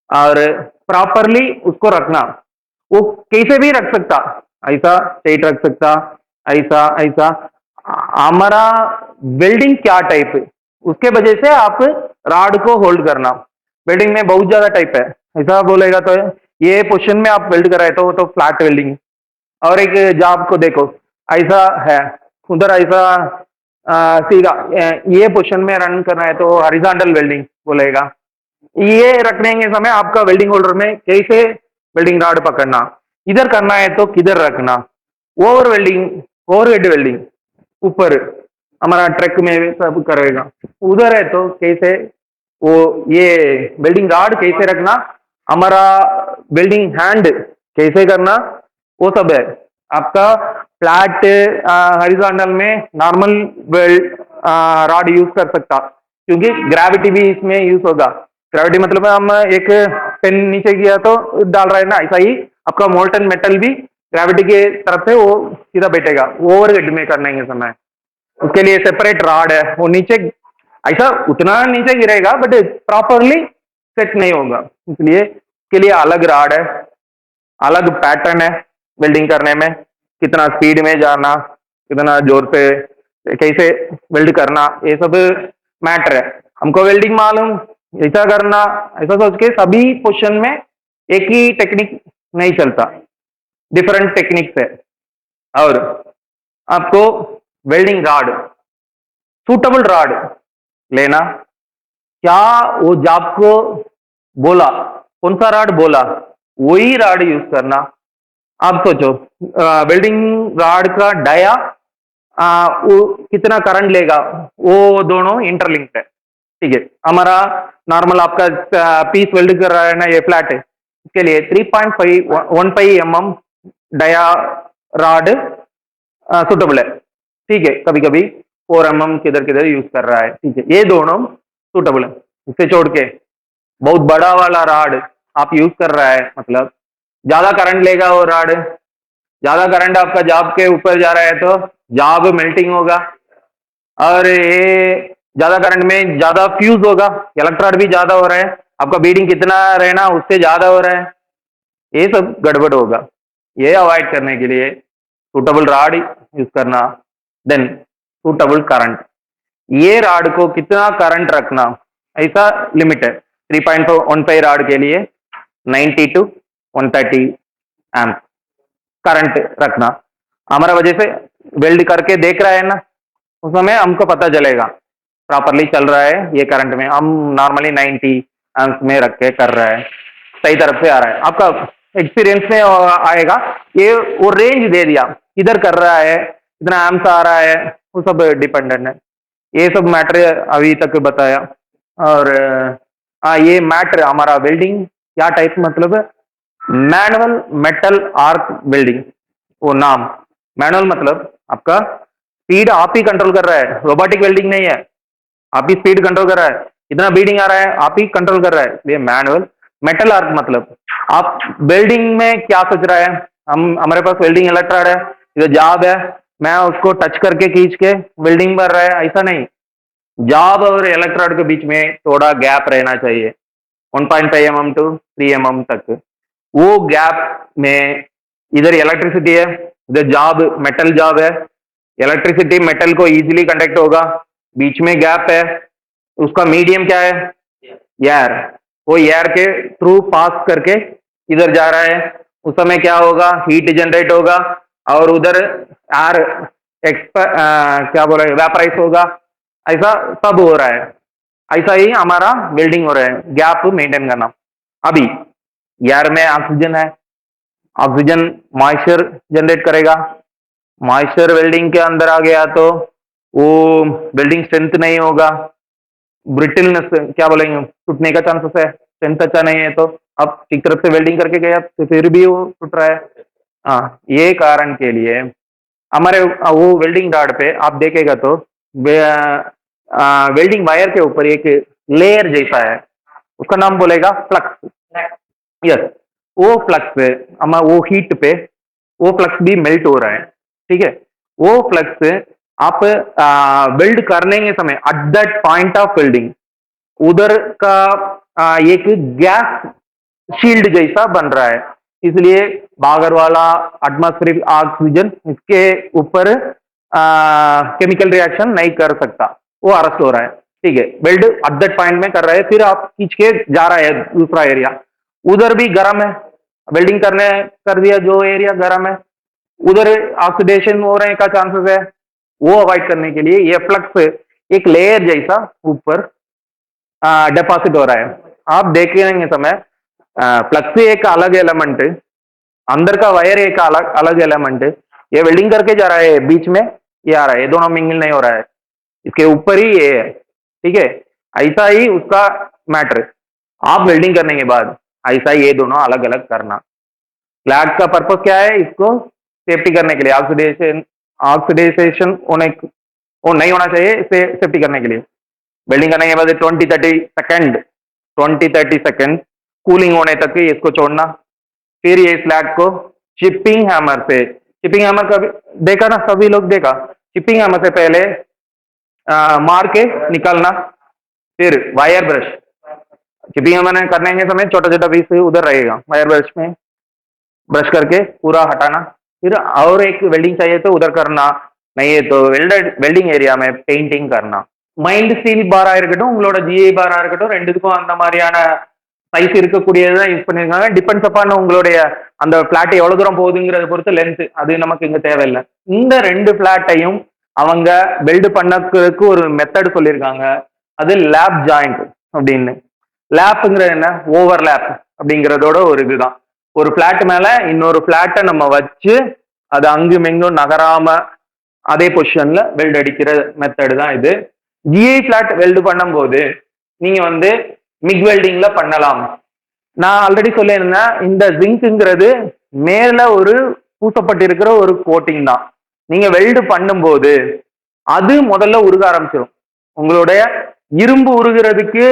और प्रॉपरली उसको रखना। वो कैसे भी रख सकता, ऐसा स्ट्रेट रख सकता, ऐसा ऐसा, हमारा वेल्डिंग क्या टाइप, उसके वजह से आप राड को होल्ड करना। वेल्डिंग में बहुत ज्यादा टाइप है, ऐसा बोलेगा तो ये पोजीशन में आप वेल्ड कराए तो वो तो फ्लैट वेल्डिंग, और एक जॉब को देखो ऐसा है, उधर ऐसा सीधा ये पोजीशन में रन करना है तो हॉरिजॉन्टल वेल्डिंग बोलेगा। ये रखने के समय आपका वेल्डिंग होल्डर में कैसे वेल्डिंग रॉड पकड़ना, इधर करना है तो किधर रखना, ओवर वेल्डिंग, ओवरहेड वेल्डिंग ऊपर हमारा ट्रक में सब करेगा, उधर है तो कैसे वो ये वेल्डिंग रॉड कैसे रखना, हमारा वेल्डिंग हैंड कैसे करना, वो सब है। आपका फ्लैट हॉरिजॉन्टल में नॉर्मल वेल्ड रॉड यूज कर सकता, क्योंकि ग्रेविटी भी इसमें यूज होगा। ग्रेविटी मतलब हम एक पेन नीचे किया तो डाल रहे हैं ना, ऐसा ही आपका मोल्टन मेटल भी ग्रेविटी के तरफ से वो सीधा बैठेगा ओवरहेड में करने के समय। उसके लिए सेपरेट रॉड है, वो नीचे ऐसा उतना नीचे गिरेगा बट प्रॉपरली सेट नहीं होगा, इसलिए उसके लिए अलग रॉड है, अलग पैटर्न है वेल्डिंग करने में, कितना स्पीड में जाना, कितना जोर से कैसे वेल्ड करना, ये सब मैटर है। हमको वेल्डिंग मालूम, ऐसा करना, ऐसा सोच के सभी पोजीशन में एक ही टेक्निक नहीं चलता, डिफरेंट टेक्निक्स है। और आपको वेल्डिंग रॉड, सूटेबल रॉड लेना, क्या वो जॉब को बोला, कौन सा रॉड बोला वही रॉड यूज करना। आप सोचो वेल्डिंग रॉड का डाया वो कितना करंट लेगा, वो दोनों इंटरलिंक्ड है। ठीक है, हमारा नॉर्मल आपका पीस वेल्ड कर रहा है ना, ये फ्लैट है, इसके लिए 3.15 mm डाया रॉड सुटेबल है। ठीक है, कभी कभी 4 mm किधर किधर यूज कर रहा है, ठीक है, ये दोनों सुटेबल है। इसे छोड़ के बहुत बड़ा वाला रॉड आप यूज कर रहा है, मतलब ज्यादा करंट लेगा वो रॉड, ज्यादा करंट आपका जॉब के ऊपर जा रहा है तो जॉब मेल्टिंग होगा, और ये ज्यादा करंट में ज्यादा फ्यूज होगा, इलेक्ट्रॉड भी ज्यादा हो रहा है, आपका बीडिंग कितना रहना उससे ज्यादा हो रहा है, ये सब गड़बड़ होगा। ये अवॉइड करने के लिए सूटेबल रॉड यूज करना। देन सूटेबल करंट, ये रॉड को कितना करंट रखना, ऐसा लिमिट है। 3.15 रॉड के लिए 90 to 130 एम्प करंट रखना। हमारा वजह से वेल्ड करके देख रहा है ना, उस समय हमको पता चलेगा प्रॉपरली चल रहा है ये करंट में, हम नॉर्मली 90 एम्प्स में रख के कर रहा है, सही तरफ से आ रहा है, आपका एक्सपीरियंस में आएगा। ये वो रेंज दे दिया किधर कर रहा है, कितना एम्प्स आ रहा है, वो सब डिपेंडेंट है। ये सब मैटर अभी तक बताया। और ये मैटर हमारा वेल्डिंग क्या टाइप, मतलब मैनुअल मेटल आर्क वेल्डिंग, वो नाम मैनुअल मतलब आपका स्पीड आप ही कंट्रोल कर रहा है, रोबोटिक वेल्डिंग नहीं है। आप ही स्पीड कंट्रोल कर रहा है, इतना बीडिंग आ रहा है आप ही कंट्रोल कर रहा है, इसलिए मैनुअल। मेटल आर्क मतलब आप वेल्डिंग में क्या सोच रहा है, हम हमारे पास वेल्डिंग इलेक्ट्रोड है, ये जॉब है, मैं उसको टच करके खींच के वेल्डिंग कर रहा है, ऐसा नहीं। जॉब और इलेक्ट्रोड के बीच में थोड़ा गैप रहना चाहिए, 1.5 mm टू 3 mm तक। वो गैप में इधर इलेक्ट्रिसिटी है, इधर जॉब मेटल जॉब है, इलेक्ट्रिसिटी मेटल को इजीली कंडक्ट होगा, बीच में गैप है, उसका मीडियम क्या है, एयर। वो एयर के थ्रू पास करके इधर जा रहा है, उस समय क्या होगा, हीट जनरेट होगा और उधर एयर क्या बोला, वेपराइज होगा, ऐसा सब हो रहा है। ऐसा ही हमारा वेल्डिंग हो रहा है, गैप मेंटेन करना। अभी एयर में ऑक्सीजन है, ऑक्सीजन मॉइस्चर जनरेट करेगा, मॉइस्चर वेल्डिंग के अंदर आ गया तो वो वेल्डिंग स्ट्रेंथ नहीं होगा, ब्रिटलनेस क्या बोलेंगे, टूटने का चांसेस है, स्ट्रेंथ अच्छा नहीं है तो अब ठीक तरफ से वेल्डिंग करके गया तो फिर भी वो टूट रहा है। हाँ, ये कारण के लिए हमारे वो वेल्डिंग रॉड पे आप देखेगा तो वेल्डिंग वायर के ऊपर एक लेयर जैसा है, उसका नाम बोलेगा फ्लक्स। यस, वो फ्लक्स हम वो हीट पे वो फ्लक्स भी मेल्ट हो रहा है, ठीक है। वो फ्लक्स आप वेल्ड करने के समय at that point of welding उधर का एक गैस शील्ड जैसा बन रहा है, इसलिए बागर वाला एटमॉस्फेरिक ऑक्सीजन इसके ऊपर केमिकल रिएक्शन नहीं कर सकता, वो अरेस्ट हो रहा है, ठीक है। वेल्ड एट दैट पॉइंट में कर रहा है, फिर आप खींच के जा रहा है दूसरा एरिया, उधर भी गर्म है, वेल्डिंग करने कर दिया जो एरिया गर्म है, उधर ऑक्सीडेशन हो रहे का चांसेस है, वो अवॉइड करने के लिए ये फ्लक्स एक लेयर जैसा ऊपर डिपॉजिट हो रहा है। आप देखेंगे समय फ्लक्स एक अलग एलिमेंट, अंदर का वायर एक अलग अलग एलिमेंट, ये वेल्डिंग करके जा रहा है, बीच में ये आ रहा है, ये दोनों मिंगल नहीं हो रहा है, इसके ऊपर ही ये है, ठीक है। ऐसा ही उसका मैटर, आप वेल्डिंग करने के बाद ऐसा ही ये दोनों अलग अलग करना। फ्लैग का पर्पस क्या है, इसको सेफ्टी करने के लिए, ऑक्सीडेशन ऑक्सीडाइजेशन होने वो नहीं होना चाहिए, इसे सेफ्टी करने के लिए। वेल्डिंग करने के बाद 20-30 सेकंड 20-30 सेकंड कूलिंग होने तक ही इसको छोड़ना, फिर ये स्लैग को चिपिंग हैमर से, चिपिंग हैमर का देखा ना सभी लोग देखा, चिपिंग हैमर से पहले मार के निकालना, फिर वायर ब्रश, चिपिंग हैमर करने के समय छोटा छोटा पीस उधर रहेगा, वायर ब्रश में ब्रश करके पूरा हटाना, फिर और एक वेल्डिंग चाहिए तो उधर करना, नहीं है तो வெல்டிங் ஏரியா में பெயிண்டிங் करना। மைல்டு ஸ்டீல் பாரா இருக்கட்டும், உங்களோட ஜிஐ பாரா இருக்கட்டும், ரெண்டுத்துக்கும் அந்த மாதிரியான சைஸ் இருக்கக்கூடியதான் யூஸ் பண்ணிருக்காங்க, டிபெண்ட்ஸ் அப்பான் உங்களுடைய அந்த பிளாட் எவ்வளவு தூரம் போகுதுங்கிறத பொறுத்து லென்த், அது நமக்கு இங்க தேவையில்லை। இந்த ரெண்டு பிளாட்டையும் அவங்க வெல்டு பண்ணதுக்கு ஒரு மெத்தட் சொல்லியிருக்காங்க, அது லேப் ஜாயிண்ட் அப்படின்னு। லேப்புங்கிறது என்ன, ஓவர் லேப் அப்படிங்கிறதோட ஒரு இதுதான், ஒரு பிளாட் மேல இன்னொரு பிளாட்டை நம்ம வச்சு அது அங்கும் இங்கும் நகராம அதே பொசிஷன்ல வெல்டு அடிக்கிற மெத்தட் தான் இது। ஜிஐ பிளாட் வெல்டு பண்ணும்போது நீங்க வந்து மிக் வெல்டிங்ல பண்ணலாம்। நான் ஆல்ரெடி சொல்லியிருந்தேன், இந்த ஜிங்க்ங்கிறது மேல ஒரு பூசப்பட்டிருக்கிற ஒரு கோட்டிங் தான், நீங்க வெல்டு பண்ணும்போது அது முதல்ல உருக ஆரம்பிச்சிடும்। உங்களுடைய இரும்பு உருகிறதுக்கு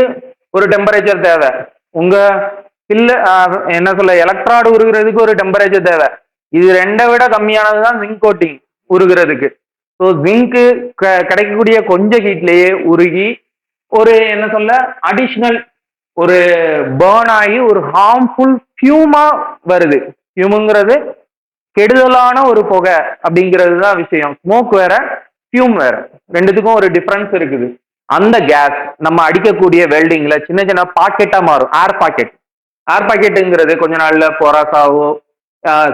ஒரு டெம்பரேச்சர் தேவை, உங்க இல்ல என்ன சொல்ல எலக்ட்ராடு உருகிறதுக்கு ஒரு டெம்பரேச்சர் தேவை, இது ரெண்டை விட கம்மியானதுதான் ஜிங்க் கோட்டிங் உருகிறதுக்கு। ஸோ ஜிங்க்கு கிடைக்கக்கூடிய கொஞ்சம் ஹீட்லேயே உருகி ஒரு என்ன சொல்ல அடிஷ்னல் ஒரு பேர்ன் ஆகி ஒரு ஹார்ம்ஃபுல் ஃபியூமா வருது। ஃபியூமுங்கிறது கெடுதலான ஒரு புகை அப்படிங்கிறது தான் விஷயம், ஸ்மோக் வேற ஃபியூம் வேற, ரெண்டுத்துக்கும் ஒரு டிஃபரன்ஸ் இருக்குது। அந்த கேஸ் நம்ம அடிக்கக்கூடிய வெல்டிங்ல சின்ன சின்ன பாக்கெட்டா மாறும், ஏர் பாக்கெட்। ஏர் பாக்கெட்டுங்கிறது கொஞ்ச நாள்ல பொராசாவோ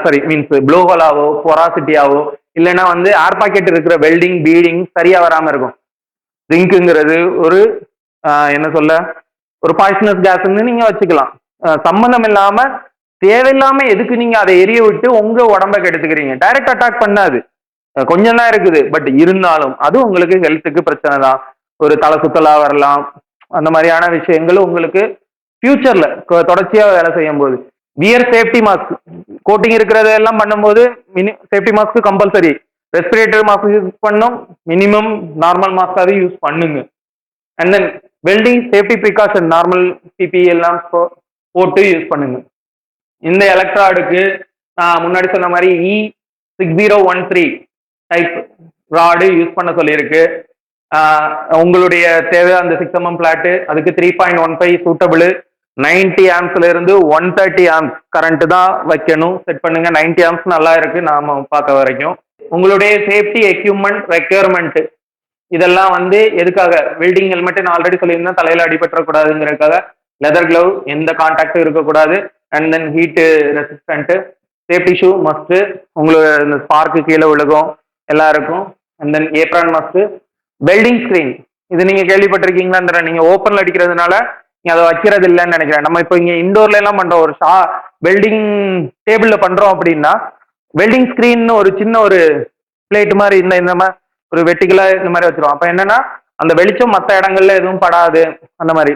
சாரி மீன்ஸ் ப்ளோவலாவோ பொராசிட்டியாவோ இல்லைன்னா வந்து ஏர் பாக்கெட் இருக்கிற வெல்டிங் பீடிங் சரியா வராம இருக்கும்। ஜிங்க்குங்கிறது ஒரு என்ன சொல்ல ஒரு பாய்சனஸ் கேஸ்ன்னு நீங்க வச்சுக்கலாம், சம்பந்தம் இல்லாம தேவையில்லாம எதுக்கு நீங்க அதை எரிய விட்டு உங்க உடம்ப கெடுத்துக்கிறீங்க। டைரக்ட் அட்டாக் பண்ணாது, கொஞ்சம் தான் இருக்குது, பட் இருந்தாலும் அது உங்களுக்கு ஹெல்த்துக்கு பிரச்சனை தான், ஒரு தலை சுத்தலா வரலாம், அந்த மாதிரியான விஷயங்கள் உங்களுக்கு ஃபியூச்சர்ல தொடர்ச்சியா வேலை செய்யும் போது। வியர் சேஃப்டி மாஸ்க், கோட்டிங் இருக்கிறது எல்லாம் பண்ணும்போது safety mask compulsory. Respirator mask use பண்ணும், மினிமம் நார்மல் மாஸ்காவது யூஸ் பண்ணுங்க. And then welding safety precaution normal PP எல்லாம் போட்டு யூஸ் பண்ணுங்க. இந்த எலக்ட்ராடுக்கு முன்னாடி சொன்ன மாதிரி E6013 டைப் ராடு யூஸ் பண்ண சொல்லியிருக்கு. உங்களுடைய தேவை அந்த 6mm பிளாட்டு, அதுக்கு 3.15 சூட்டபிள், 90 ஆம்ஸ்ல இருந்து 130 ஆம்ஸ் கரண்ட் தான் வைக்கணும். செட் பண்ணுங்க. 90 ஆம்ஸ் நல்லா இருக்கு நாம பார்க்க வரைக்கும். உங்களுடைய சேஃப்டி எக்யூப்மெண்ட் ரெக்யர்மெண்ட் இதெல்லாம் வந்து எதுக்காக, வெல்டிங் ஹெல்மெட் நான் ஆல்ரெடி சொல்லியிருந்தேன், தலையில அடிபற்றக்கூடாதுங்கிறதுக்காக. லெதர் கிளவ், எந்த கான்டாக்டும் இருக்கக்கூடாது. And then heat resistant, safety shoe must, உங்களுக்கு இந்த ஸ்பார்க்கு கீழே விழுகும் எல்லாருக்கும். And then apron must. Welding screen, இது நீங்க கேள்விப்பட்டிருக்கீங்களா? நீங்க ஓப்பன்ல அடிக்கிறதுனால நீங்க அதை வைக்கிறது இல்லைன்னு நினைக்கிறேன். நம்ம இப்போ இங்க இண்டோர்ல எல்லாம் பண்றோம், ஒரு வெல்டிங் டேபிள்ல பண்றோம் அப்படின்னா வெல்டிங் ஸ்கிரீன் ஒரு சின்ன ஒரு பிளேட் மாதிரி இந்த மாதிரி ஒரு வெட்டிக்கலா இந்த மாதிரி வச்சிருவோம். அப்ப என்னன்னா அந்த வெளிச்சம் மற்ற இடங்கள்ல எதுவும் படாது. அந்த மாதிரி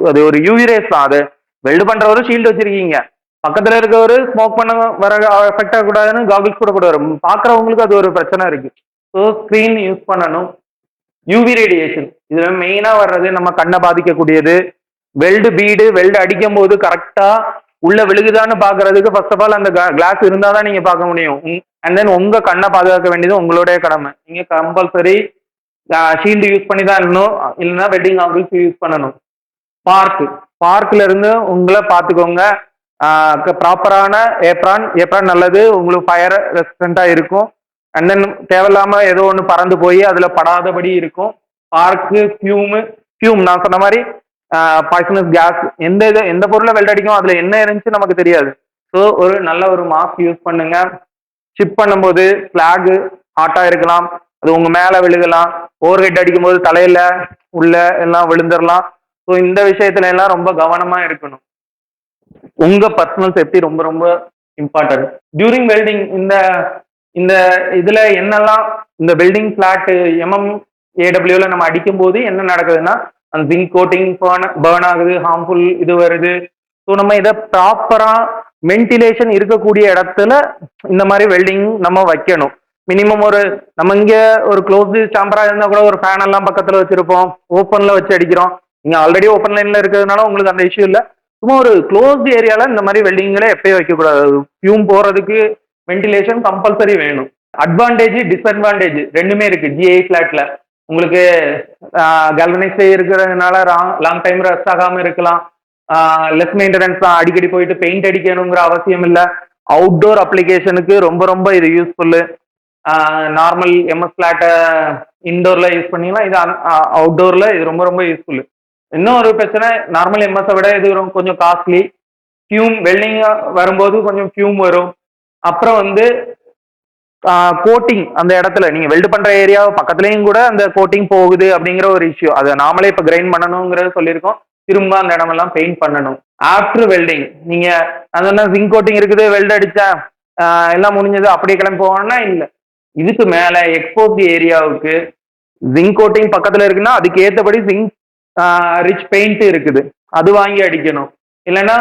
அது ஒரு யூவி ரேஸ் தான். அது வெல்டு பண்றவரு ஷீல்டு வச்சிருக்கீங்க, பக்கத்துல இருக்கவரு ஸ்மோக் பண்ண வர எஃபெக்ட் ஆகக்கூடாதுன்னு காகிள்ஸ் கூட கூட வரும். பாக்குறவங்களுக்கு அது ஒரு பிரச்சனை இருக்கு. ஸோ ஸ்கிரீன் யூஸ் பண்ணணும். யூவி ரேடியேஷன் இதுல மெயினா வர்றது நம்ம கண்ணை பாதிக்கக்கூடியது. வெல்டு பீடு வெல்டு அடிக்கும் போது கரெக்டா உள்ள விழுகுதான்னு பாக்குறதுக்கு ஃபர்ஸ்ட் ஆஃப் ஆல் அந்த கிளாஸ் இருந்தாதான் நீங்க பார்க்க முடியும். அண்ட் தென் உங்க கண்ணை பாதுகாக்க வேண்டியது உங்களுடைய கடமை. நீங்க கம்பல்சரி ஷீல்டு யூஸ் பண்ணி தான் இருக்கணும், இல்லைன்னா வெல்டிங் ஆங்கிள்ஸ் யூஸ் பண்ணணும். பார்க்ல இருந்து உங்களை பார்த்துக்கோங்க. ப்ராப்பரான ஏப்ரான் நல்லது, உங்களுக்கு ஃபயர் ரெசிஸ்டண்டா இருக்கும். அண்ட் தென் தேவையில்லாம ஏதோ ஒன்று பறந்து போய் அதுல படாதபடி இருக்கும். பார்க்கு ஃபியூம் நான் சொன்ன மாதிரி பாய்சனஸ் கேஸ், எந்த பொருளை வெல்ட் அடிக்கும் அதுல என்ன இருந்துச்சு நமக்கு தெரியாது. ஸோ ஒரு நல்ல ஒரு மாஸ்க் யூஸ் பண்ணுங்க. ஷிப் பண்ணும்போது ஃபிளாக் ஹாட்டா இருக்கலாம், அது உங்க மேல விழுகலாம். ஓவர் ஹெட் அடிக்கும் போது தலையில உள்ள எல்லாம் விழுந்துடலாம். ஸோ இந்த விஷயத்துல எல்லாம் ரொம்ப கவனமா இருக்கணும். உங்க பர்சனல் சேஃப்டி ரொம்ப ரொம்ப இம்பார்ட்டன்ட் டியூரிங் வெல்டிங். இந்த இதுல என்னெல்லாம் இந்த வெல்டிங் பிளாட் AWல நம்ம அடிக்கும் போது என்ன நடக்குதுன்னா அந்த ஜிங்க் கோட்டிங் பேர்ன் ஆகுது, ஹார்ம்ஃபுல் இது வருது. ஸோ நம்ம இதை ப்ராப்பரா வென்டிலேஷன் இருக்கக்கூடிய இடத்துல இந்த மாதிரி வெல்டிங் நம்ம வைக்கணும். மினிமம் நம்ம இங்க ஒரு க்ளோஸ்டு சாம்பரா இருந்தா கூட ஒரு ஃபேன் எல்லாம் பக்கத்துல வச்சிருப்போம், ஓப்பன்ல வச்சு அடிக்கிறோம். நீங்க ஆல்ரெடி ஓப்பன் லைன்ல இருக்கிறதுனால உங்களுக்கு அந்த இஷ்யூ இல்லை. சும்மா ஒரு க்ளோஸ்டு ஏரியால இந்த மாதிரி வெல்டிங்களை எப்பயும் வைக்கக்கூடாது. ஃபியூம் போறதுக்கு வென்டிலேஷன் கம்பல்சரி வேணும். அட்வான்டேஜ் டிஸ்அட்வான்டேஜ் ரெண்டுமே இருக்கு GI பிளாட்ல. உங்களுக்கு கல்வனைஸ் இருக்கிறதுனால லாங் டைம் ரெஸ்ட் ஆகாம இருக்கலாம். லெஸ் மெயின்டெனன்ஸ் தான், அடிக்கடி போயிட்டு பெயிண்ட் அடிக்கணுங்கிற அவசியம் இல்லை. அவுட்டோர் அப்ளிகேஷனுக்கு ரொம்ப ரொம்ப இது யூஸ்ஃபுல்லு. நார்மல் MS பிளாட்டை இன்டோர்ல யூஸ் பண்ணிக்கலாம், இது அவுட்டோர்ல இது ரொம்ப ரொம்ப யூஸ்ஃபுல்லு. இன்னும் ஒரு பிரச்சனை, நார்மல் MS விட இது கொஞ்சம் காஸ்ட்லி. ஃபியூம் வெல்டிங் வரும்போது கொஞ்சம் ஃபியூம் வரும். அப்புறம் கோட்டிங் அந்த இடத்துல நீங்க வெல்டு பண்ற ஏரியா பக்கத்துலயும் கூட அந்த கோட்டிங் போகுது அப்படிங்கிற ஒரு இஷ்யூ. அதை நாமளே இப்ப கிரைண்ட் பண்ணணுங்கிறத சொல்லியிருக்கோம். திரும்ப அந்த இடமெல்லாம் பெயிண்ட் பண்ணணும். ஆஃப்டர் வெல்டிங் நீங்க அந்த ஜிங்க் கோட்டிங் இருக்குது, வெல்டு அடிச்சா எல்லாம் முடிஞ்சது அப்படியே கிளம்பி போவாங்கன்னா இல்லை. இதுக்கு மேல எக்ஸ்போஸ்ட் ஏரியாவுக்கு ஜிங்க் கோட்டிங் பக்கத்துல இருக்குன்னா அதுக்கு ஏற்றபடி ஜிங்க் ரிச் பெயிண்ட் இருக்குது, அது வாங்கி அடிக்கணும். இல்லைன்னா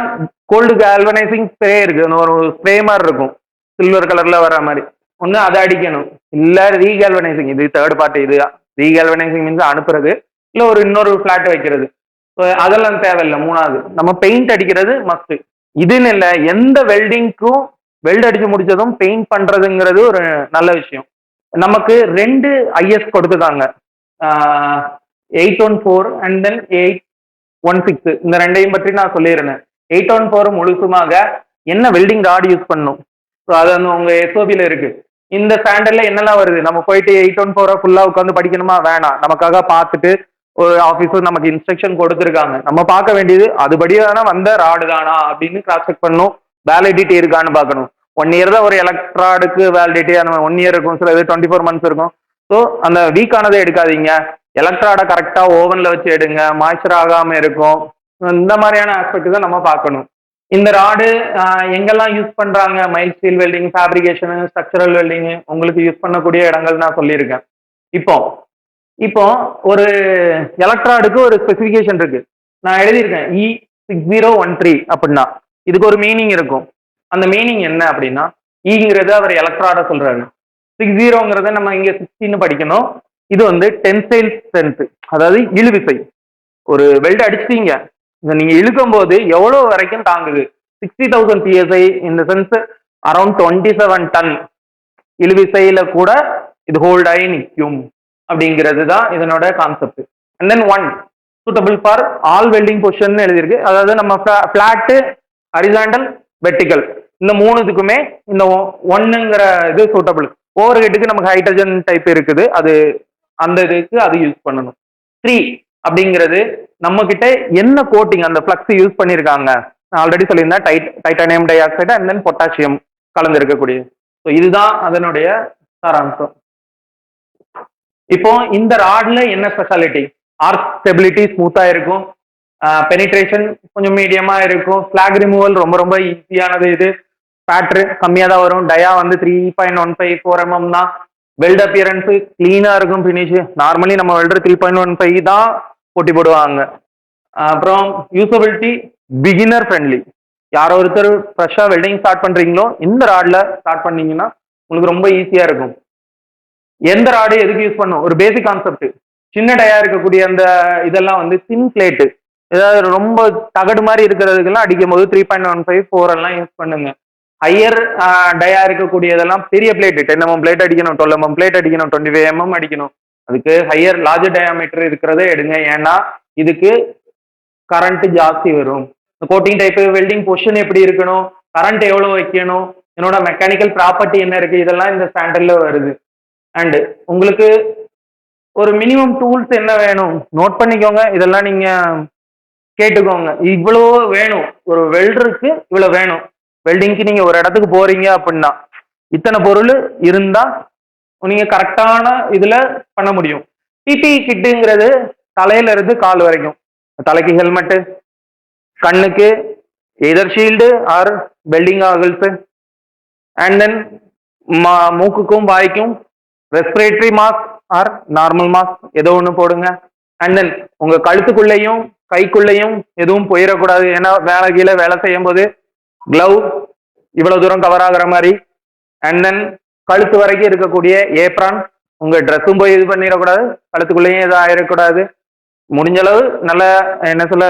கோல்டு கால்வனைசிங் ஸ்ப்ரே இருக்கு, ஒரு ஸ்ப்ரே மாதிரி இருக்கும் சில்வர் கலர்ல வர மாதிரி, ஒன்று அதை அடிக்கணும். இல்லை ரீகால்வனைசிங், இது தேர்ட் பார்ட்டி. இது ரீகால்வனைசிங் மீன்ஸ் அனுப்புறது, இல்லை இன்னொரு ஃபிளாட் வைக்கிறது. ஸோ அதெல்லாம் தேவையில்லை. மூணாவது நம்ம பெயிண்ட் அடிக்கிறது மஸ்ட். இதுன்னு இல்லை, எந்த வெல்டிங்க்கும் வெல்டு அடிச்சு முடிச்சதும் பெயிண்ட் பண்றதுங்கிறது ஒரு நல்ல விஷயம். நமக்கு 2 IS கொடுத்துருக்காங்க, 814 அண்ட் தென் 816. இந்த ரெண்டையும் பற்றி நான் சொல்லியிருந்தேன். 814 முழுசுமாக என்ன வெல்டிங் ராட் யூஸ் பண்ணும், ஸோ அது உங்க SOPல இருக்கு. இந்த ஸ்டாண்டர்ட்ல என்னெல்லாம் வருது, நம்ம போயிட்டு 814 ஃபுல்லா உட்காந்து படிக்கணுமா? வேணாம். நமக்காக பார்த்துட்டு ஒரு ஆஃபீஸர் நமக்கு இன்ஸ்ட்ரக்ஷன் கொடுத்துருக்காங்க. நம்ம பார்க்க வேண்டியது அதுபடியான வந்த ராடு தானா அப்படின்னு கிராஸ் செக் பண்ணணும். வேலிடிட்டி இருக்கான்னு பார்க்கணும். 1 இயர் தான் ஒரு எலக்ட்ராடுக்கு வேலிடிட்டி, அந்த 1 இயர் இருக்கும், சில இது 24 மந்த்ஸ் இருக்கும். ஸோ அந்த வீக் ஆனதை எடுக்காதீங்க. எலக்ட்ராடை கரெக்டாக ஓவனில் வச்சு எடுங்க, மாய்ச்சர் ஆகாமல் இருக்கும். இந்த மாதிரியான ஆஸ்பெக்ட் தான் நம்ம பார்க்கணும். இந்த ராடு எங்கெல்லாம் யூஸ் பண்றாங்க, mild steel welding, fabrication, structural welding உங்களுக்கு யூஸ் பண்ணக்கூடிய இடங்கள் நான் சொல்லியிருக்கேன். இப்போ ஒரு எலக்ட்ராடுக்கு ஒரு ஸ்பெசிஃபிகேஷன் இருக்கு, நான் எழுதியிருக்கேன் E6013 அப்படின்னா இதுக்கு ஒரு மீனிங் இருக்கும். அந்த மீனிங் என்ன அப்படின்னா ஈங்கிறது அவர் எலக்ட்ராட சொல்றாரு, 60ங்கிறத நம்ம இங்க 60ன்னு படிக்கணும். இது வந்து டென்சைல் ஸ்ட்ரென்த், அதாவது இழுவிசை. ஒரு வெல்ட் அடிச்சிட்டீங்க, இதை நீங்க இழுக்கும் போது எவ்வளவு வரைக்கும் தாங்குது? 60,000 PSI, இந்த சென்ஸ் அரௌண்ட் 27 டன் இழுவிசையில கூட இது ஹோல்ட் ஆகி நிற்கும் அப்படிங்கிறது தான் இதனோட concept. And then one suitable for all welding position எழுதியிருக்கு. அதாவது நம்ம பிளாட்டு, ஹரிசாண்டல், வெர்டிகல், இந்த மூணுத்துக்குமே இந்த ஒன்னுங்கிற இது சூட்டபிள். ஓவர் ஹெட்டுக்கு நமக்கு ஹைட்ரஜன் டைப் இருக்குது, அது அந்த இதுக்கு அது யூஸ் பண்ணணும். 3 அப்படிங்கிறது நம்ம கிட்ட என்ன கோட்டிங் அந்த ஃப்ளக்ஸ் யூஸ் பண்ணியிருக்காங்க, ஆல்ரெடி சொல்லியிருந்தேன், titanium di oxide and then potassium கலந்து இருக்கக்கூடிய. ஸோ இதுதான் அதனுடைய சாராம்சம். இப்போ இந்த ராட்ல என்ன ஸ்பெஷாலிட்டி? ஆர்க் ஸ்டெபிலிட்டி ஸ்மூத்தா இருக்கும், பெனிட்ரேஷன் கொஞ்சம் மீடியமா இருக்கும், ஃபிளாக் ரிமூவல் ரொம்ப ரொம்ப ஈஸியானது, இது பேட்ரு கம்மியாக தான் வரும், டயா வந்து 3.154 mm தான், வெல்ட் அப்பியரன்ஸ் கிளீனா இருக்கும், ஃபினிஷ் நார்மலி நம்ம வெல்டர் 3.15 தான் போட்டி போடுவாங்க. அப்புறம் யூசபிலிட்டி பிகினர் ஃப்ரெண்ட்லி, யாரோ ஒருத்தர் ஃப்ரெஷ்ஷாக வெல்டிங் ஸ்டார்ட் பண்றீங்களோ இந்த ராட்ல ஸ்டார்ட் பண்ணீங்கன்னா உங்களுக்கு ரொம்ப ஈஸியா இருக்கும். எந்த ராடு எதுக்கு யூஸ் பண்ணும்? ஒரு பேசிக் கான்செப்ட். சின்ன டயா இருக்கக்கூடிய அந்த இதெல்லாம் வந்து தின் பிளேட்டு, ஏதாவது ரொம்ப தகடு மாதிரி இருக்கிறதுக்கெல்லாம் அடிக்கும் போது 3.154 எல்லாம் யூஸ் பண்ணுங்க. ஹையர் டயா இருக்கக்கூடியதெல்லாம் பெரிய பிளேட், 10 mm பிளேட் அடிக்கணும், 12 mm பிளேட் அடிக்கணும், 25 mm அடிக்கணும். அதுக்கு ஹையர் லார்ஜர் டயாமீட்டர் இருக்கிறதே எடுங்க. ஏன்னா இதுக்கு கரண்ட் ஜாஸ்தி வரும். கோட்டிங் டைப், வெல்டிங் பொசிஷன் எப்படி இருக்கணும், கரண்ட் எவ்வளவு வைக்கணும், என்னோட மெக்கானிக்கல் ப்ராப்பர்ட்டி என்ன இருக்கு, இதெல்லாம் இந்த ஸ்டாண்டர்ட்ல வருது. அண்ட் உங்களுக்கு ஒரு மினிமம் டூல்ஸ் என்ன வேணும் நோட் பண்ணிக்கோங்க, இதெல்லாம் நீங்க கேட்டுக்கோங்க. இவ்வளோ வேணும் ஒரு வெல்டருக்கு, இவ்வளோ வேணும். வெல்டிங்க்கு நீங்க ஒரு இடத்துக்கு போறீங்க அப்படின்னா இத்தனை பொருள் இருந்தா நீங்க கரெக்டான இதுல பண்ண முடியும். பிபிஇ கிட்டுங்கிறது தலையில இருந்து கால் வரைக்கும், தலைக்கு ஹெல்மெட்டு, கண்ணுக்கு either shield or welding goggles, and then மூக்குக்கும் வாய்க்கும் respiratory mask or normal mask ஏதோ ஒன்று போடுங்க. அண்ட் தென் உங்க கழுத்துக்குள்ளேயும் கைக்குள்ளேயும் எதுவும் போயிடக்கூடாது, ஏன்னா வேலை கீழே வேலை செய்யும் போது கிளவ் இவ்வளவு தூரம் கவர் ஆகுற மாதிரி. அண்ட் தென் கழுத்து வரைக்கும் இருக்கக்கூடிய ஏப்ரான், உங்க ட்ரெஸ்ஸும் போய் இது பண்ணிடக்கூடாது, கழுத்துக்குள்ளேயும் எதுவும் ஆயிடக்கூடாது. முடிஞ்ச அளவு நல்ல என்ன சொல்ல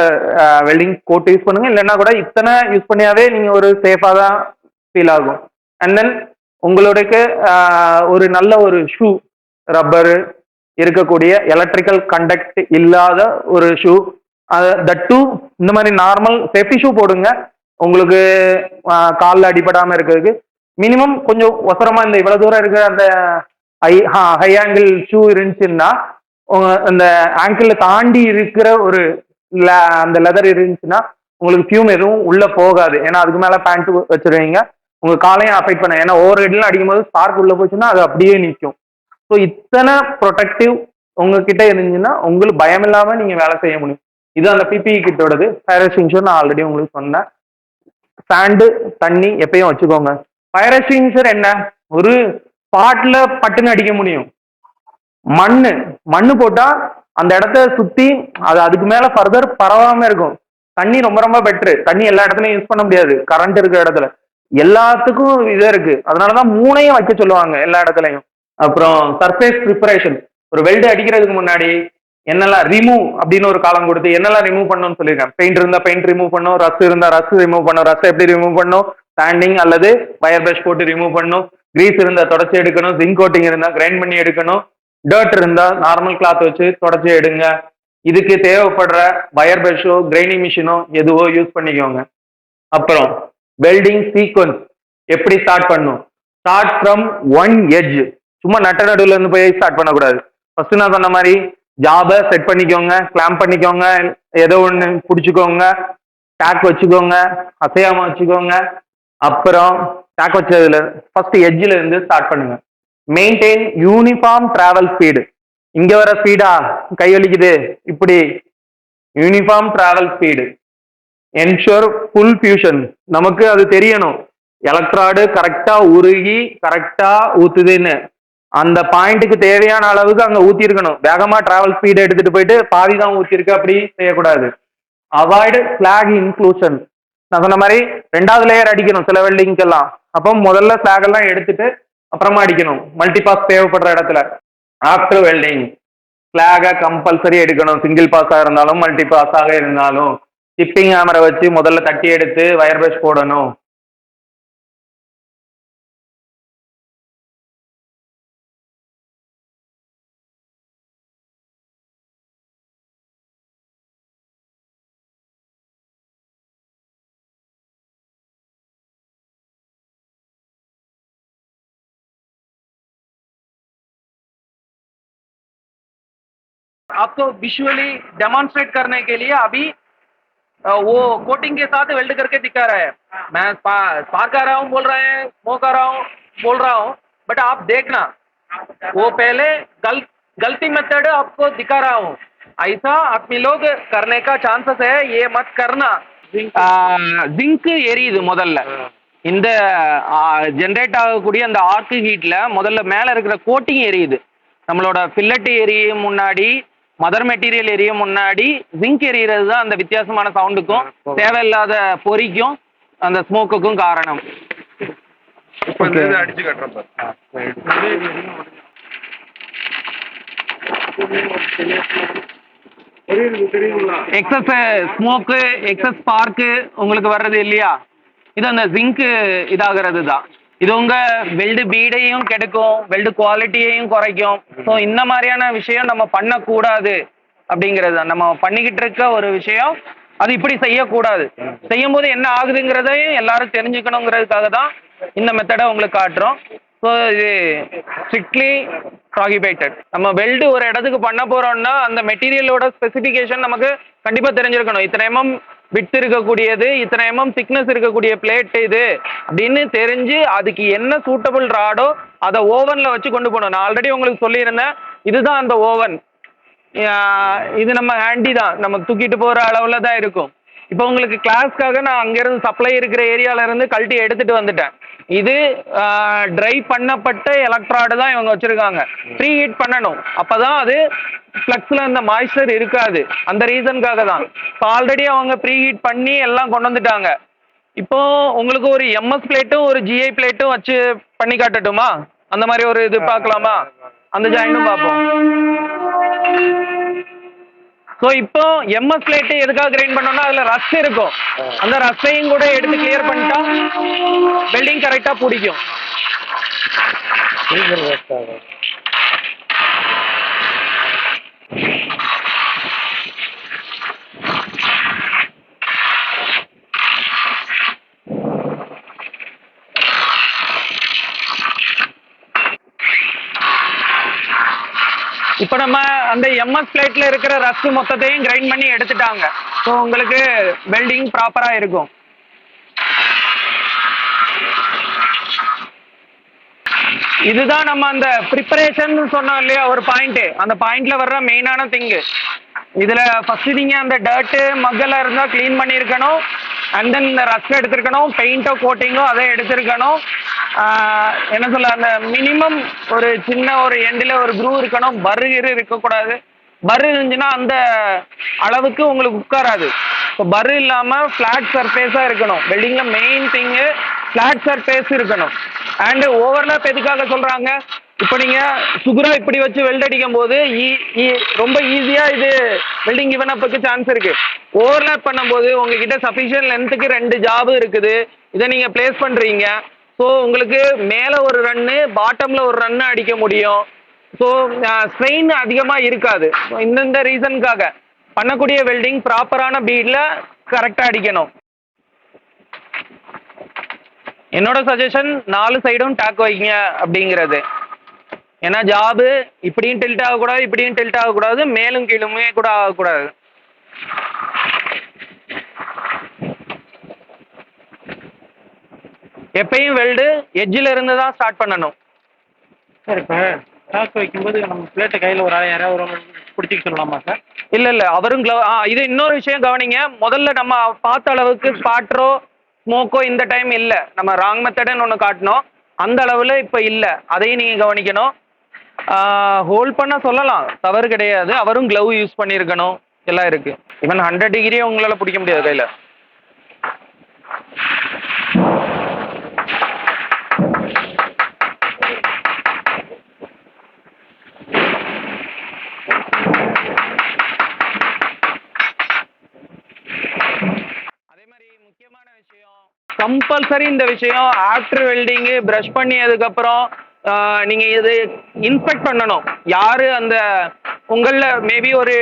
வெல்டிங் கோட் யூஸ் பண்ணுங்க, இல்லைன்னா கூட இத்தனை யூஸ் பண்ணியாவே நீங்க ஒரு சேஃபா தான் ஃபீல் ஆகும். அண்ட் தென் உங்களுக்கு ஒரு நல்ல ஒரு ஷூ, ரப்பரு இருக்கக்கூடிய எலக்ட்ரிக்கல் கண்டக்ட் இல்லாத ஒரு ஷூ, தட் டூ இந்த மாதிரி நார்மல் சேஃப்டி ஷூ போடுங்க. உங்களுக்கு காலில் அடிபடாம இருக்கிறதுக்கு மினிமம் கொஞ்சம் ஒசரமா இந்த இவ்வளவு தூரம் இருக்கிற அந்த ஹை ஆங்கிள் ஷூ இருந்துச்சுன்னா, அந்த ஆங்கிள் தாண்டி இருக்கிற ஒரு அந்த லெதர் இருந்துச்சுன்னா உங்களுக்கு ஃபியூம் எதுவும் உள்ள போகாது. ஏன்னா அதுக்கு மேல பேண்ட் வச்சிருவீங்க, உங்க காலையும் அஃபெக்ட் பண்ண, ஏன்னா ஓவர் ஹெட்லாம் அடிக்கும் போது ஸ்பார்க் உள்ள போச்சுன்னா அது அப்படியே நிற்கும். ஸோ இத்தனை ப்ரொடெக்டிவ் உங்ககிட்ட இருந்துச்சுன்னா உங்களுக்கு பயம் இல்லாம நீங்க வேலை செய்ய முடியும். இது அந்த பிபிஇ கிட்டோடது. ஃபயர் எக்ஸ்டிங்ஷர் நான் ஆல்ரெடி உங்களுக்கு சொன்னேன். சாண்டு, தண்ணி எப்பயும் வச்சுக்கோங்க. ஃபயர் எக்ஸ்டிங்ஷர் என்ன, ஒரு ஸ்பாட்ல பட்டுன்னு அடிக்க முடியும். மண்ணு போட்டா அந்த இடத்த சுத்தி அது அதுக்கு மேல ஃபர்தர் பரவாம இருக்கும். தண்ணி ரொம்ப ரொம்ப பெட்ரு. தண்ணி எல்லா இடத்துலயும் யூஸ் பண்ண முடியாது, கரண்ட் இருக்கிற இடத்துல. எல்லாத்துக்கும் இது இருக்கு, அதனாலதான் 3ஐயும் வைக்க சொல்லுவாங்க எல்லா இடத்துலையும். அப்புறம் சர்ஃபேஸ் ப்ரிப்பரேஷன், ஒரு வெல்டு அடிக்கிறதுக்கு முன்னாடி என்னெல்லாம் ரிமூவ் அப்படின்னு ஒரு காலம் கொடுத்து என்னெல்லாம் ரிமூவ் பண்ணணும்னு சொல்லியிருக்கேன். பெயிண்ட் இருந்தா பெயிண்ட் ரிமூவ் பண்ணும், ரஸ் இருந்தா ரஸ் ரிமூவ் பண்ணும், ரஸ் எப்படி ரிமூவ் பண்ணும், சாண்டிங் அல்லது வயர் பிரஷ் போட்டு ரிமூவ் பண்ணும், கிரீஸ் இருந்தா தொடச்சி எடுக்கணும், ஜிங்க் கோட்டிங் இருந்தா கிரைண்ட் பண்ணி எடுக்கணும், டர்ட் இருந்தா நார்மல் கிளாத் வச்சு தொடச்சி எடுங்க. இதுக்கு தேவைப்படுற வயர் பிரஷோ கிரைண்டிங் மிஷினோ எதுவோ யூஸ் பண்ணிக்கோங்க. அப்புறம் வெல்டிங் சீக்வன்ஸ் எப்படி ஸ்டார்ட் பண்ணும், ஸ்டார்ட் ஃப்ரம் ஒன் எட்ஜ், சும்மா நட்ட நடுவில் இருந்து போய் ஸ்டார்ட் பண்ணக்கூடாது. ஃபர்ஸ்ட் நான் சொன்ன மாதிரி ஜாபை செட் பண்ணிக்கோங்க, கிளாம்ப் பண்ணிக்கோங்க, ஏதோ ஒன்று பிடிச்சிக்கோங்க, டேக் வச்சுக்கோங்க, அசையாம வச்சுக்கோங்க. அப்புறம் டேக் வச்சதுல ஃபர்ஸ்ட் எட்ஜில் இருந்து ஸ்டார்ட் பண்ணுங்க. மெயின்டைன் யூனிஃபார்ம் டிராவல் ஸ்பீடு, இங்க வர ஸ்பீடா கை வலிக்குது, இப்படி uniform travel speed. Ensure full fusion, நமக்கு அது தெரியணும், எலக்ட்ராடு கரெக்டா உருகி கரெக்டா ஊத்துதுன்னு. அந்த பாயிண்ட்டுக்கு தேவையான அளவுக்கு அங்க ஊத்தி இருக்கணும். வேகமா டிராவல் ஸ்பீடு எடுத்துட்டு போயிட்டு பாதி தான் ஊத்தி இருக்கு அப்படி செய்யக்கூடாது. அவாய்டு ஃபிளாக் இன்க்ளூஷன், நான் சொன்ன மாதிரி 2வது லேயர் அடிக்கணும் சில வெல்டிங்கெல்லாம். அப்போ முதல்ல ஸ்லாக் எல்லாம் எடுத்துட்டு அப்புறமா அடிக்கணும் மல்டிபாஸ் தேவைப்படுற இடத்துல. ஆஃப்டர் வெல்டிங் ஸ்லாகை கம்பல்சரி எடுக்கணும், சிங்கிள் பாஸாக இருந்தாலும் மல்டி பாஸாக இருந்தாலும். டிப்பிங் ஹேமரை வச்சு முதல்ல தட்டி எடுத்து வயர் பிரஷ் போடணும். आपको विजुअली डेमोन्स्ट्रेट करने के लिए अभी वो कोटिंग के साथ वेल्ड करके दिखा रहा है. मैं स्पार्क कर रहा हूँ बोल रहे हैं, वो कर रहा हूँ बोल रहा हूँ, बट आप देखना वो पहले गलती मेथड आपको दिखा रहा हूँ. ऐसा आप लोग करने का चांसेस है, ये मत करना. ஜிங்க் எரியுது முதல்ல. இந்த ஜென்ரேட் ஆகக்கூடிய அந்த ஆர்க் ஹீட்ல முதல்ல மேல இருக்கிற கோட்டிங் எரியுது. நம்மளோட ஃபில்லட் எரியும் முன்னாடி, மதர் மெட்டீரியல் எரியும் முன்னாடி ஜிங்க் எரியறது தான் அந்த வித்தியாசமான சவுண்டுக்கும் தேவையில்லாத பொறிக்கும் அந்த ஸ்மோக்குக்கும் காரணம். அடிச்சு எக்ஸஸ் ஸ்மோக்கு, எக்ஸஸ் ஸ்பார்க்கு உங்களுக்கு வர்றது இல்லையா, இது அந்த ஜிங்க் இதாகிறது தான். இது உங்க வெல்டு பீடையும் கெடுக்கும், வெல்டு குவாலிட்டியையும் குறைக்கும். ஸோ இந்த மாதிரியான விஷயம் நம்ம பண்ணக்கூடாது அப்படிங்கிறது தான். நம்ம பண்ணிக்கிட்டு இருக்க ஒரு விஷயம், அது இப்படி செய்யக்கூடாது. செய்யும் போது என்ன ஆகுதுங்கிறதையும் எல்லாரும் தெரிஞ்சுக்கணுங்கிறதுக்காக தான் இந்த மெத்தடை உங்களுக்கு காட்டுறோம். ஸோ இது ஸ்ட்ரிக்ட்லி ப்ராகிபேட்டட். நம்ம வெல்டு ஒரு இடத்துக்கு பண்ண போறோம்னா அந்த மெட்டீரியலோட ஸ்பெசிஃபிகேஷன் நமக்கு கண்டிப்பாக தெரிஞ்சிருக்கணும். இத்தனை எம்எம் விட்டு இருக்கக்கூடியது, இத்தனை எம்எம் திக்னஸ் இருக்கக்கூடிய பிளேட் இது அப்படின்னு தெரிஞ்சு அதுக்கு என்ன சூட்டபிள் ராடோ அதை ஓவனில் வச்சு கொண்டு போகணும். நான் ஆல்ரெடி உங்களுக்கு சொல்லியிருந்தேன், இதுதான் அந்த ஓவன். இது நம்ம ஹேண்டி தான், நம்ம தூக்கிட்டு போகிற அளவில் தான் இருக்கும். இப்போ உங்களுக்கு கிளாஸ்க்காக நான் அங்கேருந்து சப்ளை இருக்கிற ஏரியாவிலேருந்து கழட்டி எடுத்துகிட்டு வந்துட்டேன். இது ட்ரை பண்ணப்பட்ட எலக்ட்ராய்டு தான் இவங்க வச்சுருக்காங்க. ப்ரீ ஹீட் பண்ணணும், அப்போ தான் அது ஃப்ளக்ஸில் அந்த மாய்ஸ்சர் இருக்காது. அந்த ரீசனுக்காக தான். இப்போ ஆல்ரெடி அவங்க ப்ரீ ஹீட் பண்ணி எல்லாம் கொண்டு வந்துட்டாங்க. இப்போ உங்களுக்கு ஒரு எம்எஸ் பிளேட்டும் ஒரு ஜிஐ பிளேட்டும் வச்சு பண்ணி காட்டட்டுமா? அந்த மாதிரி ஒரு இது பார்க்கலாமா? அந்த ஜாயிண்ட்டும் பார்ப்போம். ஸோ இப்போ எம்எஸ் பிளேட்டு எதுக்காக கிரைண்ட் பண்ணோம்னா அதில் ரஸ்ட் இருக்கும். அந்த ரஸ்டையும் கூட எடுத்து கிளியர் பண்ணிட்டா வெல்டிங் கரெக்டாக பிடிக்கும். இப்போ நம்ம அந்த எம்எஸ் பிளேட்ல இருக்கிற ரஸ்ட் மொத்தத்தையும் கிரைண்ட் பண்ணி எடுத்துட்டாங்க. ஸோ உங்களுக்கு வெல்டிங் ப்ராப்பராக இருக்கும். இதுதான் நம்ம அந்த ப்ரிப்பரேஷன் சொன்னோம் இல்லையா, ஒரு பாயிண்ட்டு. அந்த பாயிண்ட்ல வர்ற மெயினான திங்கு. இதில் ஃபஸ்ட்டு நீங்கள் அந்த டர்ட்டு மக்கெல்லாம் இருந்தால் க்ளீன் பண்ணியிருக்கணும். அண்ட் தென் இந்த ரஸ்ட் எடுத்துருக்கணும், பெயிண்டோ கோட்டிங்கோ அதை எடுத்துருக்கணும். என்ன சொல்ல, அந்த மினிமம் ஒரு சின்ன ஒரு எண்டில் ஒரு க்ரூ இருக்கணும். பர்ரு இருக்கக்கூடாது. பர்ரு இருந்துச்சுன்னா அந்த அளவுக்கு உங்களுக்கு உட்காராது. இப்போ பர்ரு இல்லாமல் ஃப்ளாட் சர்ஃபேஸாக இருக்கணும். வெல்டிங்கில் மெயின் திங்கு ஃப்ளாட் சர்ஃபேஸ் இருக்கணும். அண்டு ஓவர்லாப் எதுக்காக சொல்கிறாங்க, இப்போ நீங்கள் சுகுராக இப்படி வச்சு வெல்ட் அடிக்கும் போது ரொம்ப ஈஸியாக இது வெல்டிங் கிவன் அப்புக்கு சான்ஸ் இருக்குது. ஓவர்லாப் பண்ணும்போது உங்ககிட்ட சஃபிஷியன்ட் லென்த்துக்கு 2 ஜாபு இருக்குது. இதை நீங்கள் பிளேஸ் பண்ணுறீங்க. ஸோ உங்களுக்கு மேலே ஒரு ரன்னு, பாட்டமில் ஒரு ரன்னு அடிக்க முடியும். ஸோ ஸ்ட்ரெயின் அதிகமாக இருக்காது. ஸோ இந்தந்த ரீசனுக்காக பண்ணக்கூடிய வெல்டிங் ப்ராப்பரான பீடில் கரெக்டாக அடிக்கணும். என்னோட சஜஷன் 4 சைடும் டாக் வைங்க அப்படிங்கிறது. ஏன்னா ஜாபு இப்படியும் டில்ட் ஆகக்கூடாது, இப்படியும் டில்ட் ஆகக்கூடாது, மேலும் கீழுமே கூட ஆகக்கூடாது. எப்பயும் வெல்டு எட்ஜில் இருந்து தான் ஸ்டார்ட் பண்ணணும். சார் இப்போ டாக் வைக்கும்போது நம்ம பிளேட்டை கையில் ஒரு யாராவது பிடிச்சிக்க சொல்லலாமா சார்? இல்லை அவரும் இது இன்னொரு விஷயம் கவனிங்க. முதல்ல நம்ம பார்த்த அளவுக்கு ஸ்பாட்ரோ ஸ்மோக்கோ இந்த டைம் இல்லை. நம்ம ராங் மெத்தடுன்னு ஒன்று காட்டினோம், அந்த அளவில் இப்போ இல்லை. அதையும் நீங்கள் கவனிக்கணும். ஹோல்ட் பண்ண சொல்லலாம், தவறு கிடையாது. அவரும் க்ளவ் யூஸ் பண்ணியிருக்கணும், எல்லாம் இருக்குது. ஈவன் 100 டிகிரியே உங்களால் பிடிக்க முடியாது கையில். கம்பல்சரி இந்த விஷயம் ஆஃப்டர் வெல்டிங் பிரஷ் பண்ணியதுக்கப்புறம் நீங்கள் இது இன்ஸ்பெக்ட் பண்ணணும். யார் அந்த உங்களில் மேபி ஒரு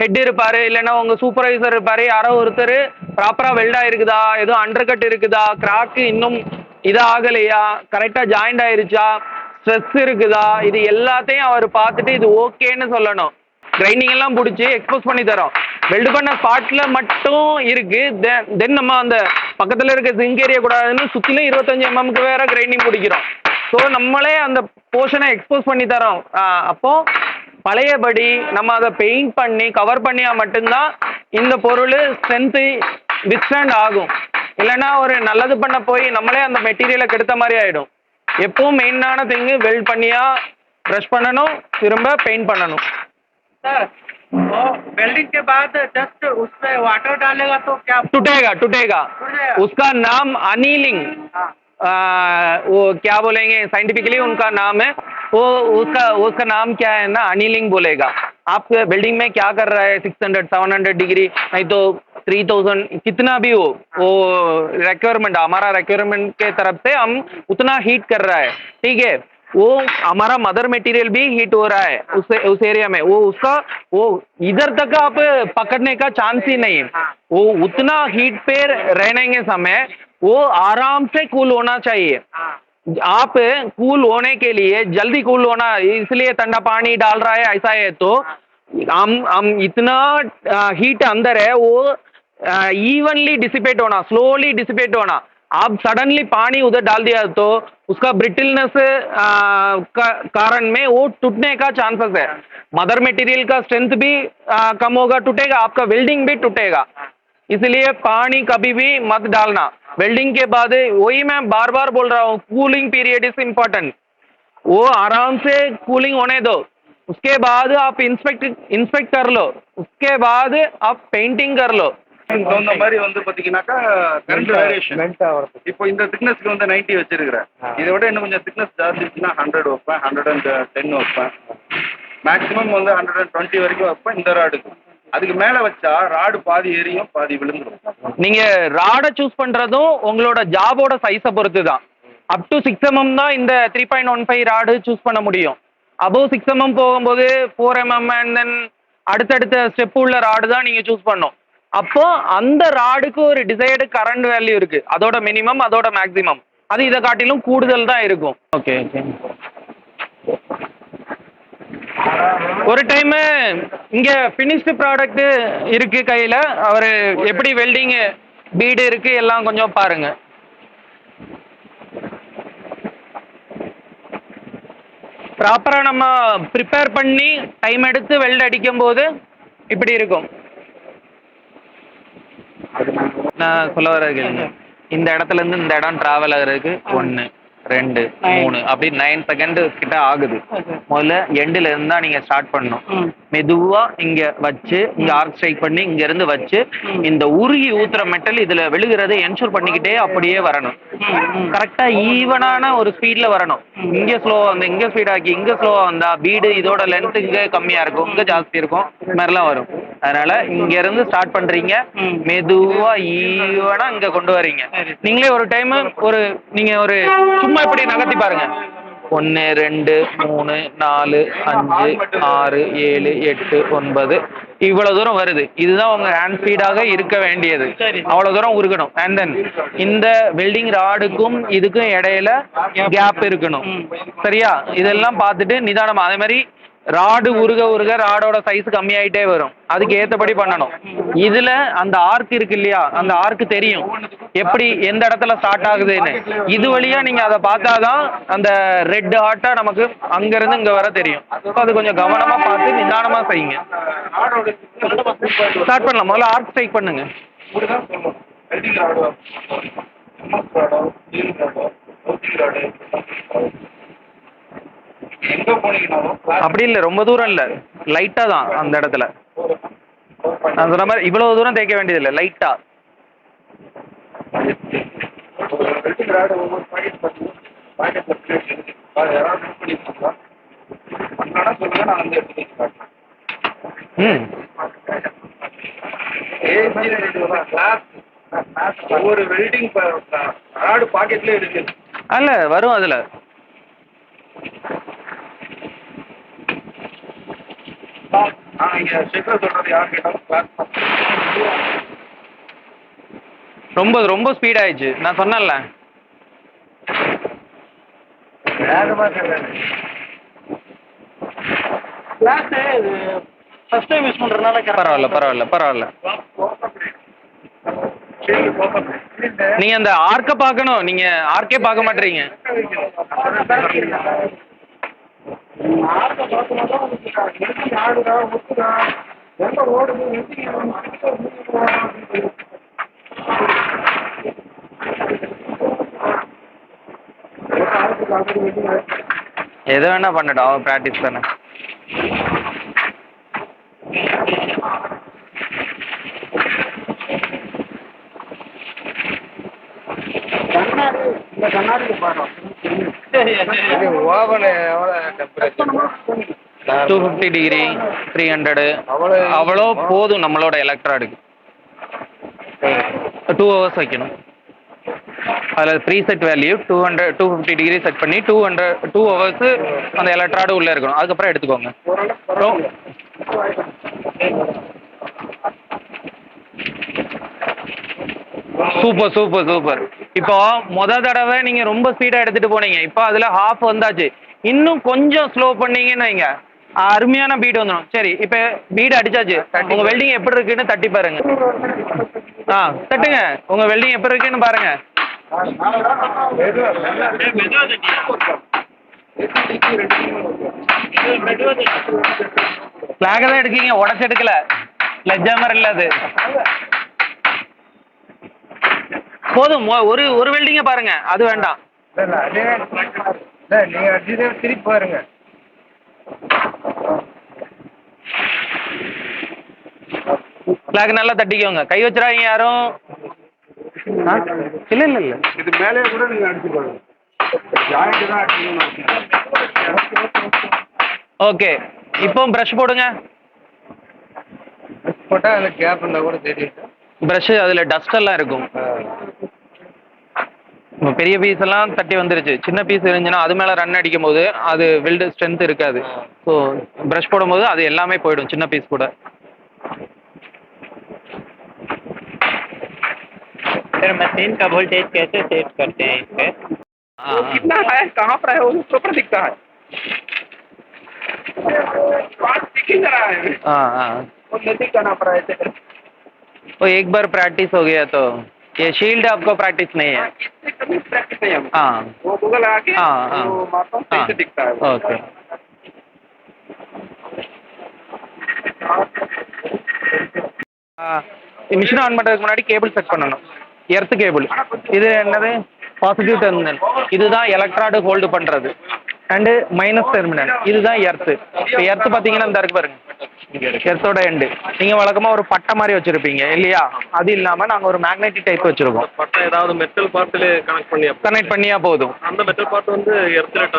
ஹெட் இருப்பார், இல்லைன்னா உங்கள் சூப்பர்வைசர் இருப்பார், யாரோ ஒருத்தர் ப்ராப்பராக வெல்ட் ஆயிருக்குதா, எதுவும் அண்டர் கட் இருக்குதா, கிராக்கு இன்னும் இது ஆகலையா, கரெக்டாக ஜாயிண்ட் ஆயிருச்சா, ஸ்ட்ரெஸ் இருக்குதா, இது எல்லாத்தையும் அவர் பார்த்துட்டு இது ஓகேன்னு சொல்லணும். கிரைண்டிங் எல்லாம் பிடிச்சி எக்ஸ்போஸ் பண்ணி தரோம். வெல்டு பண்ண ஸ்பாட்ல மட்டும் இருக்கு. தென் நம்ம அந்த பக்கத்தில் இருக்க சிங்க் ஏரியா கூடாதுன்னு சுற்றிலும் 25 mm வேற கிரைண்டிங் பிடிக்கிறோம். ஸோ நம்மளே அந்த போர்ஷனை எக்ஸ்போஸ் பண்ணி தரோம். அப்போ பழையபடி நம்ம அதை பெயிண்ட் பண்ணி கவர் பண்ணியா மட்டும்தான் இந்த பொருள் ஸ்ட்ரென்த்து வித்ஸ்டாண்ட் ஆகும். இல்லைன்னா ஒரு நல்லது பண்ண போய் நம்மளே அந்த மெட்டீரியலை கெடுத்த மாதிரி ஆகிடும். எப்பவும் மெயினான திங்கு வெல்ட் பண்ணியா ப்ரஷ் பண்ணணும், திரும்ப பெயிண்ட் பண்ணணும். सर वो वेल्डिंग के बाद जस्ट उसमें वाटर डालेगा तो क्या टूटेगा टूटेगा उसका नाम अनीलिंग। वो क्या बोलेंगे साइंटिफिकली उनका नाम है, वो उसका उसका नाम क्या है ना, अनीलिंग बोलेगा। आप बिल्डिंग में क्या कर रहा है 600 700 डिग्री नहीं तो 3000 कितना भी हो, वो रिक्वायरमेंट हमारा रिक्वायरमेंट के तरफ से हम उतना हीट कर रहा है, ठीक है। वो हमारा मदर मटेरियल भी हीट हो रहा है उस एरिया में, वो उसका वो इधर तक आप पकड़ने का चांस ही नहीं है। वो उतना हीट पे रहने के समय वो आराम से कूल होना चाहिए। आप कूल होने के लिए जल्दी कूल होना, इसलिए ठंडा पानी डाल रहा है ऐसा है तो हम इतना हीट अंदर है वो इवनली डिसिपेट होना, स्लोली डिसिपेट होना। आप सडनली पानी उधर डाल दिया तो उसका ब्रिटिलनेस कारण में वो टूटने का चांसेस है। मदर मटेरियल का स्ट्रेंथ भी कम होगा, टूटेगा, आपका वेल्डिंग भी टूटेगा। इसलिए पानी कभी भी मत डालना। वेल्डिंग के बाद वही मैं बार बार बोल रहा हूँ, कूलिंग पीरियड इज इम्पोर्टेंट। वो आराम से कूलिंग होने दो, उसके बाद आप इंस्पेक्ट कर लो, उसके बाद आप पेंटिंग कर लो। தகுந்த மாதிரி வந்து பாத்தீங்கன்னாக்கா கரண்ட் வேரியேஷன். இப்போ இந்த திக்னஸ்க்கு வந்து 90 வச்சிருக்கிறேன். இதை விட இன்னும் கொஞ்சம் திக்னஸ் ஜாஸ்தி இருந்துச்சுன்னா 100 வைப்பேன், 110 வைப்பேன், மேக்ஸிமம் வந்து 120 வரைக்கும் வைப்பேன் இந்த ராடுக்கு. அதுக்கு மேல வச்சா ராடு பாதி ஏரியும் பாதி விழுந்துடும். நீங்க ராடை சூஸ் பண்றதும் உங்களோட ஜாபோட சைஸை பொறுத்து தான். அப் டு 6 mm தான் இந்த 3.15 ராடு சூஸ் பண்ண முடியும். அபவ் 6 mm போகும்போது 4 mm அண்ட் தென் அடுத்தடுத்த ஸ்டெப் உள்ள ராடு தான் நீங்க சூஸ் பண்ணும். அப்போ அந்த ராடுக்கு ஒரு டிசைர்டு கரண்ட் வேல்யூ இருக்கு, அதோட மினிமம் அதோட மேக்ஸிமம், அது இதை காட்டிலும் கூடுதல் தான் இருக்கும். Okay okay. ஒரு டைம் இங்க ஃபினிஷ்டு ப்ராடக்ட் இருக்கு கையில, அவர் எப்படி வெல்டிங் பீடு இருக்கு எல்லாம் கொஞ்சம் பாருங்க. ப்ராப்பரா நம்ம ப்ரிப்பேர் பண்ணி டைம் எடுத்து வெல்ட் அடிக்கும் போது இப்படி இருக்கும். நான் சொல்ல வர கேளுங்க, இந்த இடத்துல இருந்து இந்த இடம் டிராவல் ஆகுறதுக்கு 1 2 3 அப்படி 9 செகண்ட் கிட்ட ஆகுது. முதல்ல எண்டில் இருந்தா நீங்க ஸ்டார்ட் பண்ணணும். மெதுவா இங்க வச்சு இங்க ஆர்க் ஸ்ட்ரைக் பண்ணி இங்க இருந்து வச்சு இந்த உருகி ஊத்துற மெட்டல் இதுல விழுகிறத என்ஷூர் பண்ணிக்கிட்டே அப்படியே வரணும். கரெக்டா ஈவனான ஒரு ஸ்பீட்ல வரணும். இங்க ஸ்லோவா வந்து இங்க ஸ்பீட் ஆக்கி இங்க ஸ்லோவா வந்தா பீடு இதோட லென்த் இங்க கம்மியா இருக்கும், இங்க ஜாஸ்தி இருக்கும், இது மாதிரிலாம் வரும். அதனால இங்க இருந்து ஸ்டார்ட் பண்றீங்க, மெதுவா ஈவனா இங்க கொண்டு வரீங்க. நீங்களே ஒரு டைம் நீங்க ஒரு சும்மா இப்படி நகர்த்தி பாருங்க. 1 2 3 4 5 6 7 8 9 இவ்வளவு தூரம் வருது. இதுதான் உங்க ஹேண்ட் ஸ்பீடாக இருக்க வேண்டியது. அவ்வளவு தூரம் உருகணும். அண்ட் தென் இந்த வெல்டிங் ராடுக்கும் இதுக்கும் இடையில கேப் இருக்கணும். சரியா? இதெல்லாம் பார்த்துட்டு நிதானமா அதே மாதிரி ராடு உருக உருக ராடோட சைஸ் கம்மியாயிட்டே வரும், அதுக்கு ஏற்றபடி பண்ணணும். இதுல அந்த ஆர்க் இருக்கு இல்லையா, அந்த ஆர்க் தெரியும் எப்படி எந்த இடத்துல ஸ்டார்ட் ஆகுதுன்னு. இது வழியா நீங்க அதை பார்த்தாதான் அந்த ரெட் ஹார்ட்டா நமக்கு அங்கிருந்து இங்க வர தெரியும். அது கொஞ்சம் கவனமா பார்த்து நிதானமா செய்யுங்க. ஸ்டார்ட் பண்ணலாம். முதல்ல ஆர்க் ஸ்ட்ரைக் பண்ணுங்க. அப்படி இல்லை, ரொம்ப தூரம் இல்லை, லைட்டா தான் அந்த இடத்துல. நான் சொன்ன மாதிரி இவ்வளவு தூரம் தேய்க்க வேண்டியது இல்லை, லைட்டா. ஒவ்வொரு வெல்டிங் ராடு பாக்கெட்லேயே இருக்கு. அல்ல வரும் அதில். இங்கே ஷெஃபர் சொல்கிறது யார் கேட்டாலும் கிளாஸ் ரொம்ப ரொம்ப ஸ்பீட் ஆயிடுச்சு, நான் சொன்னேன்ல. கிளாஸு ஃபர்ஸ்ட் டைம் யூஸ் பண்ணுறதுனால பரவாயில்ல பரவாயில்ல பரவாயில்ல. நீங்கள் அந்த ஆர்க்கை பார்க்கணும், நீங்கள் ஆர்க்கே பார்க்க மாட்டீங்க. எது வேணா பண்ணட்டும், அவன் ப்ராக்டிஸ் தானே. இந்த கண்ணாடி பாருங்க. ஓவன் எவ்வளோ டெம்பரேச்சர்? 250 டிகிரி 300 அவ்வளோ போதும் நம்மளோட எலக்ட்ராடுக்கு. 2 ஹவர்ஸ் வைக்கணும். அதில் ப்ரீசெட் வேல்யூ 250 டிகிரி செட் பண்ணி 2 ஹவர்ஸு அந்த எலக்ட்ராடு உள்ளே இருக்கணும். அதுக்கப்புறம் எடுத்துக்கோங்க. Super super super. இப்போ தடவை நீங்கள் ரொம்ப ஸ்பீடாக எடுத்துகிட்டு போனீங்க, இப்போ அதில் ஹாஃப் வந்தாச்சு. இன்னும் கொஞ்சம் ஸ்லோ பண்ணீங்கன்னு வைங்க, அருமையான பீட் வந்துடும். சரி, இப்போ பீட் அடிச்சாச்சு. உங்கள் வெல்டிங் எப்படி இருக்குன்னு தட்டி பாருங்க. தட்டுங்க, உங்கள் வெல்டிங் எப்படி இருக்குன்னு பாருங்க. ஃப்ளாக தான் எடுக்கீங்க, உடச்சு எடுக்கல. லெஜ்ஜாமர் இல்லை அது. போதும், ஒரு வெல்டிங்க பாருங்க, அது வேண்டாம். நீங்க திருப்பி பாருங்க. ஃப்ளாக் நல்லா தட்டிக்கோங்க, கை வச்சிடாதீங்க யாரும். இல்லை இல்லை இல்லை, இது மேலே கூட நீங்க அடிச்சு பாருங்க. ஜாயிண்ட் தான் அடிக்கணும். ஓகே, இப்போ ப்ரஷ் போடுங்க. போட்டால் அதில் கேப் இருந்தால் கூட தெரியும். ப்ரஷ்ஷு அதில் டஸ்ட் எல்லாம் இருக்கும். இப்போ பெரிய பீஸ் எல்லாம் தட்டி வந்துருச்சு. சின்ன பீஸ் இருந்துச்சுன்னா அது மேலே ரன் அடிக்கும் போது அது வெல்டு ஸ்ட்ரென்த் இருக்காது. ஸோ ப்ரஷ் போடும்போது அது எல்லாமே போயிடும், சின்ன பீஸ் கூட. सर मशीन का वोल्टेज कैसे सेट करते हैं इस पे? कितना है, कहाँ पर है, वो ऊपर दिखता है। पाँच दिख ही रहा है। हाँ हाँ, वो नहीं करना पड़ा ऐसे। वो एक बार प्रैक्टिस हो गया तो ये शील्ड आपको प्रैक्टिस नहीं है। इससे कभी प्रैक्टिस नहीं है। हाँ, वो गूगल आके हाँ वो मापा सही से दिखता है। ஓகே. மிஷின் ஆன் பண்ணுறதுக்கு முன்னாடி கேபிள் செட் பண்ணணும். எர்த் கேபிள், இது என்னது, பாசிட்டிவ் டெர்மினல், இதுதான் எலக்ட்ராடு ஹோல்டு பண்ணுறது. அண்டு மைனஸ் டெர்மினல், இதுதான் எர்த்து. இப்போ எர்த்து பார்த்தீங்கன்னா இந்த இருக்கு பாருங்க, எர்த்தோட எண்டு. நீங்கள் வழக்கமாக ஒரு பட்டை மாதிரி வச்சுருப்பீங்க இல்லையா, அது இல்லாமல் நாங்கள் ஒரு மேக்னெட்டிக் டைப் வச்சுருக்கோம். பட்டை ஏதாவது மெட்டல் பார்ட்டில் கனெக்ட் பண்ணியா போதும். அந்த மெட்டல் பார்ட் வந்து எர்த்தில்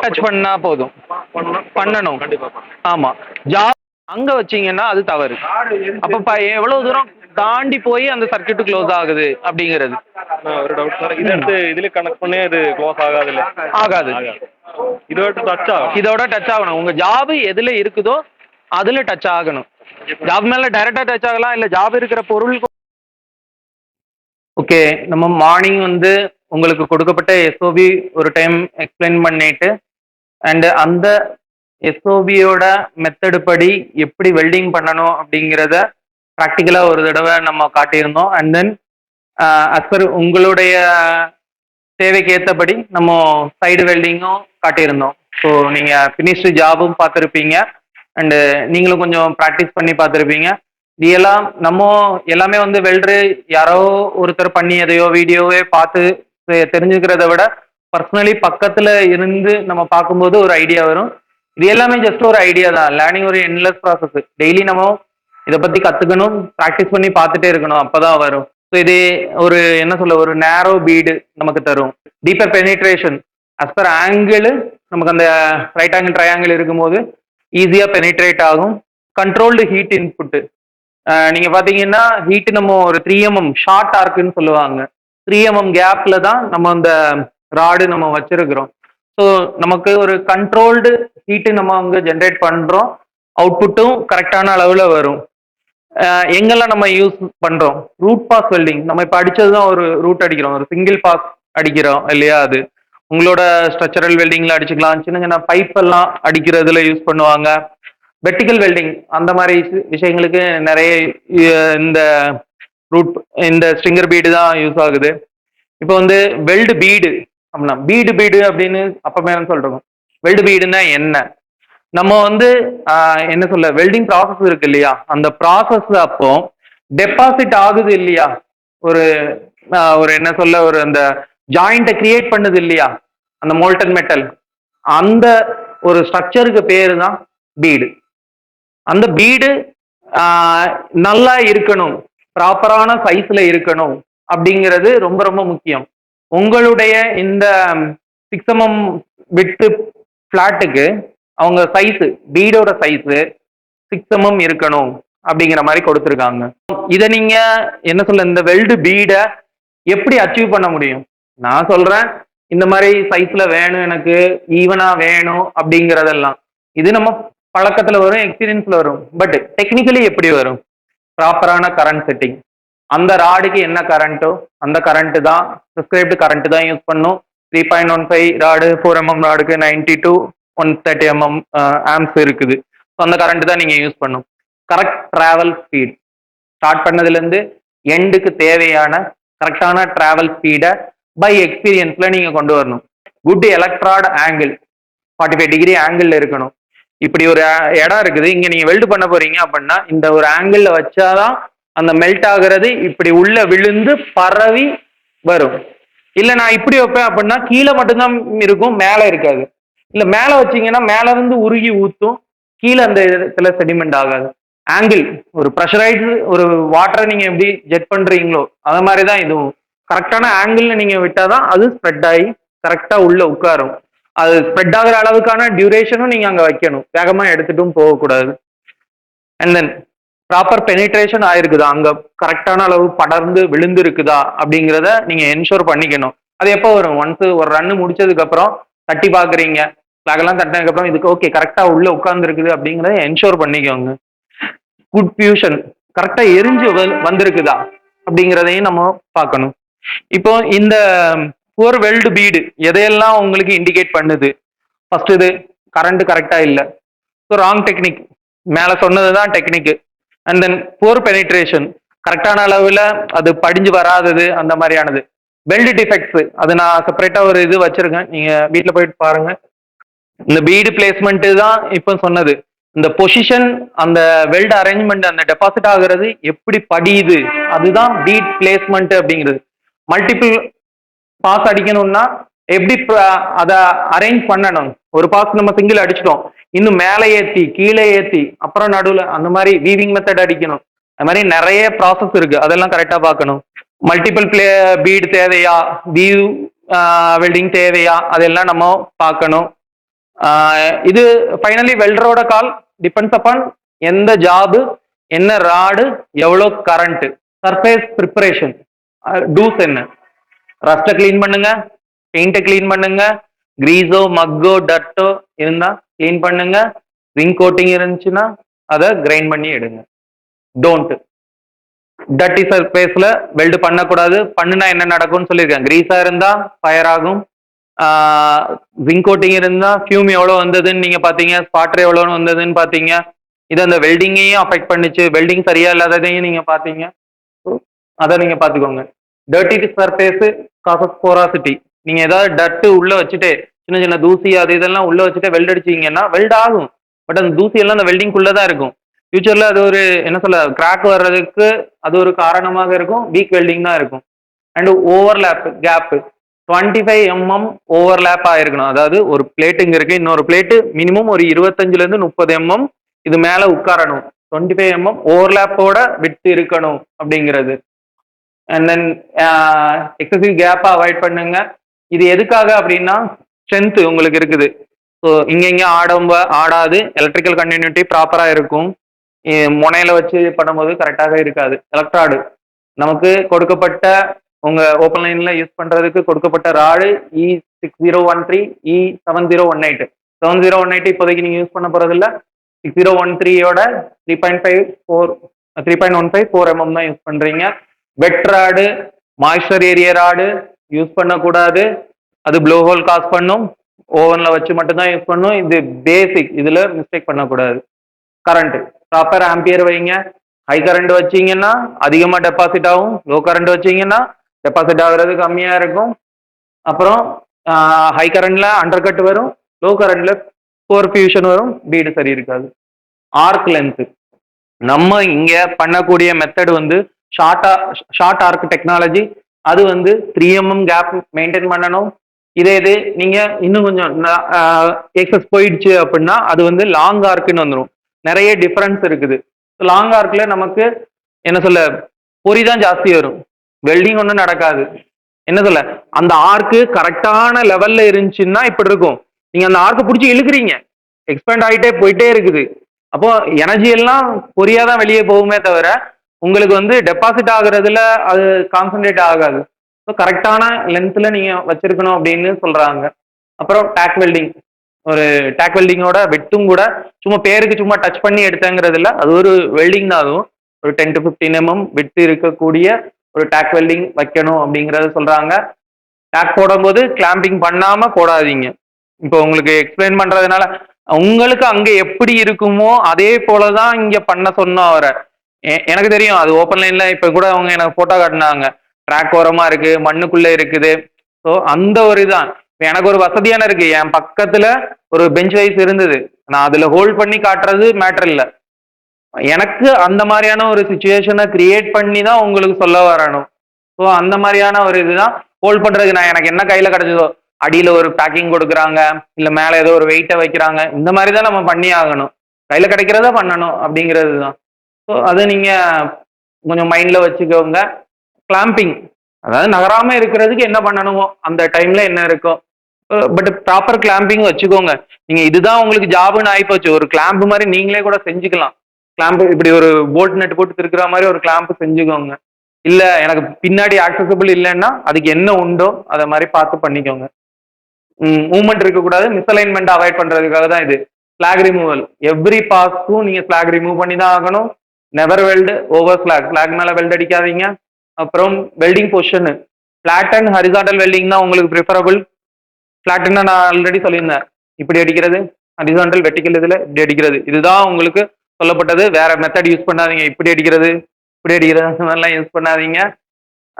டச் பண்ணால் போதும். பண்ணணும் கண்டிப்பாக. ஆமாம், அங்கே வச்சிங்கன்னா அது தவறு. அப்போ எவ்வளோ தூரம் தாண்டி போய் அந்த சர்க்யூட் க்ளோஸ் ஆகுது அப்படிங்கிறது ஒரு டவுட் சார். இதை எடுத்து இதில் கனெக்ட் பண்ணி இது க்ளோஸ் ஆகாது இல்லை? ஆகாது. இதோட டச் ஆகும். இதோட டச் ஆகணும். உங்கள் ஜாப் எதில் இருக்குதோ அதில் டச் ஆகணும். ஜாப் மேலே டைரெக்டாக டச் ஆகலாம், இல்லை ஜாப் இருக்கிற பொருள். ஓகே, நம்ம மார்னிங் வந்து உங்களுக்கு கொடுக்கப்பட்ட எஸ்ஓபி ஒரு டைம் எக்ஸ்பிளைன் பண்ணிட்டு, அண்டு அந்த எஸ்ஓபியோட மெத்தடு படி எப்படி வெல்டிங் பண்ணணும் அப்படிங்கிறத ப்ராக்டிக்கலாக ஒரு தடவை நம்ம காட்டியிருந்தோம். அண்ட் தென் அஸ் பர் உங்களுடைய தேவைக்கு ஏற்றபடி நம்ம சைடு வெல்டிங்கும் காட்டியிருந்தோம். ஸோ நீங்கள் ஃபினிஷ்டு ஜாபும் பார்த்துருப்பீங்க, அண்டு நீங்களும் கொஞ்சம் ப்ராக்டிஸ் பண்ணி பார்த்துருப்பீங்க. இது எல்லாம் நம்ம எல்லாமே வந்து வெல்டரு யாரோ ஒருத்தர் பண்ணி எதையோ வீடியோவே பார்த்து தெரிஞ்சுக்கிறத விட பர்சனலி பக்கத்தில் இருந்து நம்ம பார்க்கும்போது ஒரு ஐடியா வரும். இது எல்லாமே ஜஸ்ட் ஒரு ஐடியா தான். லேர்னிங் ஒரு என்லெஸ் ப்ராசஸ். டெய்லி நம்ம இதை பற்றி கற்றுக்கணும், ப்ராக்டிஸ் பண்ணி பார்த்துட்டே இருக்கணும், அப்போ தான் வரும். ஸோ இது ஒரு என்ன சொல்ல, ஒரு நேரோ பீடு நமக்கு தரும். Deeper penetration as per angle, நமக்கு அந்த ரைட் ஆங்கிள் ட்ரையாங்கிள் இருக்கும்போது ஈஸியாக பெனிட்ரேட் ஆகும். கண்ட்ரோல்டு ஹீட் இன்புட்டு, நீங்க பாத்தீங்கன்னா ஹீட் நம்ம ஒரு 3 mm ஷார்ட் ஆர்க்குன்னு சொல்லுவாங்க. 3 mm கேப்ல தான் நம்ம அந்த ராடு நம்ம வச்சிருக்கிறோம். ஸோ நமக்கு ஒரு கண்ட்ரோல்டு ஹீட்டு நம்ம அங்கே ஜென்ரேட் பண்றோம். அவுட்புட்டும் கரெக்டான அளவுல வரும். எங்கெல்லாம் நம்ம யூஸ் பண்றோம்? Root pass welding. நம்ம இப்போ அடிச்சது தான் ஒரு ரூட் அடிக்கிறோம், ஒரு சிங்கிள் பாஸ் அடிக்கிறோம் இல்லையா? அது உங்களோட ஸ்ட்ரக்சரல் வெல்டிங்ல அடிச்சுக்கலாம். சின்ன சின்ன பைப் எல்லாம் அடிக்கிறதுல யூஸ் பண்ணுவாங்க. வெர்டிக்கல் வெல்டிங் அந்த மாதிரி விஷயங்களுக்கு நிறைய இந்த ரூட் இந்த ஸ்ட்ரிங்கர் பீடு தான் யூஸ் ஆகுது. இப்போ வந்து வெல்டு பீடு அப்படின்னா பீடு அப்படின்னு அப்பமே சொல்றோம். வெல்டு பீடுன்னா என்ன? நம்ம வந்து என்ன சொல்ல, வெல்டிங் ப்ராசஸ் இருக்கு இல்லையா, அந்த ப்ராசஸ் அப்போ டெபாசிட் ஆகுது இல்லையா, ஒரு ஒரு என்ன சொல்ல, ஒரு அந்த ஜாயிண்ட்டை கிரியேட் பண்ணுது இல்லையா, அந்த மோல்டன் மெட்டல், அந்த ஒரு ஸ்ட்ரக்சருக்கு பேரு தான் பீடு. அந்த பீடு நல்லா இருக்கணும், ப்ராப்பரான சைஸ்ல இருக்கணும் அப்படிங்கிறது ரொம்ப ரொம்ப முக்கியம். உங்களுடைய இந்த 6 mm விட்டு ஃபிளாட்டுக்கு அவங்க சைஸ், பீடோட சைஸ் 6 mm இருக்கணும் அப்படிங்கிற மாதிரி கொடுத்துருக்காங்க. இதை நீங்க என்ன சொல்ல, இந்த வெல்டு பீடை எப்படி அச்சீவ் பண்ண முடியும்? நான் சொல்றேன், இந்த மாதிரி சைஸ்ல வேணும், எனக்கு ஈவனா வேணும் அப்படிங்கிறதெல்லாம் இது நம்ம பழக்கத்துல வரும், எக்ஸ்பீரியன்ஸ்ல வரும். பட் டெக்னிக்கலி எப்படி வரும்? ப்ராப்பரான கரண்ட் செட்டிங், அந்த ராடுக்கு என்ன கரண்ட்டோ அந்த கரண்ட் தான், ப்ரிஸ்கிரைப்டு கரண்ட் தான் யூஸ் பண்ணும். 3.15 ராடு, 4 mm ராடுக்கு 90 to 130 mm ஆம்ஸ் இருக்குது. ஸோ அந்த கரண்ட் தான் நீங்க யூஸ் பண்ணும். கரெக்ட் டிராவல் ஸ்பீட், ஸ்டார்ட் பண்ணதுலேருந்து எண்டுக்கு தேவையான கரெக்டான டிராவல் ஸ்பீடை பை எக்ஸ்பீரியன்ஸ்ல நீங்க கொண்டு வரணும். Good electrode angle 45 degree angle இருக்கணும். இப்படி ஒரு இடம் இருக்குது, இங்க நீங்க வெல்டு பண்ண போறீங்க அப்படின்னா இந்த ஒரு ஆங்கிள் வச்சாதான் அந்த மெல்ட் ஆகுறது இப்படி உள்ள விழுந்து பரவி வரும். இல்ல நான் இப்படி வைப்பேன் அப்படின்னா கீழே மட்டும்தான் இருக்கும், மேல இருக்காது. இல்ல மேல வச்சீங்கன்னா மேல இருந்து உருகி ஊத்தும், கீழே அந்த இடத்துல செடிமெண்ட் ஆகாது. ஆங்கிள், ஒரு ப்ரெஷரைஸ்டு ஒரு வாட்டரை நீங்க எப்படி ஜெட் பண்றீங்களோ அது மாதிரிதான் இதுவும். கரெக்டான ஆங்கிள் நீங்க விட்டாதான் அது ஸ்ப்ரெட் ஆகி கரெக்டா உள்ள உட்காரும். அது ஸ்ப்ரெட் ஆகுற அளவுக்கான டியூரேஷனும் நீங்க அங்க வைக்கணும், வேகமா எடுத்துட்டும் போகக்கூடாது. அண்ட் தென் ப்ராப்பர் பெனிட்ரேஷன் ஆயிருக்குதா, அங்க கரெக்டான அளவு படர்ந்து விழுந்து இருக்குதா அப்படிங்கிறத நீங்க என்ஷோர் பண்ணிக்கணும். அது எப்போ வரும்? ஒன்ஸ் ஒரு ரன்னு முடிச்சதுக்கு அப்புறம் தட்டி பாக்குறீங்க, ஃபிளாகெல்லாம் தட்டினதுக்கு அப்புறம் இதுக்கு ஓகே கரெக்டா உள்ள உட்கார்ந்து இருக்குது அப்படிங்கிறத என்ஷோர் பண்ணிக்கோங்க. குட் ஃபியூஷன், கரெக்டா எரிஞ்சு வந்திருக்குதா அப்படிங்கிறதையும் நம்ம பார்க்கணும். இப்போ இந்த புவர் வெல்டு பீடு எதையெல்லாம் உங்களுக்கு இண்டிகேட் பண்ணுது? ஃபர்ஸ்ட் இது கரண்ட் கரெக்டா இல்லை, ஸோ ராங் டெக்னிக், மேலே சொன்னது தான் technique. And then poor penetration, கரெக்டான அளவில் அது படிஞ்சு வராதது, அந்த மாதிரியானது. வெல்டு டிஃபெக்ட்ஸ், அது நான் செப்பரேட்டா ஒரு இது வச்சிருக்கேன், நீங்க வீட்டில் போயிட்டு பாருங்க. இந்த பீடு பிளேஸ்மெண்ட் தான் இப்போ சொன்னது. இந்த பொசிஷன், அந்த வெல்டு அரேஞ்ச்மெண்ட், அந்த டெபாசிட் ஆகுறது எப்படி படியுது, அதுதான் பீட் பிளேஸ்மெண்ட் அப்படிங்கிறது. மல்டிபிள் பாஸ் அடிக்கணும்னா எப்படி அதை அரேஞ்ச் பண்ணணும்? ஒரு பாஸ் நம்ம சிங்கிள் அடிச்சிட்டோம், இன்னும் மேலே ஏற்றி கீழே ஏற்றி அப்புறம் நடுவில் அந்த மாதிரி வீவிங் மெத்தட் அடிக்கணும். அது மாதிரி நிறைய ப்ராசஸ் இருக்கு, அதெல்லாம் கரெக்டாக பார்க்கணும். மல்டிபிள் பீடு தேவையா, வீவ் வெல்டிங் தேவையா, அதெல்லாம் நம்ம பார்க்கணும். இது ஃபைனலி வெல்டரோட கால், டிபெண்ட்ஸ் அப்பான் எந்த ஜாபு, என்ன ராடு, எவ்வளோ கரண்ட். சர்ஃபேஸ் ப்ரிப்பரேஷன் டூஸ் என்ன? ரஸ்ட்டை க்ளீன் பண்ணுங்க, பெயிண்ட்டை க்ளீன் பண்ணுங்க, கிரீஸோ மக்கோ டர்ட்டோ இருந்தா க்ளீன் பண்ணுங்க, ரிங் கோட்டிங் இருந்துச்சுன்னா அதை கிரைண்ட் பண்ணி எடுங்க. டோன்ட் டர்ட்டி சர்ஃபேஸ்ல வெல்டு பண்ணக்கூடாது. பண்ணுனா என்ன நடக்கும்னு சொல்லியிருக்கேன். கிரீஸா இருந்தா ஃபயர் ஆகும், ஜிங்க் கோட்டிங் இருந்தா ஃபியூம் எவ்வளோ வந்ததுன்னு நீங்க பார்த்தீங்க, ஸ்பாட்டர் எவ்வளோ வந்ததுன்னு பார்த்தீங்க. இது அந்த வெல்டிங்கையும் அஃபெக்ட் பண்ணிச்சு, வெல்டிங் சரியா இல்லாததையும் நீங்க பார்த்தீங்க. அதை நீங்க பார்த்துக்கோங்க. Dirty surface causes போராசிட்டி. நீங்க ஏதாவது டர்ட்டு உள்ள வச்சுட்டு, சின்ன சின்ன தூசி அது இதெல்லாம் உள்ள வச்சுட்டு வெல்ட் அடிச்சிங்கன்னா வெல்ட் ஆகும், பட் அந்த தூசி எல்லாம் அந்த வெல்டிங்குள்ளே தான் இருக்கும். ஃபியூச்சர்ல அது ஒரு என்ன சொல்ல, கிராக் வர்றதுக்கு அது ஒரு காரணமாக இருக்கும், வீக் வெல்டிங் தான் இருக்கும். And overlap gap 25 mm overlap ஆயிருக்கணும். அதாவது ஒரு பிளேட் இங்க இருக்கு, இன்னொரு பிளேட்டு மினிமம் ஒரு 25லேருந்து 30 mm இது மேல உட்காரணும். 25 mm ஓவர்லேப்போட விட்டு இருக்கணும் அப்படிங்கிறது. அண்ட் தென் எக்ஸசிவ் கேப்பை அவாய்ட் பண்ணுங்க. இது எதுக்காக அப்படின்னா ஸ்ட்ரென்த் உங்களுக்கு இருக்குது. ஸோ இங்கே ஆடாது, எலக்ட்ரிக்கல் கண்டினியூட்டி ப்ராப்பராக இருக்கும். முனையில வச்சு பண்ணும்போது கரெக்டாக இருக்காது. எலக்ட்ராடு நமக்கு கொடுக்கப்பட்ட உங்க ஓப்பன் லைன்ல யூஸ் பண்றதுக்கு கொடுக்கப்பட்ட ராடு E6013 E7018 7018 இப்போதைக்கு நீங்க யூஸ் பண்ண போறது இல்ல. 6013யோட 3.15 4 mm தான் யூஸ் பண்றீங்க. Wet rod moisture area rod use பண்ணக்கூடாது. அது ப்ளோ ஹோல் காஸ் பண்ணும். ஓவன்ல வச்சு மட்டும்தான் யூஸ் பண்ணும். இது பேசிக், இதுல மிஸ்டேக் பண்ணக்கூடாது. கரண்ட் ப்ராப்பர் ஆம்பியர் வைங்க. ஹை கரண்ட் வச்சீங்கன்னா அதிகமாக டெபாசிட் ஆகும். லோ கரண்ட் வச்சீங்கன்னா டெபாசிட் ஆகுறது கம்மியா இருக்கும். அப்புறம் ஹை கரண்ட்ல அண்டர் கட் வரும், லோ கரண்ட்ல கோர் ஃபியூஷன் வரும், பீடு சரி இருக்காது. ஆர்க் லென்த் நம்ம இங்க பண்ணக்கூடிய மெத்தட் வந்து ஷார்ட் ஆர்க் டெக்னாலஜி. அது வந்து 3 mm கேப் மெயின்டைன் பண்ணணும். இதே இது நீங்க இன்னும் கொஞ்சம் எக்ஸஸ் போயிடுச்சு அப்படின்னா அது வந்து லாங் ஆர்க்குன்னு வந்துடும். நிறைய டிஃபரன்ஸ் இருக்குது. லாங் ஆர்க்ல நமக்கு என்ன சொல்ல பொறி தான் ஜாஸ்தி வரும், வெல்டிங் ஒன்றும் நடக்காது. என்ன சொல்ல அந்த ஆர்க்கு கரெக்டான லெவல்ல இருந்துச்சுன்னா இப்படி இருக்கும். நீங்க அந்த ஆர்க்கு பிடிச்சி இழுக்கிறீங்க, எக்ஸ்பேண்ட் ஆகிட்டே போயிட்டே இருக்குது. அப்போ எனர்ஜி எல்லாம் பொரியா தான் வெளியே போகுமே தவிர உங்களுக்கு வந்து டெபாசிட் ஆகுறதுல அது கான்சன்ட்ரேட் ஆகாது. ஸோ கரெக்டான லென்த்தில் நீங்கள் வச்சிருக்கணும் அப்படின்னு சொல்கிறாங்க. அப்புறம் டேக் வெல்டிங், ஒரு டேக் வெல்டிங்கோட வெட்டும் கூட சும்மா பேருக்கு சும்மா டச் பண்ணி எடுத்தங்கிறதுல அது ஒரு வெல்டிங் தான். அதுவும் ஒரு 10 to 15 mm வெட்டு இருக்கக்கூடிய ஒரு டேக் வெல்டிங் வைக்கணும் அப்படிங்கிறத சொல்கிறாங்க. டேக் போடும்போது கிளாம்பிங் பண்ணாமல் போடாதீங்க. இப்போ உங்களுக்கு எக்ஸ்பிளைன் பண்ணுறதுனால உங்களுக்கு அங்கே எப்படி இருக்குமோ அதே போல தான் இங்கே பண்ண சொன்னோம் அவரை. எனக்கு தெரியும் அது ஓப்பன் லைனில் இப்போ கூட அவங்க எனக்கு ஃபோட்டோ காட்டினாங்க. ட்ராக் ஓரமாக இருக்குது, மண்ணுக்குள்ளே இருக்குது. ஸோ அந்த ஒரு இதான் எனக்கு ஒரு வசதியான இருக்குது. என் பக்கத்தில் ஒரு பெஞ்ச் வைஸ் இருந்தது, நான் அதில் ஹோல்ட் பண்ணி காட்டுறது மேட்டர் இல்லை. எனக்கு அந்த மாதிரியான ஒரு சுச்சுவேஷனை கிரியேட் பண்ணி தான் உங்களுக்கு சொல்ல வரணும். ஸோ அந்த மாதிரியான ஒரு இதுதான் ஹோல்ட் பண்ணுறதுக்கு. நான் எனக்கு என்ன கையில் கிடச்சதோ, அடியில் ஒரு பேக்கிங் கொடுக்குறாங்க, இல்லை மேலே ஏதோ ஒரு வெயிட்டை வைக்கிறாங்க, இந்த மாதிரி தான் நம்ம பண்ணி ஆகணும். கையில் கிடைக்கிறத பண்ணணும் அப்படிங்கிறது தான். ஸோ அதை நீங்கள் கொஞ்சம் மைண்டில் வச்சுக்கோங்க. கிளாம்பிங் அதாவது நகராமல் இருக்கிறதுக்கு என்ன பண்ணணுமோ அந்த டைமில் என்ன இருக்கோ, பட் ப்ராப்பர் கிளாம்பிங் வச்சுக்கோங்க. நீங்கள் இதுதான் உங்களுக்கு ஜாபுன்னு ஆகிப்போச்சு. ஒரு கிளாம்பு மாதிரி நீங்களே கூட செஞ்சுக்கலாம். கிளாம்பு இப்படி ஒரு போல்ட் நெட் போட்டு இருக்கிற மாதிரி ஒரு கிளாம்பு செஞ்சுக்கோங்க. இல்லை எனக்கு பின்னாடி ஆக்சசபிள் இல்லைன்னா அதுக்கு என்ன உண்டோ அதை மாதிரி பார்த்து பண்ணிக்கோங்க. மூவ்மெண்ட் இருக்கக்கூடாது, மிஸ்அலைன்மெண்ட் அவாய்ட் பண்ணுறதுக்காக தான் இது. ஃபிளாக் ரிமூவல் எவ்ரி பாஸ்க்கும் நீங்கள் ஃபிளாக் ரிமூவ் பண்ணி தான் ஆகணும். நெவர் வெல்டு ஓவர் ஃபிளாக் மேலே வெல்ட் அடிக்காதீங்க. அப்புறம் welding position flat and horizontal welding தான் உங்களுக்கு ப்ரிஃபரபிள். ஃபிளாட்னா நான் ஆல்ரெடி சொல்லியிருந்தேன், இப்படி அடிக்கிறது, ஹரிசாண்டல் வெர்டிக்கல் இதில் இப்படி அடிக்கிறது, இதுதான் உங்களுக்கு சொல்லப்பட்டது. வேற மெத்தட் யூஸ் பண்ணாதீங்க. இப்படி அடிக்கிறது இப்படி அடிக்கிறது அந்த மாதிரிலாம் யூஸ் பண்ணாதீங்க.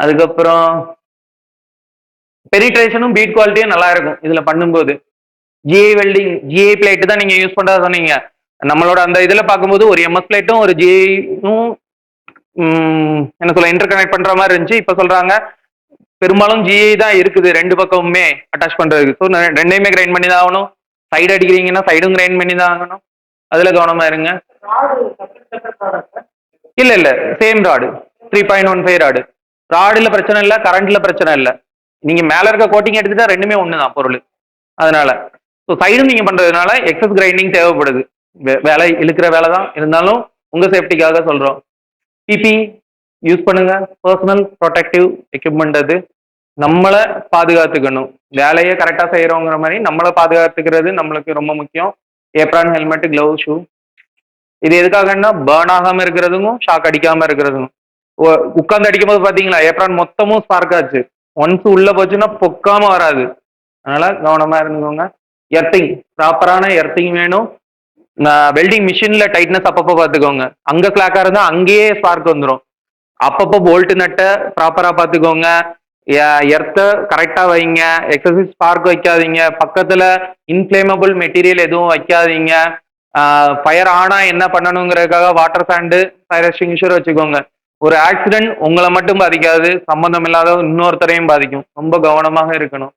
அதுக்கப்புறம் பெனிட்ரேஷனும் பீட் குவாலிட்டியும் நல்லா இருக்கும் இதில் பண்ணும்போது. ஜிஐ வெல்டிங், ஜிஐ பிளேட்டு தான் நீங்கள் யூஸ் பண்ணுறதா சொன்னீங்க. நம்மளோட அந்த இதில் பார்க்கும்போது ஒரு எம்எஸ் பிளேட்டும் ஒரு ஜிஐயும் என்ன சொல்ல இன்டர் கனெக்ட் பண்ணுற மாதிரி இருந்துச்சு. இப்போ சொல்கிறாங்க பெரும்பாலும் ஜிஐ தான் இருக்குது ரெண்டு பக்கமுமே அட்டாச் பண்ணுறதுக்கு. ஸோ ரெண்டையுமே கிரைண்ட் பண்ணி தான் ஆகணும். சைடு அடிக்கிறீங்கன்னா சைடும் கிரைண்ட் பண்ணி தான் ஆகணும். அதில் கவனமாக இருங்க. இல்லை இல்லை சேம் ராடு 3.15 ராடு. ராடில் பிரச்சனை இல்லை, கரண்ட்டில் பிரச்சனை இல்லை. நீங்கள் மேலே இருக்க கோட்டிங் எடுத்துட்டா ரெண்டுமே ஒன்று தான் பொருள். அதனால ஸோ சைடும் நீங்கள் பண்ணுறதுனால எக்ஸஸ் கிரைண்டிங் தேவைப்படுது. வேலை இழுக்கிற வேலை தான் இருந்தாலும் உங்கள் சேஃப்டிக்காக சொல்கிறோம். பிபி யூஸ் பண்ணுங்க. Personal protective equipment. அது நம்மளை பாதுகாத்துக்கணும். வேலையை கரெக்டாக செய்கிறோங்கிற மாதிரி நம்மளை பாதுகாத்துக்கிறது நம்மளுக்கு ரொம்ப முக்கியம். Apron, helmet, glove, shoe. இது எதுக்காகன்னா பேர்ன் ஆகாமல் இருக்கிறதுக்கும் ஷாக் அடிக்காமல் இருக்கிறதுக்கும். உட்காந்து அடிக்கும் போது பார்த்தீங்களா ஏப்ரான் மொத்தமும் ஸ்பார்க் ஆச்சு. ஒன்ஸ் உள்ளே போச்சுன்னா பொக்காமல் வராது. அதனால் கவனமாக இருந்துக்கோங்க. எர்த்திங் ப்ராப்பரான எர்த்திங் வேணும். வெல்டிங் மிஷினில் டைட்னஸ் அப்பப்போ பார்த்துக்கோங்க. அங்கே ஸ்லாக்காக இருந்தால் அங்கேயே ஸ்பார்க் வந்துடும். அப்பப்போ போல்ட்டு நட்டை ப்ராப்பராக பார்த்துக்கோங்க. எர்த்தை கரெக்டாக வைங்க. எக்ஸசிவ் ஸ்பார்க் வைக்காதீங்க. பக்கத்தில் இன்ஃப்ளேமபிள் மெட்டீரியல் எதுவும் வைக்காதீங்க. ஃபயர் ஆனால் என்ன பண்ணணுங்கிறதுக்காக வாட்டர் சாண்டு, ஃபயர் எக்ஸ்டிங்யூஷர் வச்சுக்கோங்க. ஒரு ஆக்சிடென்ட் உங்களை மட்டும் பாதிக்காது, சம்மந்தம் இல்லாத இன்னொருத்தரையும் பாதிக்கும். ரொம்ப கவனமாக இருக்கணும்.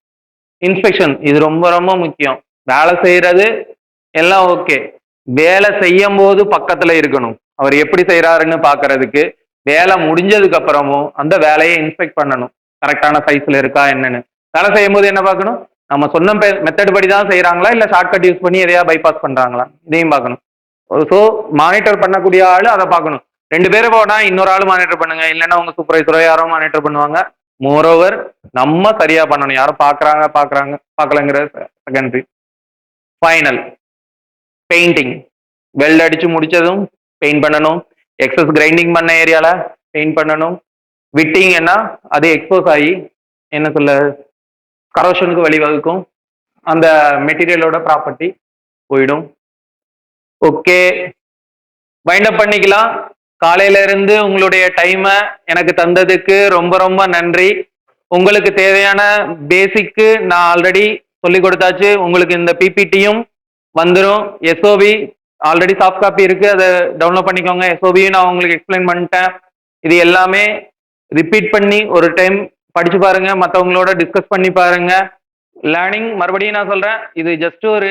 இன்ஸ்பெக்ஷன் இது ரொம்ப ரொம்ப முக்கியம். வேலை செய்கிறது எல்லாம் ஓகே, வேலை செய்யும் போது பக்கத்தில் இருக்கணும். அவர் எப்படி செய்கிறாருன்னு பார்க்கறதுக்கு. வேலை முடிஞ்சதுக்கு அப்புறமும் அந்த வேலையை இன்ஸ்பெக்ட் பண்ணணும், கரெக்டான சைஸில் இருக்கா என்னன்னு. வேலை செய்யும் போது என்ன பார்க்கணும், நம்ம சொன்ன மெத்தட் படி தான் செய்கிறாங்களா இல்லை ஷார்ட்கட் யூஸ் பண்ணி எதையா பைபாஸ் பண்ணுறாங்களா, இதையும் பார்க்கணும். ஸோ மானிட்டர் பண்ணக்கூடிய ஆள் அதை பார்க்கணும். 2 பேரும் போனா இன்னொரு ஆள் மானிட்டர் பண்ணுங்க, இல்லைன்னா உங்க சூப்பர்வைசரோ யாரோ மானிட்டர் பண்ணுவாங்க. மோரோவர் நம்ம சரியா பண்ணணும். யாரும் பார்க்கலங்கிற செகண்டரி. Final painting. வெல்ட் அடிச்சு முடிச்சதும் பெயிண்ட் பண்ணணும். எக்ஸஸ் கிரைண்டிங் பண்ண ஏரியால பெயிண்ட் பண்ணணும். விட்டிங்கன்னா அது எக்ஸ்போஸ் ஆகி என்ன சொல்ல கரோஷனுக்கு வழிவகுக்கும். அந்த மெட்டீரியலோட ப்ராப்பர்ட்டி போயிடும். ஓகே, வைண்ட் அப் பண்ணிக்கலாம். காலையில இருந்து உங்களுடைய டைமை எனக்கு தந்ததுக்கு ரொம்ப ரொம்ப நன்றி. உங்களுக்கு தேவையான பேசிக்கு நான் ஆல்ரெடி சொல்லி கொடுத்தாச்சு. உங்களுக்கு இந்த பிபிடியும் வந்துடும். எஸ்ஓபி ஆல்ரெடி சாஃப்ட் காப்பி இருக்கு, அதை டவுன்லோட் பண்ணிக்கோங்க. எஸ்ஓபியும் நான் உங்களுக்கு எக்ஸ்பிளைன் பண்ணிட்டேன். இது எல்லாமே ரிப்பீட் பண்ணி ஒரு டைம் படிச்சு பாருங்க, மற்றவங்களோட டிஸ்கஸ் பண்ணி பாருங்க. லேர்னிங் மறுபடியும் நான் சொல்றேன், இது ஜஸ்ட் ஒரு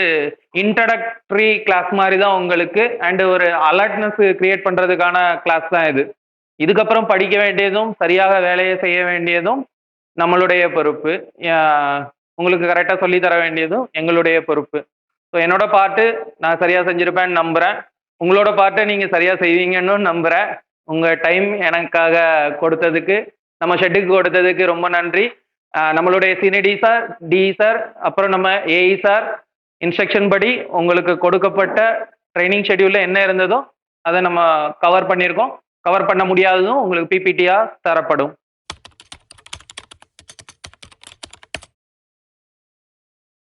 இன்ட்ரடக்டரி கிளாஸ் மாதிரி தான் உங்களுக்கு, அண்ட் ஒரு அலர்ட்னஸ் கிரியேட் பண்றதுக்கான கிளாஸ் தான் இது. இதுக்கப்புறம் படிக்க வேண்டியதும் சரியாக வேலையை செய்ய வேண்டியதும் நம்மளுடைய பொறுப்பு. உங்களுக்கு கரெக்டாக சொல்லி தர வேண்டியதும் எங்களுடைய பொறுப்பு. ஸோ என்னோட பாட்டு நான் சரியாக செஞ்சிருப்பேன்னு நம்புகிறேன். உங்களோட பாட்டை நீங்கள் சரியாக செய்வீங்கன்னு நம்புகிறேன். உங்கள் டைம் எனக்காக கொடுத்ததுக்கு, நம்ம ஷெட்டுக்கு கொடுத்ததுக்கு ரொம்ப நன்றி. நம்மளுடைய சினிடி சார், டி சார், அப்புறம் நம்ம ஏஇ சார் இன்ஸ்ட்ரக்ஷன் படி உங்களுக்கு கொடுக்கப்பட்ட ட்ரைனிங் ஷெட்யூலில் என்ன இருந்ததோ அதை நம்ம கவர் பண்ணியிருக்கோம். கவர் பண்ண முடியாததும் உங்களுக்கு பிபிடியாக தரப்படும்.